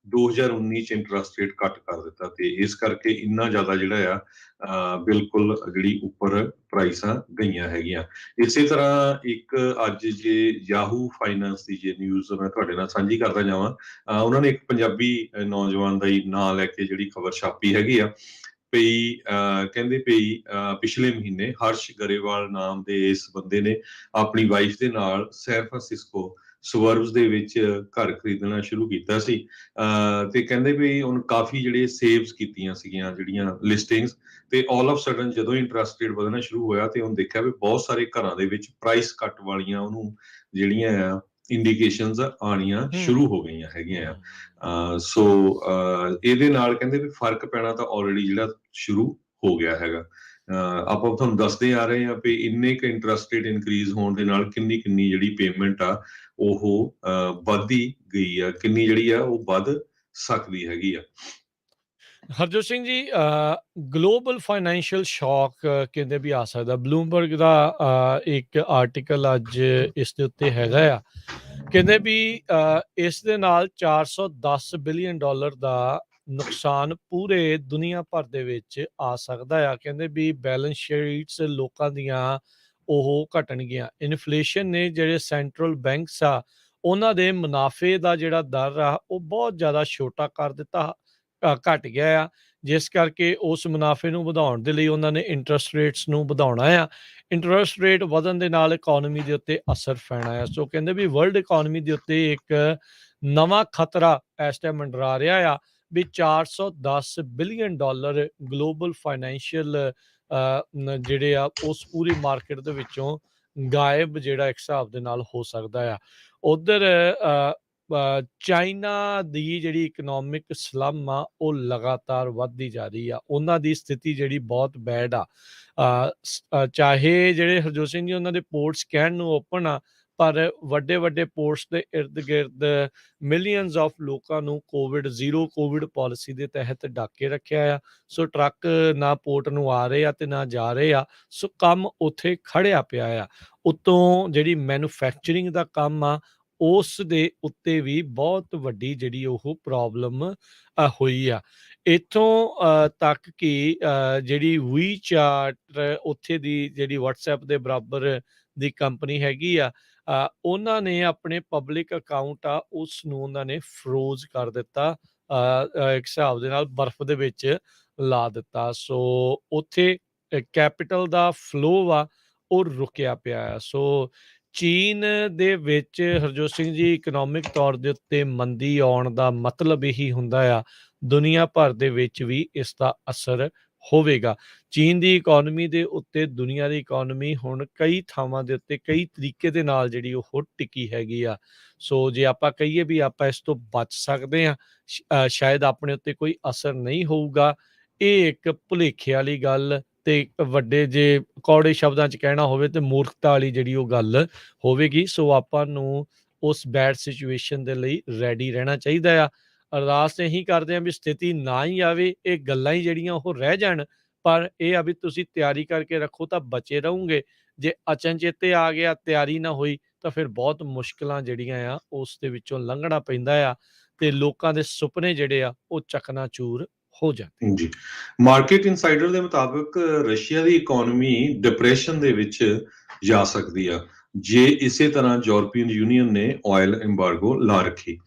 2019 ਚ ਇੰਟਰਸਟ ਰੇਟ ਕੱਟ ਕਰ ਦਿੱਤਾ ਤੇ ਇਸ ਕਰਕੇ ਇੰਨਾ ਜ਼ਿਆਦਾ ਜਿਹੜਾ ਆ ਬਿਲਕੁਲ ਜਿਹੜੀ ਉੱਪਰ ਪ੍ਰਾਈਸਾਂ ਗਈਆਂ ਹੈਗੀਆਂ। ਇਸੇ ਤਰ੍ਹਾਂ ਇੱਕ ਅੱਜ ਜੇ ਯਾਹੂ ਫਾਈਨੈਂਸ ਦੀ ਜੇ ਨਿਊਜ਼ ਮੈਂ ਤੁਹਾਡੇ ਨਾਲ ਸਾਂਝੀ ਕਰਦਾ ਜਾਵਾਂ, ਉਹਨਾਂ ਨੇ ਇੱਕ ਪੰਜਾਬੀ ਨੌਜਵਾਨ ਦਾ ਹੀ ਨਾਂ ਲੈ ਕੇ ਜਿਹੜੀ ਖਬਰ ਛਾਪੀ ਹੈਗੀ ਆ ਪਈ, ਕਹਿੰਦੇ ਪਈ ਪਿਛਲੇ ਮਹੀਨੇ ਹਰਸ਼ ਗਰੇਵਾਲ ਨਾਮ ਦੇ ਇਸ ਬੰਦੇ ਨੇ ਆਪਣੀ ਵਾਈਫ ਦੇ ਨਾਲ ਸੈਨ ਫਰਾਂਸਿਸਕੋ ਸਵਰਬਸ ਦੇ ਵਿੱਚ ਘਰ ਖਰੀਦਣਾ ਸ਼ੁਰੂ ਕੀਤਾ ਸੀ, ਤੇ ਕਹਿੰਦੇ ਵੀ ਹੁਣ ਕਾਫੀ ਜਿਹੜੇ ਸੇਵਸ ਕੀਤੀਆਂ ਸੀਗੀਆਂ ਜਿਹੜੀਆਂ ਲਿਸਟਿੰਗਸ, ਤੇ ਆਲ ਆਫ ਸਡਨ ਜਦੋਂ ਇੰਟਰਸਟ ਰੇਟ ਵਧਣਾ ਸ਼ੁਰੂ ਹੋਇਆ ਤੇ ਉਹਨੇ ਦੇਖਿਆ ਵੀ ਬਹੁਤ ਸਾਰੇ ਘਰਾਂ ਦੇ ਵਿੱਚ ਪ੍ਰਾਈਸ ਕੱਟ ਵਾਲੀਆਂ ਉਹਨੂੰ ਜਿਹੜੀਆਂ ਆ ਇੰਡੀਕੇਸ਼ਨਸ ਆਣੀਆਂ ਸ਼ੁਰੂ ਹੋ ਗਈਆਂ ਹੈਗੀਆਂ ਆ। ਸੋ ਇਹਦੇ ਨਾਲ ਕਹਿੰਦੇ ਵੀ ਫਰਕ ਪੈਣਾ ਤਾਂ ਆਲਰੇਡੀ ਜਿਹੜਾ ਸ਼ੁਰੂ ਹੋ ਗਿਆ ਹੈਗਾ। ਆਪਾਂ ਤੁਹਾਨੂੰ ਦੱਸਦੇ ਆ ਰਹੇ ਹਾਂ ਵੀ ਇੰਨੇ ਕੁ ਇੰਟਰਸਟ ਰੇਟ ਇਨਕਰੀਜ਼ ਹੋਣ ਦੇ ਨਾਲ ਕਿੰਨੀ ਜਿਹੜੀ ਪੇਮੈਂਟ ਆ ਉਹ ਵੱਧਦੀ ਗਈ ਆ, ਕਿੰਨੀ ਜਿਹੜੀ ਆ ਉਹ ਵੱਧ ਸਕਦੀ ਹੈਗੀ ਆ। ਹਰਜੋਤ ਸਿੰਘ ਜੀ, ਗਲੋਬਲ ਫਾਈਨੈਂਸ਼ੀਅਲ ਸ਼ੌਕ ਕਹਿੰਦੇ ਵੀ ਆ ਸਕਦਾ। ਬਲੂਮਬਰਗ ਦਾ ਇੱਕ ਆਰਟੀਕਲ ਅੱਜ ਇਸ ਦੇ ਉੱਤੇ ਹੈਗਾ ਆ, ਕਹਿੰਦੇ ਵੀ ਇਸ ਦੇ ਨਾਲ $410 ਬਿਲੀਅਨ ਦਾ ਨੁਕਸਾਨ ਪੂਰੇ ਦੁਨੀਆ ਭਰ ਦੇ ਵਿੱਚ ਆ ਸਕਦਾ ਆ। ਕਹਿੰਦੇ ਵੀ ਬੈਲੈਂਸ ਸ਼ੀਟਸ ਲੋਕਾਂ ਦੀਆਂ ਉਹ ਘਟਣਗੀਆਂ। ਇਨਫਲੇਸ਼ਨ ਨੇ ਜਿਹੜੇ ਸੈਂਟਰਲ ਬੈਂਕਸ ਆ ਉਹਨਾਂ ਦੇ ਮੁਨਾਫੇ ਦਾ ਜਿਹੜਾ ਦਰ ਆ ਉਹ ਬਹੁਤ ਜ਼ਿਆਦਾ ਛੋਟਾ ਕਰ ਦਿੱਤਾ, ਘਟ ਗਿਆ ਆ, ਜਿਸ ਕਰਕੇ ਉਸ ਮੁਨਾਫੇ ਨੂੰ ਵਧਾਉਣ ਦੇ ਲਈ ਉਹਨਾਂ ਨੇ ਇੰਟਰਸਟ ਰੇਟਸ ਨੂੰ ਵਧਾਉਣਾ ਆ। ਇੰਟਰਸਟ ਰੇਟ ਵਧਣ ਦੇ ਨਾਲ ਇਕੋਨਮੀ ਦੇ ਉੱਤੇ ਅਸਰ ਪੈਣਾ ਆ। ਸੋ ਕਹਿੰਦੇ ਵੀ ਵਰਲਡ ਇਕੋਨਮੀ ਦੇ ਉੱਤੇ ਇੱਕ ਨਵਾਂ ਖਤਰਾ ਇਸ ਟਾਈਮ ਮੰਡਰਾ ਰਿਹਾ ਆ ਵੀ $410 ਬਿਲੀਅਨ ਗਲੋਬਲ ਫਾਈਨੈਂਸ਼ੀਅਲ ਜਿਹੜੇ ਆ ਉਸ ਪੂਰੀ ਮਾਰਕੀਟ ਦੇ ਵਿੱਚੋਂ ਗਾਇਬ ਜਿਹੜਾ ਇੱਕ ਹਿਸਾਬ ਦੇ ਨਾਲ ਹੋ ਸਕਦਾ ਆ। ਉਧਰ ਚਾਈਨਾ ਦੀ ਜਿਹੜੀ ਇਕਨੋਮਿਕ ਸਲਮ ਆ ਉਹ ਲਗਾਤਾਰ ਵੱਧਦੀ ਜਾ ਰਹੀ ਆ। ਉਹਨਾਂ ਦੀ ਸਥਿਤੀ ਜਿਹੜੀ ਬਹੁਤ ਬੈਡ ਆ। ਚਾਹੇ ਜਿਹੜੇ ਹਰਜੋਤ ਸਿੰਘ ਜੀ ਉਹਨਾਂ ਦੇ ਪੋਰਟਸ ਕਹਿਣ ਨੂੰ ਓਪਨ ਆ, ਪਰ ਵੱਡੇ ਪੋਰਟਸ ਦੇ ਇਰਦ ਗਿਰਦ ਮਿਲੀਅਨਸ ਆਫ ਲੋਕਾਂ ਨੂੰ ਜ਼ੀਰੋ ਕੋਵਿਡ ਪਾਲਿਸੀ ਦੇ ਤਹਿਤ ਢੱਕ ਕੇ ਰੱਖਿਆ ਆ। ਸੋ ਟਰੱਕ ਨਾ ਪੋਰਟ ਨੂੰ ਆ ਰਹੇ ਆ ਤੇ ਨਾ ਜਾ ਰਹੇ ਆ। ਸੋ ਕੰਮ ਉੱਥੇ ਖੜਿਆ ਪਿਆ ਆ। ਉੱਤੋਂ ਜਿਹੜੀ ਮੈਨੂਫੈਕਚਰਿੰਗ ਦਾ ਕੰਮ ਆ ਉਸ ਦੇ ਉੱਤੇ ਵੀ ਬਹੁਤ ਵੱਡੀ ਜਿਹੜੀ ਉਹ ਪ੍ਰੋਬਲਮ ਹੋਈ ਆ। ਇੱਥੋਂ ਤੱਕ ਕਿ ਜਿਹੜੀ WeChat ਉੱਥੇ ਦੀ ਜਿਹੜੀ WhatsApp ਦੇ ਬਰਾਬਰ ਦੀ ਕੰਪਨੀ ਹੈਗੀ ਆ, ਉਹਨਾਂ ਨੇ ਆਪਣੇ ਪਬਲਿਕ ਅਕਾਊਂਟ ਆ ਉਸ ਨੂੰ ਉਹਨਾਂ ਨੇ ਫਰੋਜ਼ ਕਰ ਦਿੱਤਾ, ਇੱਕ ਹਿਸਾਬ ਦੇ ਨਾਲ ਬਰਫ਼ ਦੇ ਵਿੱਚ ਲਾ ਦਿੱਤਾ। ਸੋ ਉੱਥੇ ਕੈਪੀਟਲ ਦਾ ਫਲੋ ਆ ਉਹ ਰੁਕਿਆ ਪਿਆ ਆ। ਸੋ ਚੀਨ ਦੇ ਵਿੱਚ ਹਰਜੋਤ ਸਿੰਘ ਜੀ ਇਕਨੋਮਿਕ ਤੌਰ ਦੇ ਉੱਤੇ ਮੰਦੀ ਆਉਣ ਦਾ ਮਤਲਬ ਇਹੀ ਹੁੰਦਾ ਆ ਦੁਨੀਆ ਭਰ ਦੇ ਵਿੱਚ ਵੀ ਇਸ ਦਾ ਅਸਰ ਹੋਵੇਗਾ। ਚੀਨ ਦੀ ਇਕੋਨਮੀ ਦੇ ਉੱਤੇ ਦੁਨੀਆ ਦੀ ਇਕੋਨਮੀ ਹੁਣ ਕਈ ਥਾਵਾਂ ਦੇ ਉੱਤੇ ਕਈ ਤਰੀਕੇ ਦੇ ਨਾਲ ਜਿਹੜੀ ਉਹ ਟਿਕੀ ਹੈਗੀ ਆ। ਸੋ ਜੇ ਆਪਾਂ ਕਹੀਏ ਵੀ ਆਪਾਂ ਇਸ ਤੋਂ ਬਚ ਸਕਦੇ ਹਾਂ, ਸ਼ਾਇਦ ਆਪਣੇ ਉੱਤੇ ਕੋਈ ਅਸਰ ਨਹੀਂ ਹੋਊਗਾ, ਇਹ ਇੱਕ ਭੁਲੇਖੇ ਵਾਲੀ ਗੱਲ ਤੇ ਵੱਡੇ ਜੇ ਕੌੜੇ ਸ਼ਬਦਾਂ 'ਚ ਕਹਿਣਾ ਹੋਵੇ ਤੇ ਮੂਰਖਤਾ ਵਾਲੀ ਜਿਹੜੀ ਉਹ ਗੱਲ ਹੋਵੇਗੀ। ਸੋ ਆਪਾਂ ਨੂੰ ਉਸ ਬੈਡ ਸਿਚੁਏਸ਼ਨ ਦੇ ਲਈ ਰੈਡੀ ਰਹਿਣਾ ਚਾਹੀਦਾ ਆ। ਅਰਦਾਸ ਇਹੀ ਕਰਦੇ ਹਾਂ ਵੀ ਸਥਿਤੀ ਨਾ ਹੀ ਆਵੇ, ਇਹ ਗੱਲਾਂ ਹੀ ਜਿਹੜੀਆਂ ਉਹ ਰਹਿ ਜਾਣ, ਪਰ ਇਹ ਆ ਵੀ ਤੁਸੀਂ ਤਿਆਰੀ ਕਰਕੇ ਰੱਖੋ ਤਾਂ ਬਚੇ ਰਹੋਗੇ। ਜੇ ਅਚਨਚੇਤੇ ਆ ਗਿਆ, ਤਿਆਰੀ ਨਾ ਹੋਈ, ਤਾਂ ਫਿਰ ਬਹੁਤ ਮੁਸ਼ਕਲਾਂ ਜਿਹੜੀਆਂ ਆ ਉਸ ਦੇ ਵਿੱਚੋਂ ਲੰਘਣਾ ਪੈਂਦਾ ਆ ਤੇ ਲੋਕਾਂ ਦੇ ਸੁਪਨੇ ਜਿਹੜੇ ਆ ਉਹ ਚਕਨਾਚੂਰ ਹੋ ਜਾਂਦੇ। ਜੀ, ਮਾਰਕੀਟ ਇਨਸਾਈਡਰ ਦੇ ਮੁਤਾਬਕ ਰਸ਼ੀਆ ਦੀ ਇਕੋਨਮੀ ਡਿਪਰੈਸ਼ਨ ਦੇ ਵਿੱਚ ਜਾ ਸਕਦੀ ਆ ਜੇ ਇਸੇ ਤਰ੍ਹਾਂ ਯੂਰਪੀਅਨ ਯੂਨੀਅਨ ਨੇ ਆਇਲ ਐਮਬਾਰਗੋ ਲਾ ਰੱਖੀ।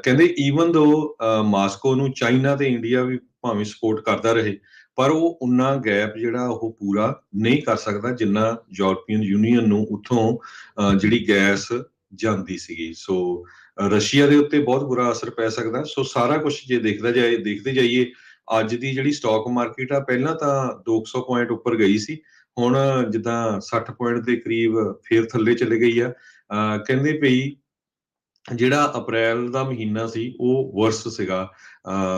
ਕਹਿੰਦੇ ਈਵਨ ਦੋ ਮਾਸਕੋ ਨੂੰ ਚਾਈਨਾ ਤੇ ਇੰਡੀਆ ਵੀ ਭਾਵੇਂ ਸਪੋਰਟ ਕਰਦਾ ਰਹੇ, ਪਰ ਉਹ ਉਨਾ ਗੈਪ ਜਿਹੜਾ ਉਹ ਪੂਰਾ ਨਹੀਂ ਕਰ ਸਕਦਾ ਜਿੰਨਾ ਯੂਰਪੀਅਨ ਯੂਨੀਅਨ ਨੂੰ ਉੱਥੋਂ ਜਿਹੜੀ ਗੈਸ ਜਾਂਦੀ ਸੀਗੀ। ਸੋ ਰਸ਼ੀਆ ਦੇ ਉੱਤੇ ਬਹੁਤ ਬੁਰਾ ਅਸਰ ਪੈ ਸਕਦਾ। ਸੋ ਸਾਰਾ ਕੁਝ ਜੇ ਦੇਖਦੇ ਜਾਈਏ, ਅੱਜ ਦੀ ਜਿਹੜੀ ਸਟਾਕ ਮਾਰਕੀਟ ਆ ਪਹਿਲਾਂ ਤਾਂ 200 ਪੁਆਇੰਟ ਉੱਪਰ ਗਈ ਸੀ, ਹੁਣ ਜਿੱਦਾਂ 60 ਪੁਆਇੰਟ ਦੇ ਕਰੀਬ ਫੇਰ ਥੱਲੇ ਚਲੇ ਗਈ ਆ। ਕਹਿੰਦੇ ਪਈ ਜਿਹੜਾ ਅਪ੍ਰੈਲ ਦਾ ਮਹੀਨਾ ਸੀ ਉਹ ਵਰਸ ਸੀਗਾ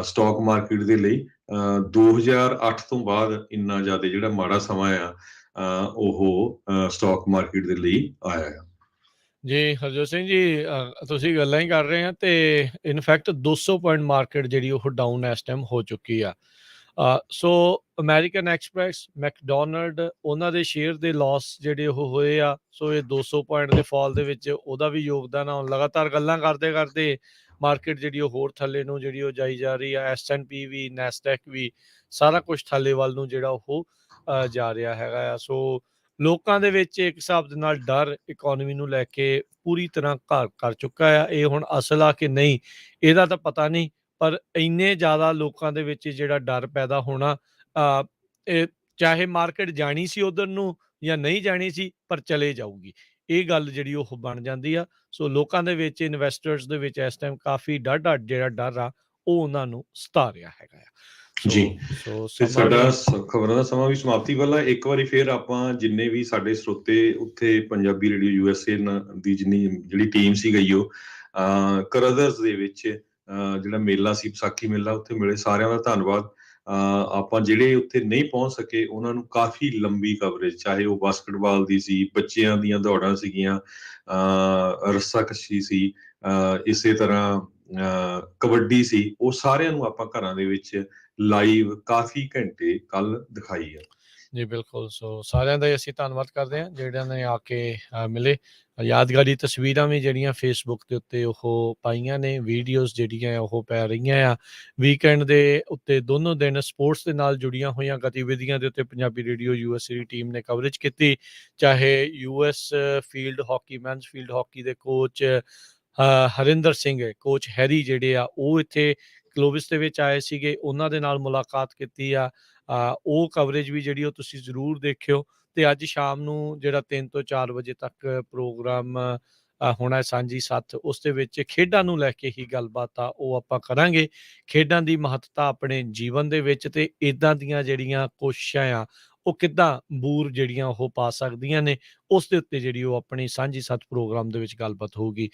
ਸਟਾਕ ਮਾਰਕੀਟ ਦੇ ਲਈ। 2008 ਤੋਂ ਬਾਅਦ ਇੰਨਾ ਜ਼ਿਆਦਾ ਜਿਹੜਾ ਮਾੜਾ ਸਮਾਂ ਆ ਉਹ ਸਟਾਕ ਮਾਰਕੀਟ ਦੇ ਲਈ ਆਇਆ ਆ। ਜੀ ਹਰਜੋਤ ਸਿੰਘ ਜੀ, ਤੁਸੀਂ ਗੱਲਾਂ ਹੀ ਕਰ ਰਹੇ ਆ ਤੇ ਇਨਫੈਕਟ 200 ਪੁਆਇੰਟ ਮਾਰਕੀਟ ਜਿਹੜੀ ਉਹ ਡਾਊਨ ਇਸ ਟਾਈਮ ਹੋ ਚੁੱਕੀ ਆ। ਸੋ ਅਮਰੀਕਨ ਐਕਸਪ੍ਰੈਸ, ਮੈਕਡੋਨਲਡ, ਉਹਨਾਂ ਦੇ ਸ਼ੇਅਰ ਦੇ ਲਾਸ ਜਿਹੜੇ ਉਹ ਹੋਏ ਆ। ਸੋ ਇਹ 200 ਪੁਆਇੰਟ ਦੇ ਫਾਲ ਦੇ ਵਿੱਚ ਉਹਦਾ ਵੀ ਯੋਗਦਾਨ ਆ। ਲਗਾਤਾਰ ਗੱਲਾਂ ਕਰਦੇ ਮਾਰਕੀਟ ਜਿਹੜੀ ਉਹ ਹੋਰ ਥੱਲੇ ਨੂੰ ਜਿਹੜੀ ਉਹ ਜਾਈ ਜਾ ਰਹੀ ਆ। S&P ਵੀ, ਨੈਸਡੈਕ ਵੀ, ਸਾਰਾ ਕੁਝ ਥੱਲੇ ਵੱਲ ਨੂੰ ਜਿਹੜਾ ਉਹ ਜਾ ਰਿਹਾ ਹੈਗਾ ਆ। ਸੋ ਲੋਕਾਂ ਦੇ ਵਿੱਚ ਇੱਕ ਹਿਸਾਬ ਦੇ ਨਾਲ ਡਰ ਇਕੋਨਮੀ ਨੂੰ ਲੈ ਕੇ ਪੂਰੀ ਤਰ੍ਹਾਂ ਘਰ ਕਰ ਚੁੱਕਾ ਆ। ਇਹ ਹੁਣ ਅਸਲ ਆ ਕਿ ਨਹੀਂ ਇਹਦਾ ਤਾਂ ਪਤਾ ਨਹੀਂ, ਪਰ ਇੰਨੇ ਜ਼ਿਆਦਾ ਲੋਕਾਂ ਦੇ ਵਿੱਚ ਜਿਹੜਾ ਡਰ ਪੈਦਾ ਹੋਣਾ, ਇਹ ਚਾਹੇ ਮਾਰਕੀਟ ਜਾਣੀ ਸੀ ਉਧਰ ਨੂੰ ਜਾਂ ਨਹੀਂ ਜਾਣੀ ਸੀ, ਪਰ ਚਲੇ ਜਾਊਗੀ, ਇਹ ਗੱਲ ਜਿਹੜੀ ਉਹ ਬਣ ਜਾਂਦੀ ਆ। ਸੋ ਲੋਕਾਂ ਦੇ ਵਿੱਚ, ਇਨਵੈਸਟਰਸ ਦੇ ਵਿੱਚ ਇਸ ਟਾਈਮ ਕਾਫੀ ਜਿਹੜਾ ਡਰ ਆ ਉਹ ਉਹਨਾਂ ਨੂੰ ਸਤਾ ਰਿਹਾ ਹੈਗਾ ਆ। ਜੀ, ਸੋ ਤੇ ਸਮਾਂ ਸਾਡਾ ਖਬਰਾਂ ਦਾ ਸਮਾਂ ਵੀ ਸਮਾਪਤੀ ਵਾਲਾ। ਇੱਕ ਵਾਰੀ ਫੇਰ ਆਪਾਂ ਜਿੰਨੇ ਵੀ ਸਾਡੇ ਸਰੋਤੇ ਉੱਥੇ ਪੰਜਾਬੀ ਰੇਡੀਓ USA ਦੀ ਜਿਹੜੀ ਟੀਮ ਸੀ ਗਈ ਉਹ ਕਰਦਰਸ ਦੇ ਵਿੱਚ ਜਿਹੜਾ ਮੇਲਾ ਸੀ, ਵਿਸਾਖੀ ਮੇਲਾ, ਉੱਥੇ ਮਿਲੇ, ਸਾਰਿਆਂ ਦਾ ਧੰਨਵਾਦ। ਆਪਾਂ ਜਿਹੜੇ ਉੱਥੇ ਨਹੀਂ ਪਹੁੰਚ ਸਕੇ ਉਹਨਾਂ ਨੂੰ ਕਾਫੀ ਲੰਬੀ ਕਵਰੇਜ, ਚਾਹੇ ਉਹ ਬਾਸਕਟਬਾਲ ਦੀ ਸੀ, ਬੱਚਿਆਂ ਦੀਆਂ ਦੌੜਾਂ ਸੀਗੀਆਂ, ਰੱਸਾਕਸ਼ੀ ਸੀ, ਇਸੇ ਤਰ੍ਹਾਂ ਕਬੱਡੀ ਸੀ, ਉਹ ਸਾਰਿਆਂ ਨੂੰ ਆਪਾਂ ਘਰਾਂ ਦੇ ਵਿੱਚ ਲਾਈਵ ਕਾਫੀ ਘੰਟੇ ਕੱਲ ਦਿਖਾਈ ਆ। ਜੀ ਬਿਲਕੁਲ। ਸੋ ਸਾਰਿਆਂ ਦਾ ਹੀ ਅਸੀਂ ਧੰਨਵਾਦ ਕਰਦੇ ਹਾਂ ਜਿਹੜਿਆਂ ਨੇ ਆ ਕੇ ਮਿਲੇ। ਯਾਦਗਾਰੀ ਤਸਵੀਰਾਂ ਵੀ ਜਿਹੜੀਆਂ ਫੇਸਬੁੱਕ ਦੇ ਉੱਤੇ ਉਹ ਪਾਈਆਂ ਨੇ, ਵੀਡੀਓਜ਼ ਜਿਹੜੀਆਂ ਉਹ ਪੈ ਰਹੀਆਂ ਆ। ਵੀਕਐਂਡ ਦੇ ਉੱਤੇ ਦੋਨੋਂ ਦਿਨ ਸਪੋਰਟਸ ਦੇ ਨਾਲ ਜੁੜੀਆਂ ਹੋਈਆਂ ਗਤੀਵਿਧੀਆਂ ਦੇ ਉੱਤੇ ਪੰਜਾਬੀ ਰੇਡੀਓ USA ਦੀ ਟੀਮ ਨੇ ਕਵਰੇਜ ਕੀਤੀ। ਚਾਹੇ US field hockey, men's field hockey ਦੇ coach Harinder Singh, coach Harry ਜਿਹੜੇ ਆ ਉਹ ਇੱਥੇ ਕਲੋਵਿਸ ਦੇ ਵਿੱਚ ਆਏ ਸੀਗੇ, ਉਹਨਾਂ ਦੇ ਨਾਲ ਮੁਲਾਕਾਤ ਕੀਤੀ ਆ। ਉਹ ਕਵਰੇਜ ਵੀ ਜਿਹੜੀ ਉਹ ਤੁਸੀਂ ਜ਼ਰੂਰ ਦੇਖਿਓ। ਤੇ ਅੱਜ ਸ਼ਾਮ ਨੂੰ ਜਿਹੜਾ 3 ਤੋਂ 4 ਵਜੇ ਤੱਕ ਪ੍ਰੋਗਰਾਮ ਹੋਣਾ ਸਾਂਝੀ ਸੱਥ, ਉਸ ਦੇ ਵਿੱਚ ਖੇਡਾਂ ਨੂੰ ਲੈ ਕੇ ਹੀ ਗੱਲਬਾਤ ਆ ਉਹ ਆਪਾਂ ਕਰਾਂਗੇ। ਖੇਡਾਂ ਦੀ ਮਹੱਤਤਾ ਆਪਣੇ ਜੀਵਨ ਦੇ ਵਿੱਚ ਤੇ ਇੱਦਾਂ ਦੀਆਂ ਜਿਹੜੀਆਂ ਕੋਸ਼ਿਸ਼ਾਂ ਆ ਉਹ ਕਿੱਦਾਂ ਬੂਰ ਜਿਹੜੀਆਂ ਉਹ ਪਾ ਸਕਦੀਆਂ ਨੇ, ਉਸ ਦੇ ਉੱਤੇ ਜਿਹੜੀ ਉਹ ਆਪਣੀ ਸਾਂਝੀ ਸੱਥ ਪ੍ਰੋਗਰਾਮ ਦੇ ਵਿੱਚ ਗੱਲਬਾਤ ਹੋਊਗੀ।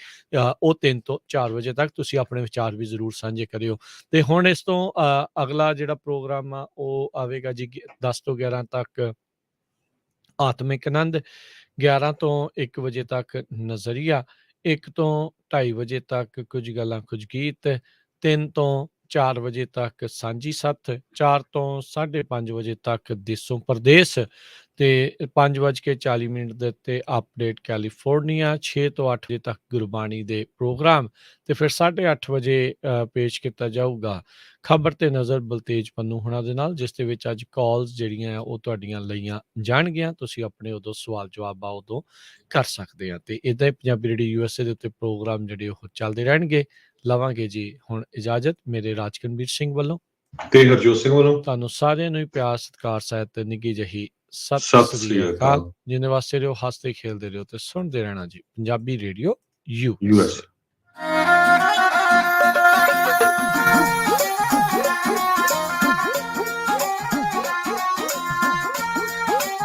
ਉਹ 3 ਤੋਂ 4 ਵਜੇ ਤੱਕ ਤੁਸੀਂ ਆਪਣੇ ਵਿਚਾਰ ਵੀ ਜ਼ਰੂਰ ਸਾਂਝੇ ਕਰਿਓ। ਤੇ ਹੁਣ ਇਸ ਤੋਂ ਅਗਲਾ ਜਿਹੜਾ ਪ੍ਰੋਗਰਾਮ ਆ ਉਹ ਆਵੇਗਾ ਜੀ 10 ਤੋਂ 11 ਤੱਕ ਆਤਮਿਕ ਆਨੰਦ, 11 ਤੋਂ 1 ਵਜੇ ਤੱਕ ਨਜ਼ਰੀਆ, 1 ਤੋਂ 2:30 ਵਜੇ ਤੱਕ ਕੁਝ ਗੱਲਾਂ ਕੁਝ ਗੀਤ, 3 ਤੋਂ 4 ਵਜੇ ਤੱਕ ਸਾਂਝੀ ਸੱਥ, 4 ਤੋਂ 5:30 ਵਜੇ ਤੱਕ ਦੇਸੋਂ ਪ੍ਰਦੇਸ, ਤੇ 5:40 ਦੇ ਉੱਤੇ ਅਪਡੇਟ ਕੈਲੀਫੋਰਨੀਆ, 6 ਤੋਂ 8 ਵਜੇ ਤੱਕ ਗੁਰਬਾਣੀ ਦੇ ਪ੍ਰੋਗਰਾਮ, ਤੇ ਫਿਰ 8:30 ਵਜੇ ਪੇਸ਼ ਕੀਤਾ ਜਾਊਗਾ ਖਬਰ ਤੇ ਨਜ਼ਰ ਬਲਤੇਜ ਪੰਨੂ ਹੁਣਾਂ ਦੇ ਨਾਲ, ਜਿਸ ਦੇ ਵਿੱਚ ਅੱਜ ਕਾਲਸ ਜਿਹੜੀਆਂ ਆ ਉਹ ਤੁਹਾਡੀਆਂ ਲਈਆਂ ਜਾਣਗੀਆਂ। ਤੁਸੀਂ ਆਪਣੇ ਉਦੋਂ ਸਵਾਲ ਜਵਾਬ ਆ ਉਦੋਂ ਕਰ ਸਕਦੇ ਆ। ਤੇ ਇੱਦਾਂ ਹੀ ਪੰਜਾਬੀ ਰੇਡੀਓ USA ਦੇ ਉੱਤੇ ਪ੍ਰੋਗਰਾਮ ਜਿਹੜੇ ਉਹ ਚੱਲਦੇ ਰਹਿਣਗੇ। ਲਵਾਂਗੇ ਜੀ ਹੁਣ ਇਜਾਜ਼ਤ ਮੇਰੇ ਰਾਜਕਨਵੀਰ ਸਿੰਘ ਵੱਲੋਂ ਤੇ ਹਰਜੋਤ ਸਿੰਘ ਵੱਲੋਂ। ਤੁਹਾਨੂੰ ਸਾਰਿਆਂ ਨੂੰ ਹੀ ਪਿਆਰ, ਸਤਿਕਾਰ, ਸਹਿਤ ਨਿੱਘੀ ਜਿਹੀ ਸਤਿ ਸਤਿ ਸ੍ਰੀ ਸ੍ਰੀ ਅਕਾਲ। ਅਕਾਲ। ਜਿੰਨੇ ਵਾਸਤੇ ਰਹੋ, ਹੱਸਦੇ ਖੇਲਦੇ ਰਹੋ ਤੇ ਸੁਣਦੇ ਰਹਿਣਾ ਜੀ ਪੰਜਾਬੀ ਰੇਡੀਓ US